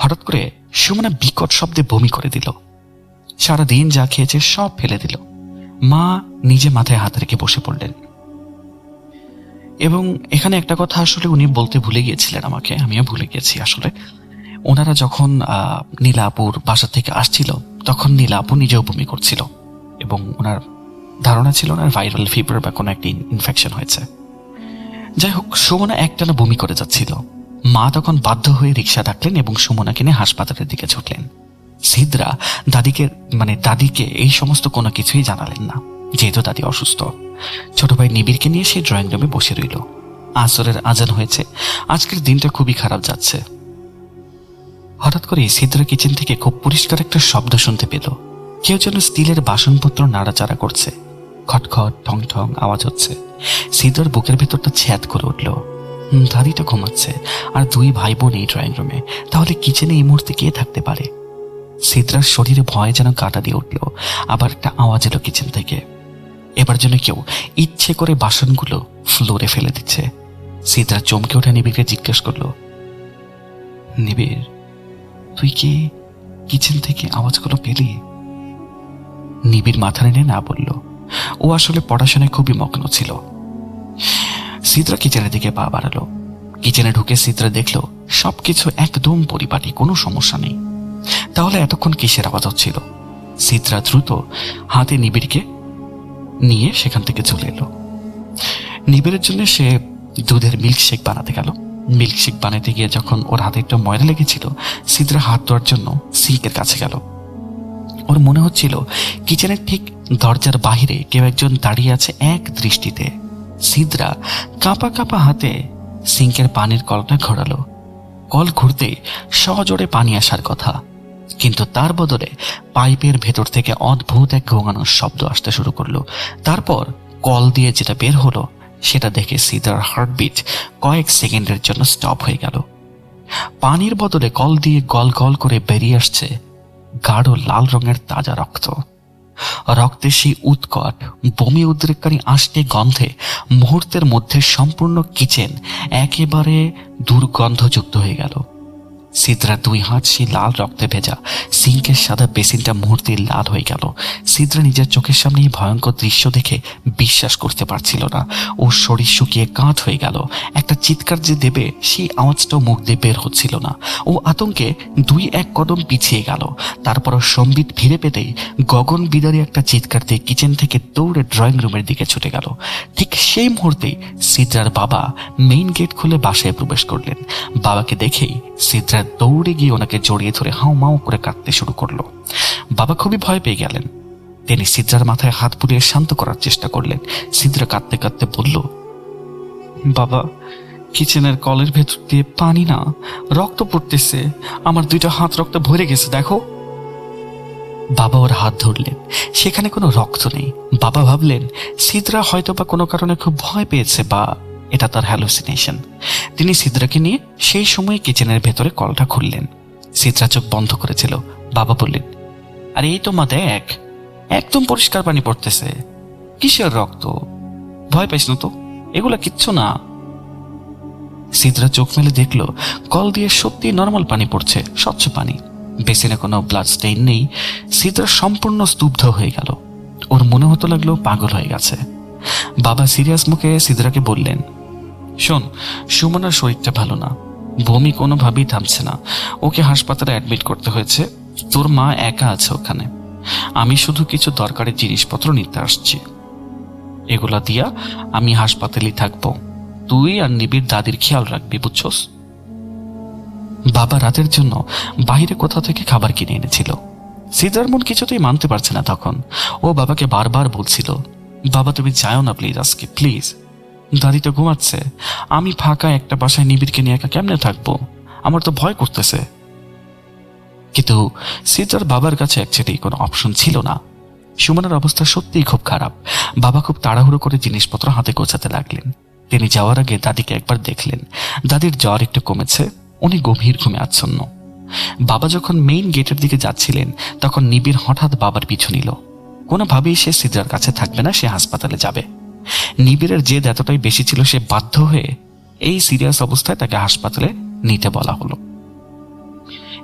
Speaker 4: হঠাৎ করে সুমনা বিকট শব্দে বমি করে দিল। সারাদিন যা খেয়েছে সব ফেলে দিল। মা নিজে মাথায় হাত রেখে বসে পড়লেন। এবং এখানে একটা কথা আসলে উনি বলতে ভুলে গিয়েছিলেন আমাকে, আমিও ভুলে গেছি। আসলে ওনারা যখন নীলাপুর বাসা থেকে আসছিল তখন নীলাপু নিজেও বমি করছিল এবং ওনার ধারণা ছিল ওনার ভাইরাল ফিভার বা কোনো একটা ইনফেকশন হয়েছে। যাই হোক, সুমনা একটানা বমি করে যাচ্ছিল। মা তখন বাধ্য হয়ে রিক্সা ডাকলেন এবং সুমনাকে নিয়ে হাসপাতালের দিকে ছুটলেন। সিদ্রা দাদিকে এই সমস্ত কোনো কিছুই জানালেন না, যেহেতু দাদি অসুস্থ। ছোট ভাই নিবিড়কে নিয়ে সে ড্রয়িং রুমে বসে রইল। আসরের আজান হয়েছে। আজকের দিনটা খুবই খারাপ যাচ্ছে। হঠাৎ করে সিদ্রা কিচেন থেকে খুব পরিষ্কার একটা শব্দ শুনতে পেল। কেউ যেন স্টিলের বাসনপত্র নাড়াচাড়া করছে। খটখট ঠং ঠং আওয়াজ হচ্ছে। সিদ্রার বুকের ভেতরটা ছ্যাদ করে উঠল। দাদিটা ঘুমাচ্ছে আর দুই ভাই বোন এই ড্রয়িং রুমে, তাহলে কিচেনে এই মুহূর্তে কে থাকতে পারে? সিদ্রার শরীরে ভয় যেন কাটা দিয়ে উঠল। আবার একটা আওয়াজ এলো কিচেন থেকে। এবার যেন কেউ ইচ্ছে করে বাসনগুলো ফ্লোরে ফেলে দিচ্ছে। সিদ্রা চমকে ওঠে নিবিড়কে জিজ্ঞেস করলো, নিবিড়, তুই কি কিচেন থেকে আওয়াজগুলো পেলি? নিবিড় মাথা নেড়ে না বলল। ও আসলে পড়াশোনায় খুবই মগ্ন ছিল। সিদ্রা কিচেনের দিকে পা বাড়ালো। কিচেনে ঢুকে সিদ্রা দেখলো সবকিছু একদম পরিপাটি, কোনো সমস্যা নেই। তাহলে এতক্ষণ কিসের আওয়াজ হচ্ছিল? সিদ্রা দ্রুত হাতে নিবিড়কে নিয়ে সেখান থেকে চলে এলো। নিবিড়ের জন্য সে দুধের মিল্কশেক বানাতে গেল। মিল্কশেক বানাতে গিয়ে যখন ওর হাতে একটু ময়লা লেগেছিল, সিদ্রা হাত ধোয়ার জন্য সিঙ্কের কাছে গেল। ওর মনে হচ্ছিল কিচেনের ঠিক দরজার বাহিরে কেউ একজন দাঁড়িয়ে আছে এক দৃষ্টিতে। সিদ্রা কাঁপা কাঁপা হাতে সিঙ্কের পানির কলটা ঘোরালো। কল ঘুরতে সজোরে পানি আসার কথা, কিন্তু তার বদলে পাইপের ভেতর থেকে অদ্ভুত এক ঘোঙানোর শব্দ আসতে শুরু করলো। তারপর কল দিয়ে যেটা বের হলো সেটা দেখে সিদ্রার হার্টবিট কয়েক সেকেন্ডের জন্য স্টপ হয়ে গেল। পানির বদলে কল দিয়ে গল গল করে বেরিয়ে আসছে গাঢ় লাল রঙের তাজা রক্ত। রক্তের সেই উৎকট বমি উদ্রেককারী আষ্টে গন্ধে মুহূর্তের মধ্যে সম্পূর্ণ কিচেন একেবারে দুর্গন্ধযুক্ত হয়ে গেল। সিদ্রা দুই হাত সেই লাল রক্তে ভেজা সিঙ্কের সাদা বেসিনটা মুহূর্তে লাল হয়ে গেল। সিদ্রা নিজের চোখের সামনে এই ভয়ঙ্কর দৃশ্য দেখে বিশ্বাস করতে পারছিল না। ওর শরীর শুকিয়ে কাঠ হয়ে গেল। একটা চিৎকার যে দেবে সেই আওয়াজটাও মুখ দিয়ে বের হচ্ছিল না। ও আতঙ্কে দুই এক কদম পিছিয়ে গেল। তারপর সম্বিত ফিরে পেতেই গগন বিদারী একটা চিৎকার দিয়ে কিচেন থেকে দৌড়ে ড্রয়িং রুমের দিকে ছুটে গেল। ঠিক সেই মুহূর্তেই সিদ্রার বাবা মেইন গেট খুলে বাসায় প্রবেশ করলেন। বাবাকে দেখেই সিদ্রা দৌড়ে গিয়ে ওনাকে জড়িয়ে ধরে হাউ মাউ করে কাঁদতে শুরু করলো। বাবা খুবই ভয় পেয়ে গেলেন। তিনি সিদ্রার মাথায় হাত বুলিয়ে শান্ত করার চেষ্টা করলেন। সিদ্রা কাঁদতে কাঁদতে বলল, বাবা, কিচেনের কলের ভেতর দিয়ে পানি না, রক্ত পড়তেছে। আমার দুইটা হাত রক্তে ভরে গেছে, দেখো। বাবা ওর হাত ধরলেন। সেখানে কোনো রক্ত নেই। বাবা ভাবলেন সিদ্রা হয়তো বা কোনো কারণে খুব ভয় পেয়েছে বা এটা তার হ্যালুসিনেশন। তিনি সিদ্রাকে নিয়ে সেই সময় কিচেনের ভেতরে কলটা খুললেন। সিদ্রা চোখ বন্ধ করেছিল। বাবা বললেন, আরে এই তো মা, দেখ, একদম পরিষ্কার পানি পড়তেছে। কিসের রক্ত? ভয় পাইস না তো, এগুলা কিচ্ছু না। সিদ্রা চোখ মেলে দেখলো কল দিয়ে সত্যি নর্মাল পানি পড়ছে, স্বচ্ছ পানি। বেসিনে কোনো ব্লাড স্টেইন নেই। সিদ্রা সম্পূর্ণ স্তব্ধ হয়ে গেল। ওর মনে হতে লাগলো পাগল হয়ে গেছে। বাবা সিরিয়াস মুখে সিদ্রাকে বললেন, শোন, সুমনার শরীরটা ভালো না, বমি কোনোভাবেই থামছে না। ওকে হাসপাতালে অ্যাডমিট করতে হয়েছে। তোর মা একা আছে ওখানে। আমি শুধু কিছু দরকারি জিনিসপত্র নিতে আসছি। এগুলা দিয়া আমি হাসপাতালেই থাকবো। তুই আর নিবিড় দাদির খেয়াল রাখবি, বুঝছস? বাবা রাতের জন্য বাইরে কোথা থেকে খাবার কিনে এনেছিল। সিদ্রার মন কিছুতেই মানতে পারছে না। তখন ও বাবাকে বারবার বলছিল, বাবা তুমি যাও না প্লিজ, আজকে প্লিজ। দাদি তো ঘুমাচ্ছে। আমি ফাঁকা একটা বাসায় নিবিড়কে নিয়ে একা কেমনে থাকবো? আমার তো ভয় করতেছে। কিন্তু সিদ্রার বাবার কাছে অ্যাকচুয়ালি কোনো অপশন ছিল না। সুমনের অবস্থা সত্যিই খুব খারাপ। বাবা খুব তাড়াহুড়ো করে জিনিসপত্র হাতে গোছাতে লাগলেন। তিনি যাওয়ার আগে দাদিকে একবার দেখলেন। দাদির জ্বর একটু কমেছে, উনি গভীর ঘুমে আচ্ছন্ন। বাবা যখন মেইন গেটের দিকে যাচ্ছিলেন তখন নিবিড় হঠাৎ বাবার পিছু নিল। কোনোভাবেই সে সিদ্রার কাছে থাকবে না, সে হাসপাতালে যাবে। নিবিড়ের জেদ এতটাই বেশি ছিল, সে বাধ্য হয়ে এই সিরিয়াস অবস্থায় তাকে হাসপাতালে নিতে বলা হলো।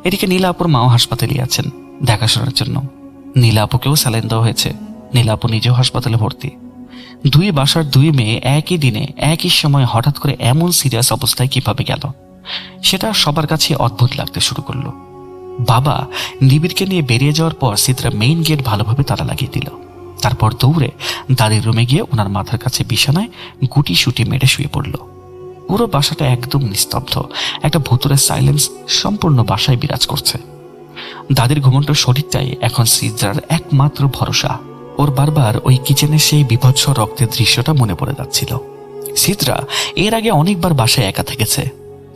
Speaker 4: এদিকে নীলা আপুর মাও হাসপাতালে আছেন দেখাশোনার জন্য। নীলা আপুকেও স্যালাইন দেওয়া হয়েছে। নীলা আপু নিজেও হাসপাতালে ভর্তি। দুই বাসার দুই মেয়ে একই দিনে একই সময় হঠাৎ করে এমন সিরিয়াস অবস্থায় কিভাবে গেল, সেটা সবার কাছে অদ্ভুত লাগতে শুরু করলো। বাবা নিবিড়কে নিয়ে বেরিয়ে যাওয়ার পর সিদ্রা মেইন গেট ভালোভাবে তালা লাগিয়ে দিল। তারপর দৌড়ে দাদির রুমে গিয়ে ওনার মাথার কাছে বিছানায় গুটি সুটি মেরে শুয়ে পড়ল। পুরো বাসাটা একদম নিস্তব্ধ। একটা ভুতুরে সাইলেন্স সম্পূর্ণ বাসায় বিরাজ করছে। দাদির ঘুমন্ত শরীরটাই এখন সিদ্রার একমাত্র ভরসা। ওর বারবার ওই কিচেনের সেই বিভৎস রক্তের দৃশ্যটা মনে পড়ে যাচ্ছিল। সিদ্রা এর আগে অনেকবার বাসায় একা থেকেছে,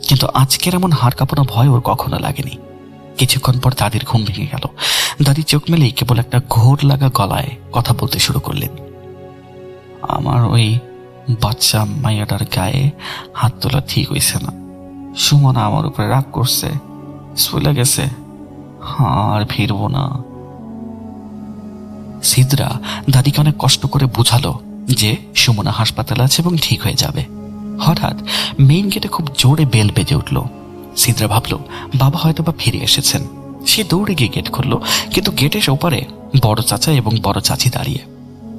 Speaker 4: কিন্তু আজকের এমন হাড় কাঁপানো ভয় ওর কখনো লাগেনি। কিছুক্ষণ পর দাদির ঘুম ভেঙে গেল। দাদি চোখ মেলেই কেবল একটা ঘোর লাগা গলায় কথা বলতে শুরু করলেন, আমার ওই বাচ্চা মাইয়াটার গায়ে হাত তোলা ঠিক হইছে না। সুমনা আমার উপরে রাগ করছে, চলে গেছে, আর ফিরবো না। সিদ্রা দাদিকে অনেক কষ্ট করে বুঝালো যে সুমনা হাসপাতালে আছে এবং ঠিক হয়ে যাবে। হঠাৎ মেইন গেটে খুব জোরে বেল বেজে উঠল। সিদ্রা ভাবল বাবা হয়তো বা ফিরে এসেছেন। সে দৌড়ে গিয়ে গেট খুলল, কিন্তু গেটের ওপারে বড় চাচা এবং বড় চাচি দাঁড়িয়ে।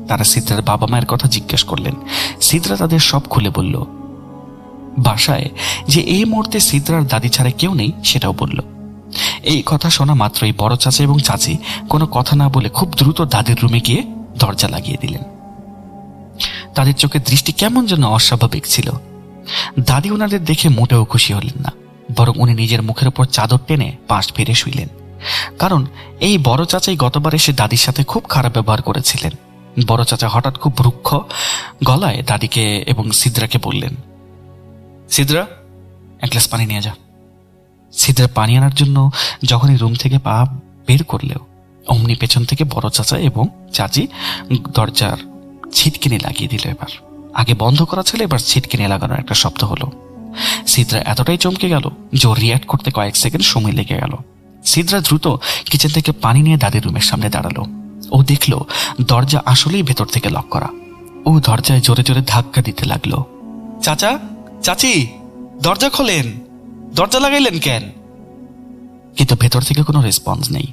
Speaker 4: তারা সিদ্রার বাবা মায়ের কথা জিজ্ঞেস করলেন। সিদ্রা তাদের সব খুলে বলল। বাসায় যে এই মুহূর্তে সিদ্রার দাদি ছাড়া কেউ নেই সেটাও বলল। এই কথা শোনা মাত্রই বড় চাচা এবং চাচি কোনো কথা না বলে খুব দ্রুত দাদির রুমে গিয়ে দরজা লাগিয়ে দিলেন। তাদের চোখে দৃষ্টি কেমন যেন অস্বাভাবিক ছিল। দাদি ওনাদের দেখে মোটেও খুশি হলেন না, বরং উনি নিজের মুখের উপর চাদর টেনে পাশ ফিরে শুইলেন। কারণ এই বড় চাচাই গতবার এসে দাদির সাথে খুব খারাপ ব্যবহার করেছিলেন। বড় চাচা হঠাৎ খুব রুক্ষ গলায় দাদিকে এবং সিদ্রাকে বললেন, সিদ্রা, এক গ্লাস পানি নিয়ে যা। সিদ্রা পানি আনার জন্য যখনই রুম থেকে পা বের করলেও অমনি পেছন থেকে বড় চাচা এবং চাচি দরজার ছিটকিনি লাগিয়ে দিল। এবার আগে বন্ধ করা ছিল, এবার ছিটকিনি লাগানোর একটা শব্দ হলো। সিদ্রা এতটাই চমকে গেল যে ওর রিয়াক্ট করতে কয়েক সেকেন্ড সময় লেগে গেল। সিদ্রা দ্রুত কিচেন থেকে পানি নিয়ে দাদির রুমের সামনে দাঁড়ালো। ও দেখলো দরজা আসলেই ভেতর থেকে লক করা। ও দরজায় জোরে জোরে ধাক্কা দিতে লাগলো। চাচা, চাচি, দরজা খোলেন, দরজা লাগাইলেন কেন? কিন্তু ভেতর থেকে কোনো রেসপন্স নেই।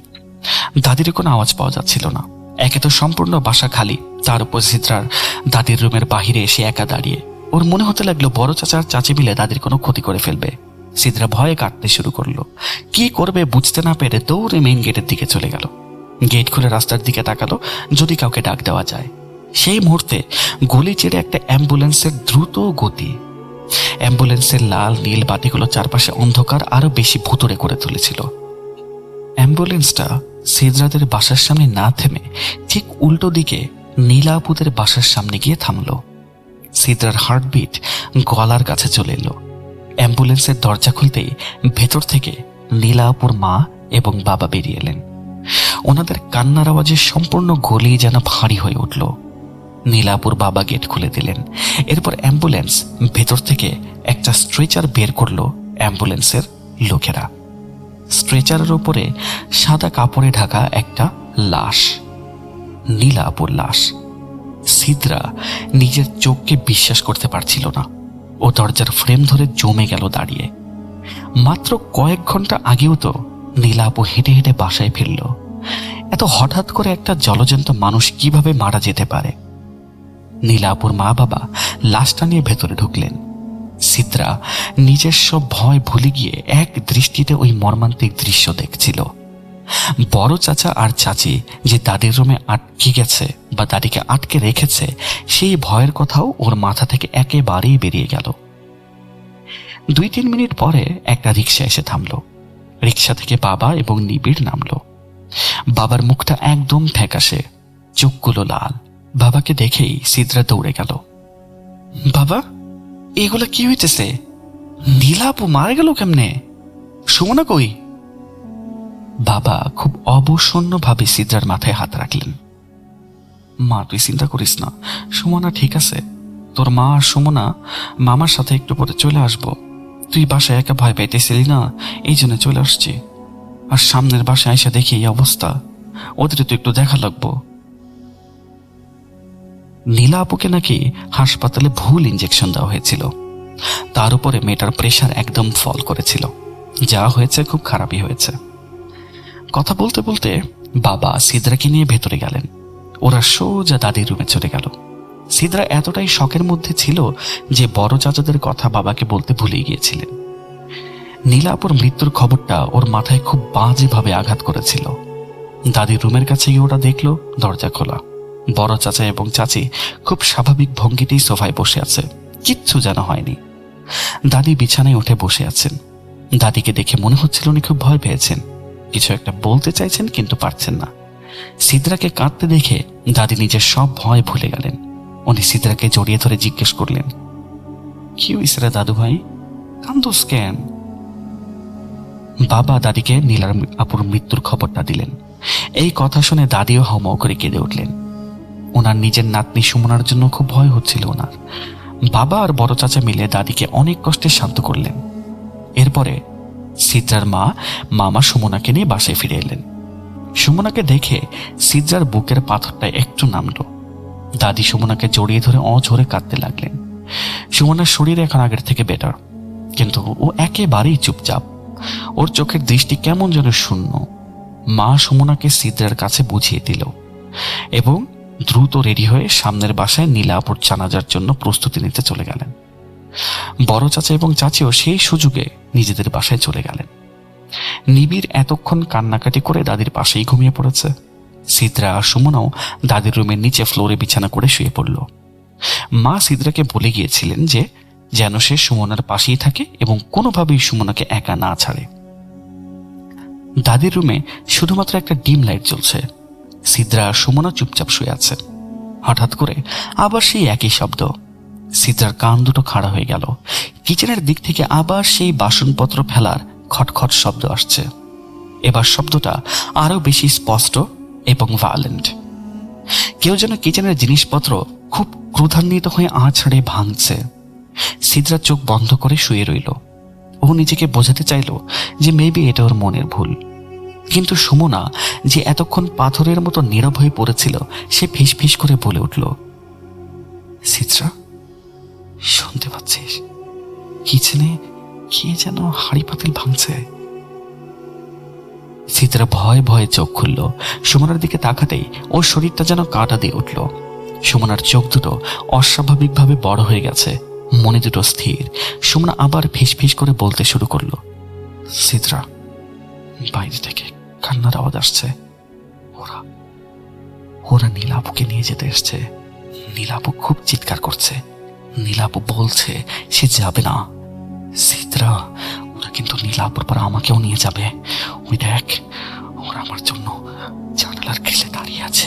Speaker 4: দাদির কোনো আওয়াজ পাওয়া যাচ্ছিল না। একে তো সম্পূর্ণ বাসা খালি, তার উপর সিদ্রার দাদির রুমের বাহিরে এসে একা দাঁড়িয়ে। ওর মনে হতে লাগলো বড় চাচা আর চাচি মিলে দাদির কোনো ক্ষতি করে ফেলবে। সিদ্রা ভয়ে কাঁদতে শুরু করলো। কি করবে বুঝতে না পেরে দৌড়ে মেইন গেটের দিকে চলে গেল। গেট খুলে রাস্তার দিকে তাকালো যদি কাউকে ডাক দেওয়া যায়। সেই মুহূর্তে গলি চেড়ে একটা অ্যাম্বুলেন্সের দ্রুত গতি। অ্যাম্বুলেন্সের লাল নীল বাতিগুলো চারপাশে অন্ধকার আরো বেশি ভুতুড়ে করে তুলেছিল। অ্যাম্বুলেন্সটা সিদ্রাদের বাসার সামনে না থেমে ঠিক উল্টো দিকে নীলা আপুদের বাসার সামনে গিয়ে থামলো। সিদ্রার হার্টবিট গলার কাছে চলে এলো। অ্যাম্বুলেন্সের দরজা খুলতেই ভেতর থেকে নীলা আপুর মা এবং বাবা বেরিয়ে এলেন। ওনাদের কান্নার আওয়াজে সম্পূর্ণ গলি যেন ভারী হয়ে উঠল। নীলাপুর বাবা গেট খুলে দিলেন। এরপর অ্যাম্বুলেন্স ভেতর থেকে একটা স্ট্রেচার বের করলো অ্যাম্বুলেন্সের লোকেরা। স্ট্রেচারের উপরে সাদা কাপড়ে ঢাকা একটা লাশ, নীলাপুর লাশ। সিদ্রা নিজের চোখকে বিশ্বাস করতে পারছিল না। ও দরজার ফ্রেম ধরে জমে গেল দাঁড়িয়ে। মাত্র কয়েক ঘন্টা আগেও তো নীলাপু হেঁটে হেঁটে বাসায় ফিরল। এত হঠাৎ করে একটা জলজন্ত মানুষ কিভাবে মারা যেতে পারে? নীলাপুর মা বাবা লাশটা নিয়ে ভেতরে ঢুকলেন। সিদ্রা নিজের সব ভয় ভুলে গিয়ে এক দৃষ্টিতে ওই মর্মান্তিক দৃশ্য দেখছিল। বড় চাচা আর চাচি যে দাদির রুমে আটকে গেছে বা দাদিকে আটকে রেখেছে, সেই ভয়ের কথাও ওর মাথা থেকে একেবারেই বেরিয়ে গেল। 2-3 মিনিট পরে একটা রিক্সা এসে থামলো। রিক্সা থেকে বাবা এবং নিবিড় নামলো। বাবার মুখটা একদম ফ্যাকাশে, চোখগুলো লাল। বাবাকে দেখেই সিদ্রা দৌড়ে গেল। বাবা, এগুলো কি হইতেছে? নীলাপু মারা গেল কেমনে? সুমনা কই? বাবা খুব অবসন্নভাবে সিদ্রার মাথায় হাত রাখলেন। মা, তুই চিন্তা করিস না, সুমনা ঠিক আছে। তোর মা আর সুমনা মামার সাথে একটু পরে চলে আসবো। তুই বাসায় একা ভয় পাইতেছিলি না, এই জন্য চলে আসছি। আর সামনের বাসায় এসে দেখি এই অবস্থা, ওদের তো একটু দেখা লাগবো। নীলা আপুকে নাকি হাসপাতালে ভুল ইঞ্জেকশন দেওয়া হয়েছিল। তার উপরে মেয়েটার প্রেশার একদম ফল করেছিল। যা হয়েছে খুব খারাপই হয়েছে। কথা বলতে বলতে বাবা সিদ্রাকে নিয়ে ভেতরে গেলেন। ওরা সোজা দাদির রুমে চলে গেল। সিদ্রা এতটাই শকের মধ্যে ছিল যে বড় চাচাদের কথা বাবাকে বলতে ভুলে গিয়েছিলেন। নীলাপুর মৃত্যুর খবরটা ওর মাথায় খুব বাজেভাবে আঘাত করেছিল। দাদির রুমের কাছে গিয়ে ওরা দেখলো দরজা খোলা। বড় চাচা এবং চাচি খুব স্বাভাবিক ভঙ্গিতেই সোফায় বসে আছে, কিচ্ছু যেন হয়নি। দাদি বিছানায় উঠে বসে আছেন। দাদিকে দেখে মনে হচ্ছিল উনি খুব ভয় পেয়েছেন, কিছু একটা বলতে চাইছেন কিন্তু পারছেন না। সিদ্রাকে কাঁদতে দেখে দাদি নিজের সব ভয় ভুলে গেলেন। উনি সিদ্রাকে জড়িয়ে ধরে জিজ্ঞেস করলেন, কি হইছে রে দাদু ভাই, কান্দোস কেন? বাবা দাদিকে নীলার আপুর মৃত্যুর খবরটা দিলেন। এই কথা শুনে দাদিও হাউমাউ করে কেঁদে উঠলেন। ওনার নিজের নাতনি সুমনার জন্য খুব ভয় হচ্ছিল ওনার। বাবা আর বড় চাচা মিলে দাদিকে অনেক কষ্টে শান্ত করলেন। এরপরে সিদ্রার মা মামা সুমনাকে নিয়ে বাসায় ফিরে এলেন। সুমনাকে দেখে সিদ্রার বুকের পাথরটা একটু নামলো। দাদি সুমনাকে জড়িয়ে ধরে অঝরে কাঁদতে লাগলেন। সুমনার শরীর এখন আগের থেকে বেটার, কিন্তু ও একেবারেই চুপচাপ। ওর চোখের দৃষ্টি কেমন যেন শূন্য। মা সুমনাকে সিদ্রার কাছে বুঝিয়ে দিল এবং দ্রুত রেডি হয়ে সামনের বাসায় নীলাপুর জানাজার জন্য প্রস্তুতি নিতে চলে গেলেন। বড় চাচা এবং চাচিও সেই সুযোগে নিজেদের বাসায় চলে গেলেন। নিবিড় এতক্ষণ কান্নাকাটি করে দাদির পাশেই ঘুমিয়ে পড়েছে। সিদ্রা আর সুমনাও দাদির রুমের নিচে ফ্লোরে বিছানা করে শুয়ে পড়ল। মা সিদ্রাকে বলে গিয়েছিলেন যে যেন সে সুমনার পাশেই থাকে এবং কোনোভাবেই সুমনাকে একা না ছাড়ে। দাদির রুমে শুধুমাত্র একটা ডিম লাইট জ্বলছে। সিদ্রা আর সুমনা চুপচাপ শুয়ে আছে। হঠাৎ করে আবার সেই একই শব্দ। সিদ্রার কান দুটো খাড়া হয়ে গেল। কিচেনের দিক থেকে আবার সেই বাসনপত্র ফেলার খটখট শব্দ আসছে। এবার শব্দটা আরো বেশি স্পষ্ট এবং ভায়োলেন্ট। কেউ যেন কিচেনের জিনিসপত্র খুব ক্রোধান্বিত হয়ে আছাড়ে ভাঙছে। সিদ্রা চোখ বন্ধ করে শুয়ে রইল। ও নিজেকে বোঝাতে চাইল যে মেবি এটা ওর মনের ভুল। কিন্তু সুমনা যে এতক্ষণ পাথরের মতো নীরব হয়ে পড়েছিল, সে ফিস ফিস করে বলে উঠল, সিদ্রা, শুনতে পাচ্ছিস? কিচেনে কে যেন হাড়ি পাতিল ভাঙছে। সিদ্রা ভয়ে ভয়ে চোখ খুলল। সুমনার দিকে তাকাতেই ওর শরীরটা যেন কাঁটা দিয়ে উঠল। সুমনার চোখ দুটো অস্বাভাবিকভাবে বড় হয়ে গেছে, মনে দুটো স্থির। সুমনা আবার ফিস ফিস করে বলতে শুরু করলো, সিদ্রা, বাইরে থেকে কান্নার আওয়াজ আসছে। ওরা ওরা নীলাপুকে নিয়ে যেতে এসছে। নীলাপু খুব চিৎকার করছে। নীলাপু বলছে সে যাবে না। সিদ্রা, ওরা কিন্তু নীলাপুর পর আমাকেও নিয়ে যাবে। ওই দেখ, ওরা আমার জন্য জানালার গ্রিলে দাঁড়িয়ে আছে।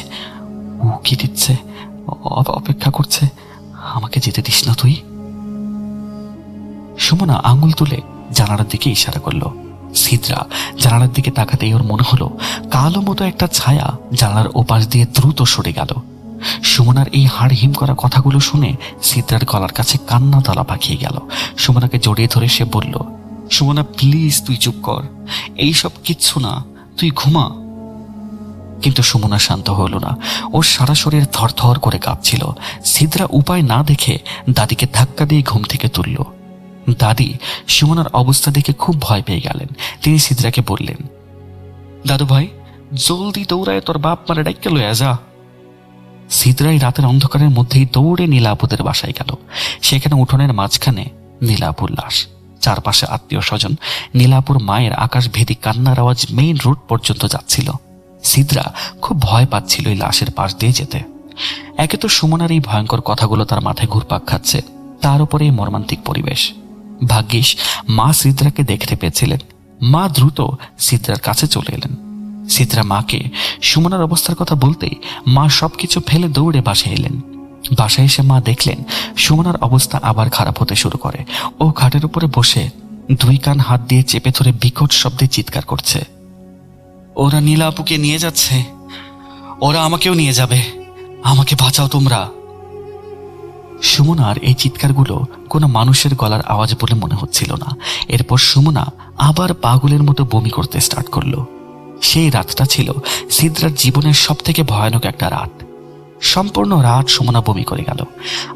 Speaker 4: ও কি দিচ্ছে, অপেক্ষা করছে। আমাকে যেতে দিস না তুই। সুমনা আঙুল তুলে জানালার দিকে ইশারা করলো। সিদ্রা জানালার দিকে তাকাতেই ওর মনে হলো কালো মতো একটা ছায়া জানালার ওপাশ দিয়ে দ্রুত সরে গেল। সুমনার এই হাড় হিম করা কথাগুলো শুনে সিদ্রার গলার কাছে কান্না তালা পাকিয়ে গেল। সুমনাকে জড়িয়ে ধরে সে বলল, সুমনা প্লিজ তুই চুপ কর, এইসব কিচ্ছু না, তুই ঘুমা। কিন্তু সুমনা শান্ত হলো না। ওর সারা শরীর থরথর করে কাঁপছিল। সিদ্রা উপায় না দেখে দাদিকে ধাক্কা দিয়ে ঘুম থেকে তুলল। দাদি সুমনার অবস্থা দেখে খুব ভয় পেয়ে গেলেন। তিনি সিদ্রাকে বললেন, দাদু ভাই, জলদি দৌড়ায় তোর বাপ মারে ডাইকে লইয়া যা। সিদ্রাই রাতের অন্ধকারের মধ্যেই দৌড়ে নীলাপুদের বাসায় গেল। সেখানে উঠোনের মাঝখানে নীলাপুর লাশ, চারপাশে আত্মীয় স্বজন। নীলাপুর মায়ের আকাশভেদী কান্নার আওয়াজ মেইন রোড পর্যন্ত যাচ্ছিল। সিদ্রা খুব ভয় পাচ্ছিল এই লাশের পাশ দিয়ে যেতে। একে তো সুমনার এই ভয়ঙ্কর কথাগুলো তার মাথায় ঘুরপাক খাচ্ছে, তার উপরে এই মর্মান্তিক পরিবেশ। ভাগ্যিস মা সিদ্রাকে দেখতে পেয়েছিলেন। মা দ্রুত সিদ্রার কাছে চলে এলেন। সিদ্রা মাকে সুমনার অবস্থার কথা বলতেই মা সবকিছু ফেলে দৌড়ে বাসায় এলেন। বাসায় এসে মা দেখলেন সুমনার অবস্থা আবার খারাপ হতে শুরু করে। ও খাটের উপরে বসে দুই কান হাত দিয়ে চেপে ধরে বিকট শব্দে চিৎকার করছে, ওরা নীলাপুকে নিয়ে যাচ্ছে, ওরা আমাকেও নিয়ে যাবে, আমাকে বাঁচাও তোমরা। সুমনার এই চিৎকারগুলো কোনো মানুষের গলার আওয়াজ বলে মনে হচ্ছিল না। এরপর সুমনা আবার পাগলের মতো বমি করতে স্টার্ট করলো। সেই রাতটা ছিল সিদ্রার জীবনের সব থেকে ভয়ানক একটা রাত। সম্পূর্ণ রাত সুমনা বমি করে গেল।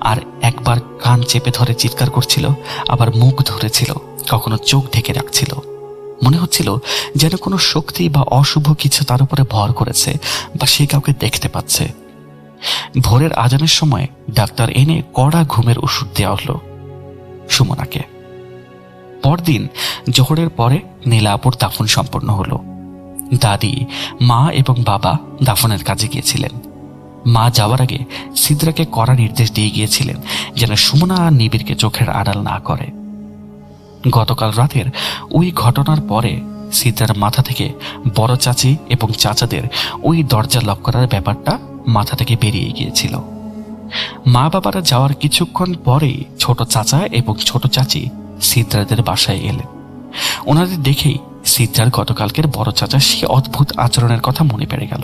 Speaker 4: আর একবার কান চেপে ধরে চিৎকার করছিল, আবার মুখ ধরেছিল, কখনো চোখ ঢেকে রাখছিল। মনে হচ্ছিল যেন কোনো শক্তি বা অশুভ কিছু তার উপরে ভর করেছে বা সে কাউকে দেখতে পাচ্ছে। ভোরের আজানের সময় ডাক্তার এনে কড়া ঘুমের ওষুধ দেওয়া হলো সুমনাকে। পরদিন জোহরের পরে নীলাপুর দাফন সম্পন্ন হলো। দাদি, মা এবং বাবা দাফনের কাজে গিয়েছিলেন। মা যাওয়ার আগে সিদ্রাকে কড়া নির্দেশ দিয়ে গিয়েছিলেন যেন সুমনা আর নিবিড়কে চোখের আড়াল না করে। গতকাল রাতের ওই ঘটনার পরে সিদ্রার মাথা থেকে বড় চাচি এবং চাচাদের ওই দরজা লক করার ব্যাপারটা মাথা থেকে বেরিয়ে গিয়েছিল। মা বাবারা যাওয়ার কিছুক্ষণ পরেই ছোট চাচা এবং ছোট চাচি সিদ্রাদের বাসায় এলেন। ওনাদের দেখেই সিদ্রার গতকালকের বড় চাচা সে অদ্ভুত আচরণের কথা মনে পড়ে গেল।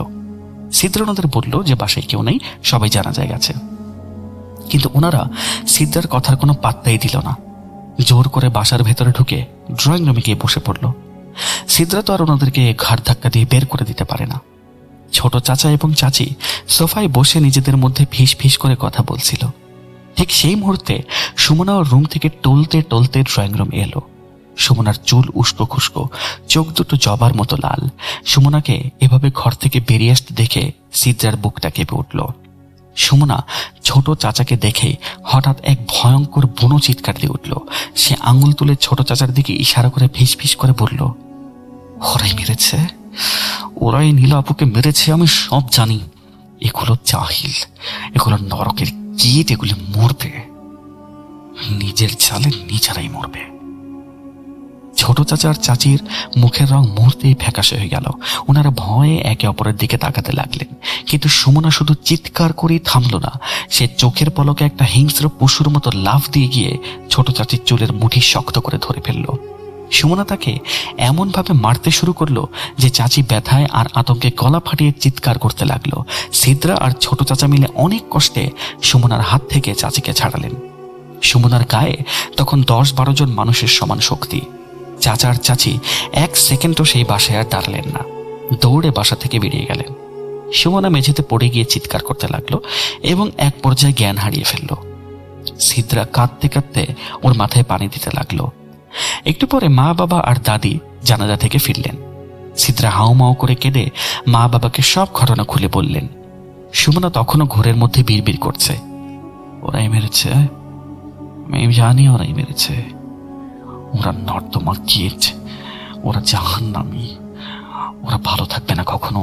Speaker 4: সিদ্রা ওনাদের বলল যে বাসায় কেউ নেই, সবাই জানাজায় গেছে। কিন্তু ওনারা সিদ্রার কথার কোনো পাত্তাই দিল না। জোর করে বাসার ভেতরে ঢুকে ড্রয়িং রুমে গিয়ে বসে পড়ল। সিদ্রা তো আর ওনাদেরকে ঘাড় ধাক্কা দিয়ে বের করে দিতে পারে না। ছোট চাচা এবং চাচি সোফায় বসে নিজেদের মধ্যে ফিস ফিস করে কথা বলছিল। ঠিক সেই মুহূর্তে সুমনা ওর রুম থেকে টলতে টলতে ড্রয়িং রুম এলো। সুমনার চুল উস্কো খুস্কো, চোখ দুটো জবার মতো লাল। সুমনাকে এভাবে ঘর থেকে বেরিয়ে আসতে দেখে সিদ্রার বুকটা কেঁপে উঠল। সুমনা ছোট চাচাকে দেখে হঠাৎ এক ভয়ঙ্কর বুনো চিৎকার দিয়ে উঠল। সে আঙুল তুলে ছোট চাচার দিকে ইশারা করে ফিস ফিস করে বলল, ওরাই মেরেছে, ওরাই নীলা আপুকে মেরেছে, আমি সব জানি। এগুলো জাহিল, এগুলো নরকের কীট, এগুলো মরবে, নিজের চালে নিজেরাই মরবে। ছোট চাচা আর চাচির মুখের রং মুহূর্তেই ফ্যাকাশে হয়ে গেল। ওনারা ভয়ে একে অপরের দিকে তাকাতে লাগলেন, কিন্তু সুমনা শুধু চিৎকার করেই থামল না। সে চোখের পলকে একটা হিংস্র পশুর মতো লাফ দিয়ে গিয়ে ছোট চাচির চুলের মুঠি শক্ত করে ধরে ফেলল। সুমনা তাকে এমনভাবে মারতে শুরু করলো যে চাচি ব্যথায় আর আতঙ্কে গলা ফাটিয়ে চিৎকার করতে লাগলো। সিদ্রা আর ছোট চাচা মিলে অনেক কষ্টে সুমনার হাত থেকে চাচিকে ছাড়ালেন। সুমনার গায়ে তখন 10-12 জন মানুষের সমান শক্তি। চাচা আর চাচি 1 সেকেন্ডও সেই বাসায় আর দাঁড়ালেন না, দৌড়ে বাসা থেকে বেরিয়ে গেলেন। সুমনা মেঝেতে পড়ে গিয়ে চিৎকার করতে লাগলো এবং এক পর্যায়ে জ্ঞান হারিয়ে ফেলল। সিদ্রা কাঁদতে কাঁদতে ওর মাথায় পানি দিতে লাগলো। একটু পরে মা বাবা আর দাদি জানাজা থেকে ফিরলেন। সিদ্রা হাউমাউ করে কেঁদে মা বাবাকে সব ঘটনা খুলে বললেন। সুমনা তখনও ঘোরের মধ্যে বিড়বিড় করছে, ওরাই মেরেছে, আমি জানি ওরাই মেরেছে, ওরা নর্দমা কীট, ওরা জাহান্নামী, ওরা ভালো থাকবে না কখনো।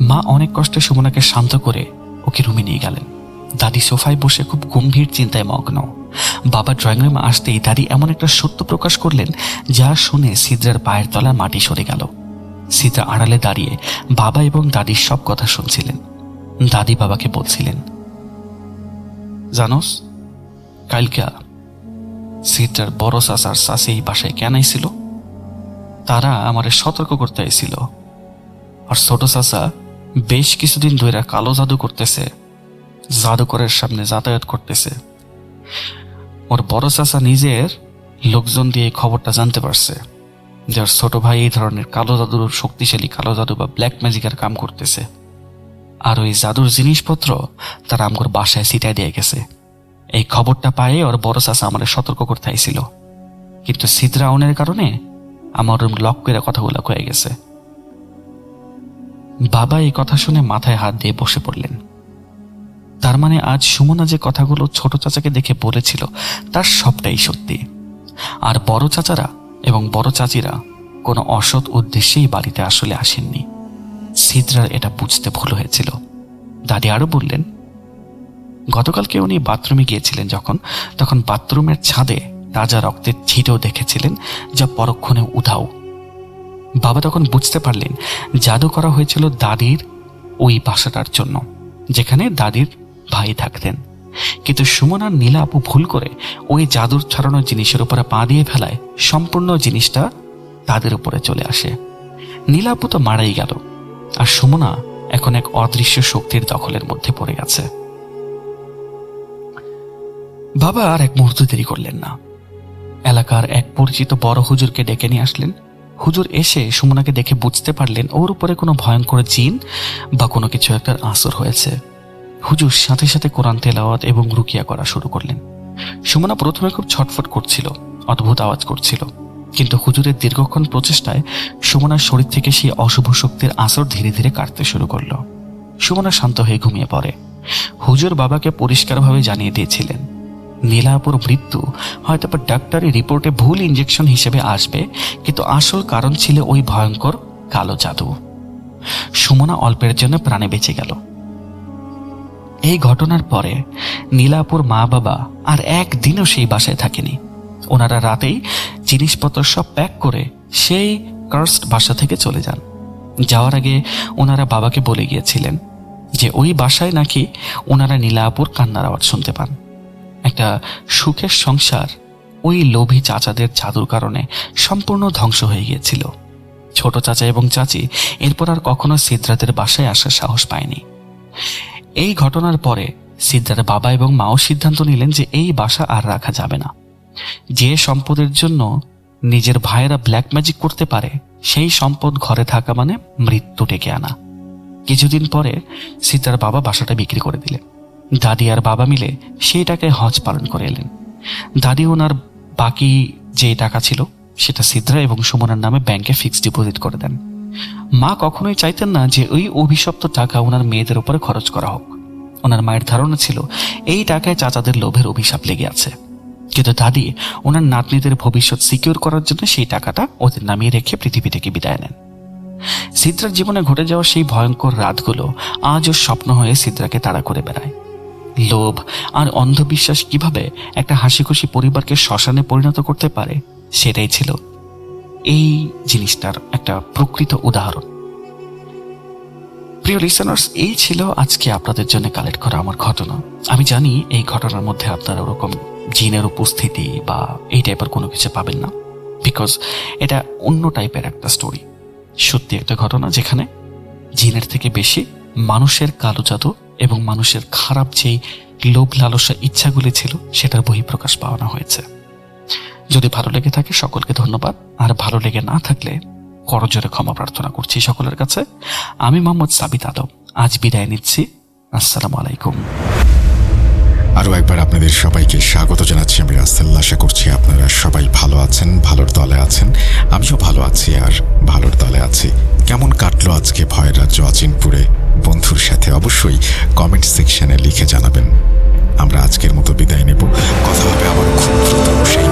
Speaker 4: মা অনেক কষ্টে সুমনাকে শান্ত করে ওকে রুমে নিয়ে গেলেন। দাদি সোফায় বসে খুব গম্ভীর চিন্তায় মগ্ন। বাবা ড্রয়িং রুমে আসতেই দাদি এমন একটা সত্য প্রকাশ করলেন যা শুনে সিদ্রার পায়ের তলার মাটি সরে গেল। সিদ্রা আড়ালে দাঁড়িয়ে বাবা এবং দাদির সব কথা শুনছিলেন। দাদি বাবাকে বলছিলেন, জানোস, কালকা সিদ্রার বড় চাচার চাচি এই বাসায় কেন আইছিল? তারা আমারে সতর্ক করতে আইছিল। আর ছোট চাচা বেশ কিছুদিন ধরে কালো জাদু করতেছে, জাদুকরের সামনে যাতায়াত করতেছে। ওর বড় চাচা নিজের লোকজন দিয়ে এই খবরটা জানতে পারছে, যার ছোট ভাই এই ধরনের কালো জাদুর, শক্তিশালী কালো জাদু বা ব্ল্যাক ম্যাজিকের কাম করতেছে। আর ওই জাদুর জিনিসপত্র তারা আমগোর বাসায় ছিটাই দিয়ে গেছে। এই খবরটা পায়ে ওর বড় চাচা আমাদের সতর্ক করতে আইছিল, কিন্তু সিদ্রাউনের কারণে আমার রুম লক করে কথাগুলো কয়ে গেছে। বাবা এই কথা শুনে মাথায় হাত দিয়ে বসে পড়লেন। তার মানে আজ সুমনা যে কথাগুলো ছোট চাচাকে দেখে বলেছিল তার সবটাই সত্যি। আর বড় চাচারা এবং বড় চাচিরা কোনো অসৎ উদ্দেশ্যেই বাড়িতে আসলে আসেননি। সিদ্রার এটা বুঝতে ভুল হয়েছিল। দাদি আরো বললেন, গতকালকে উনি বাথরুমে গিয়েছিলেন তখন বাথরুমের ছাদে তাজা রক্তের ছিটেও দেখেছিলেন, যা পরক্ষণে উধাও। বাবা তখন বুঝতে পারলেন জাদু করা হয়েছিল দাদির ওই বাসাটার জন্য, যেখানে দাদির ভাই থাকতেন। কিন্তু সুমনার নীলা আপু ভুল করে ওই জাদুর ছড়ানো জিনিসের উপরে পা দিয়ে ফেলায় সম্পূর্ণ জিনিসটা তাদের উপরে চলে আসে। নীলা আপু তো মারাই গেল, আর সুমনা এখন এক অদৃশ্য শক্তির দখলের মধ্যে পড়ে গেছে। বাবা আর এক মুহূর্ত দেরি করলেন না। এলাকার এক পরিচিত বড় হুজুরকে ডেকে নিয়ে আসলেন। হুজুর এসে সুমনাকে দেখে বুঝতে পারলেন ওর উপরে কোনো ভয়ঙ্কর জিন বা কোনো কিছু একটা আসর হয়েছে। হুজুর সাথে সাথে কোরআন তেলাওয়াত এবং রুকিয়া করা শুরু করলেন। সুমনা প্রথমে খুব ছটফট করছিল, অদ্ভুত আওয়াজ করছিল, কিন্তু হুজুরের দীর্ঘক্ষণ প্রচেষ্টায় সুমনার শরীর থেকে সেই অশুভ শক্তির আসর ধীরে ধীরে কাটতে শুরু করলো। সুমনা শান্ত হয়ে ঘুমিয়ে পড়ে। হুজুর বাবাকে পরিষ্কারভাবে জানিয়ে দিয়েছিলেন নীলা আপুর মৃত্যু হয়তো বা ডাক্তারি রিপোর্টে ভুল ইঞ্জেকশন হিসেবে আসবে, কিন্তু আসল কারণ ছিল ওই ভয়ঙ্কর কালো জাদু। সুমনা অল্পের জন্য প্রাণে বেঁচে গেল। এই ঘটনার পরে নীলা আপুর মা বাবা আর একদিনও সেই বাসায় থাকেনি। ওনারা রাতেই জিনিসপত্র সব প্যাক করে সেই কার্সড বাসা থেকে চলে যান। যাওয়ার আগে ওনারা বাবাকে বলে গিয়েছিলেন যে ওই বাসায় নাকি ওনারা নীলা আপুর কান্নার আওয়াজ শুনতে পান। একটা সুখের সংসার ওই লোভী চাচাদের জাদুর কারণে সম্পূর্ণ ধ্বংস হয়ে গিয়েছিল। ছোট চাচা এবং চাচি এরপর আর কখনো সিদ্ধার্থের বাসায় আসার সাহস পায়নি। এই ঘটনার পরে সিদ্ধার্থের বাবা এবং মাও সিদ্ধান্ত নিলেন যে এই বাসা আর রাখা যাবে না। যে সম্পদের জন্য নিজের ভাইয়েরা ব্ল্যাক ম্যাজিক করতে পারে, সেই সম্পদ ঘরে থাকা মানে মৃত্যু ডেকে আনা। কিছুদিন পরে সিদ্ধার বাবা বাসাটা বিক্রি করে দিলেন। দাদি আর বাবা মিলে সেই টাকায় হজ পালন করে এলেন। দাদি ওনার বাকি যে টাকা ছিল সেটা সিদ্রা এবং সুমনার নামে ব্যাংকে ফিক্সড ডিপোজিট করে দেন। মা কখনোই চাইতেন না যে ওই অভিশপ্ত টাকা ওনার মেয়েদের উপরে খরচ করা হোক। ওনার মায়ের ধারণা ছিল এই টাকায় চাচাদের লোভের অভিশাপ লেগে আছে। কিন্তু দাদি ওনার নাতনিদের ভবিষ্যৎ সিকিউর করার জন্য সেই টাকাটা ওদের নামিয়ে রেখে পৃথিবী থেকে বিদায় নেন। সিদ্রার জীবনে ঘটে যাওয়া সেই ভয়ঙ্কর রাতগুলো আজও স্বপ্ন হয়ে সিদ্রাকে তাড়া করে বেড়ায়। লোভ আর অন্ধবিশ্বাস কিভাবে একটা হাসি খুশি পরিবারকে শ্মশানে পরিণত করতে পারে সেটাই ছিল এই জিনিসটার একটা প্রকৃত উদাহরণ। প্রিয় লিসেনার্স, এই ছিল আজকে আপনাদের জন্য কালেক্ট করা আমার ঘটনা। আমি জানি এই ঘটনার মধ্যে আপনারা ওরকম জিনের উপস্থিতি বা এই টাইপের কোনো কিছু পাবেন না, বিকজ এটা অন্য টাইপের একটা স্টোরি। সত্যি একটা ঘটনা যেখানে জিনের থেকে বেশি মানুষের কালো জাদু এবং মানুষের খারাপ যেই লোভ লালসা ইচ্ছাগুলি ছিল সেটার বহিঃপ্রকাশ পাওয়ানো হয়েছে। যদি ভালো লেগে থাকে সকলকে ধন্যবাদ, আর ভালো লেগে না থাকলে করজোরে ক্ষমা প্রার্থনা করছি সকলের কাছে। আমি মোহাম্মদ সাবিত আলম আজ বিদায় নিচ্ছি। আসসালামু আলাইকুম।
Speaker 1: আরও একবার আপনাদের সবাইকে স্বাগত জানাচ্ছি আমি রাসেল। আশা করছি আপনারা সবাই ভালো আছেন, ভালোর দলে আছেন। আমিও ভালো আছি আর ভালোর দলে আছি। কেমন কাটলো আজকে ভয়ের রাজ্য অচিনপুরে বন্ধুর সাথে অবশ্যই কমেন্ট সেকশনে লিখে জানাবেন। আমরা আজকের মতো বিদায় নেব। কথা হবে আবার খুব দ্রুত সেই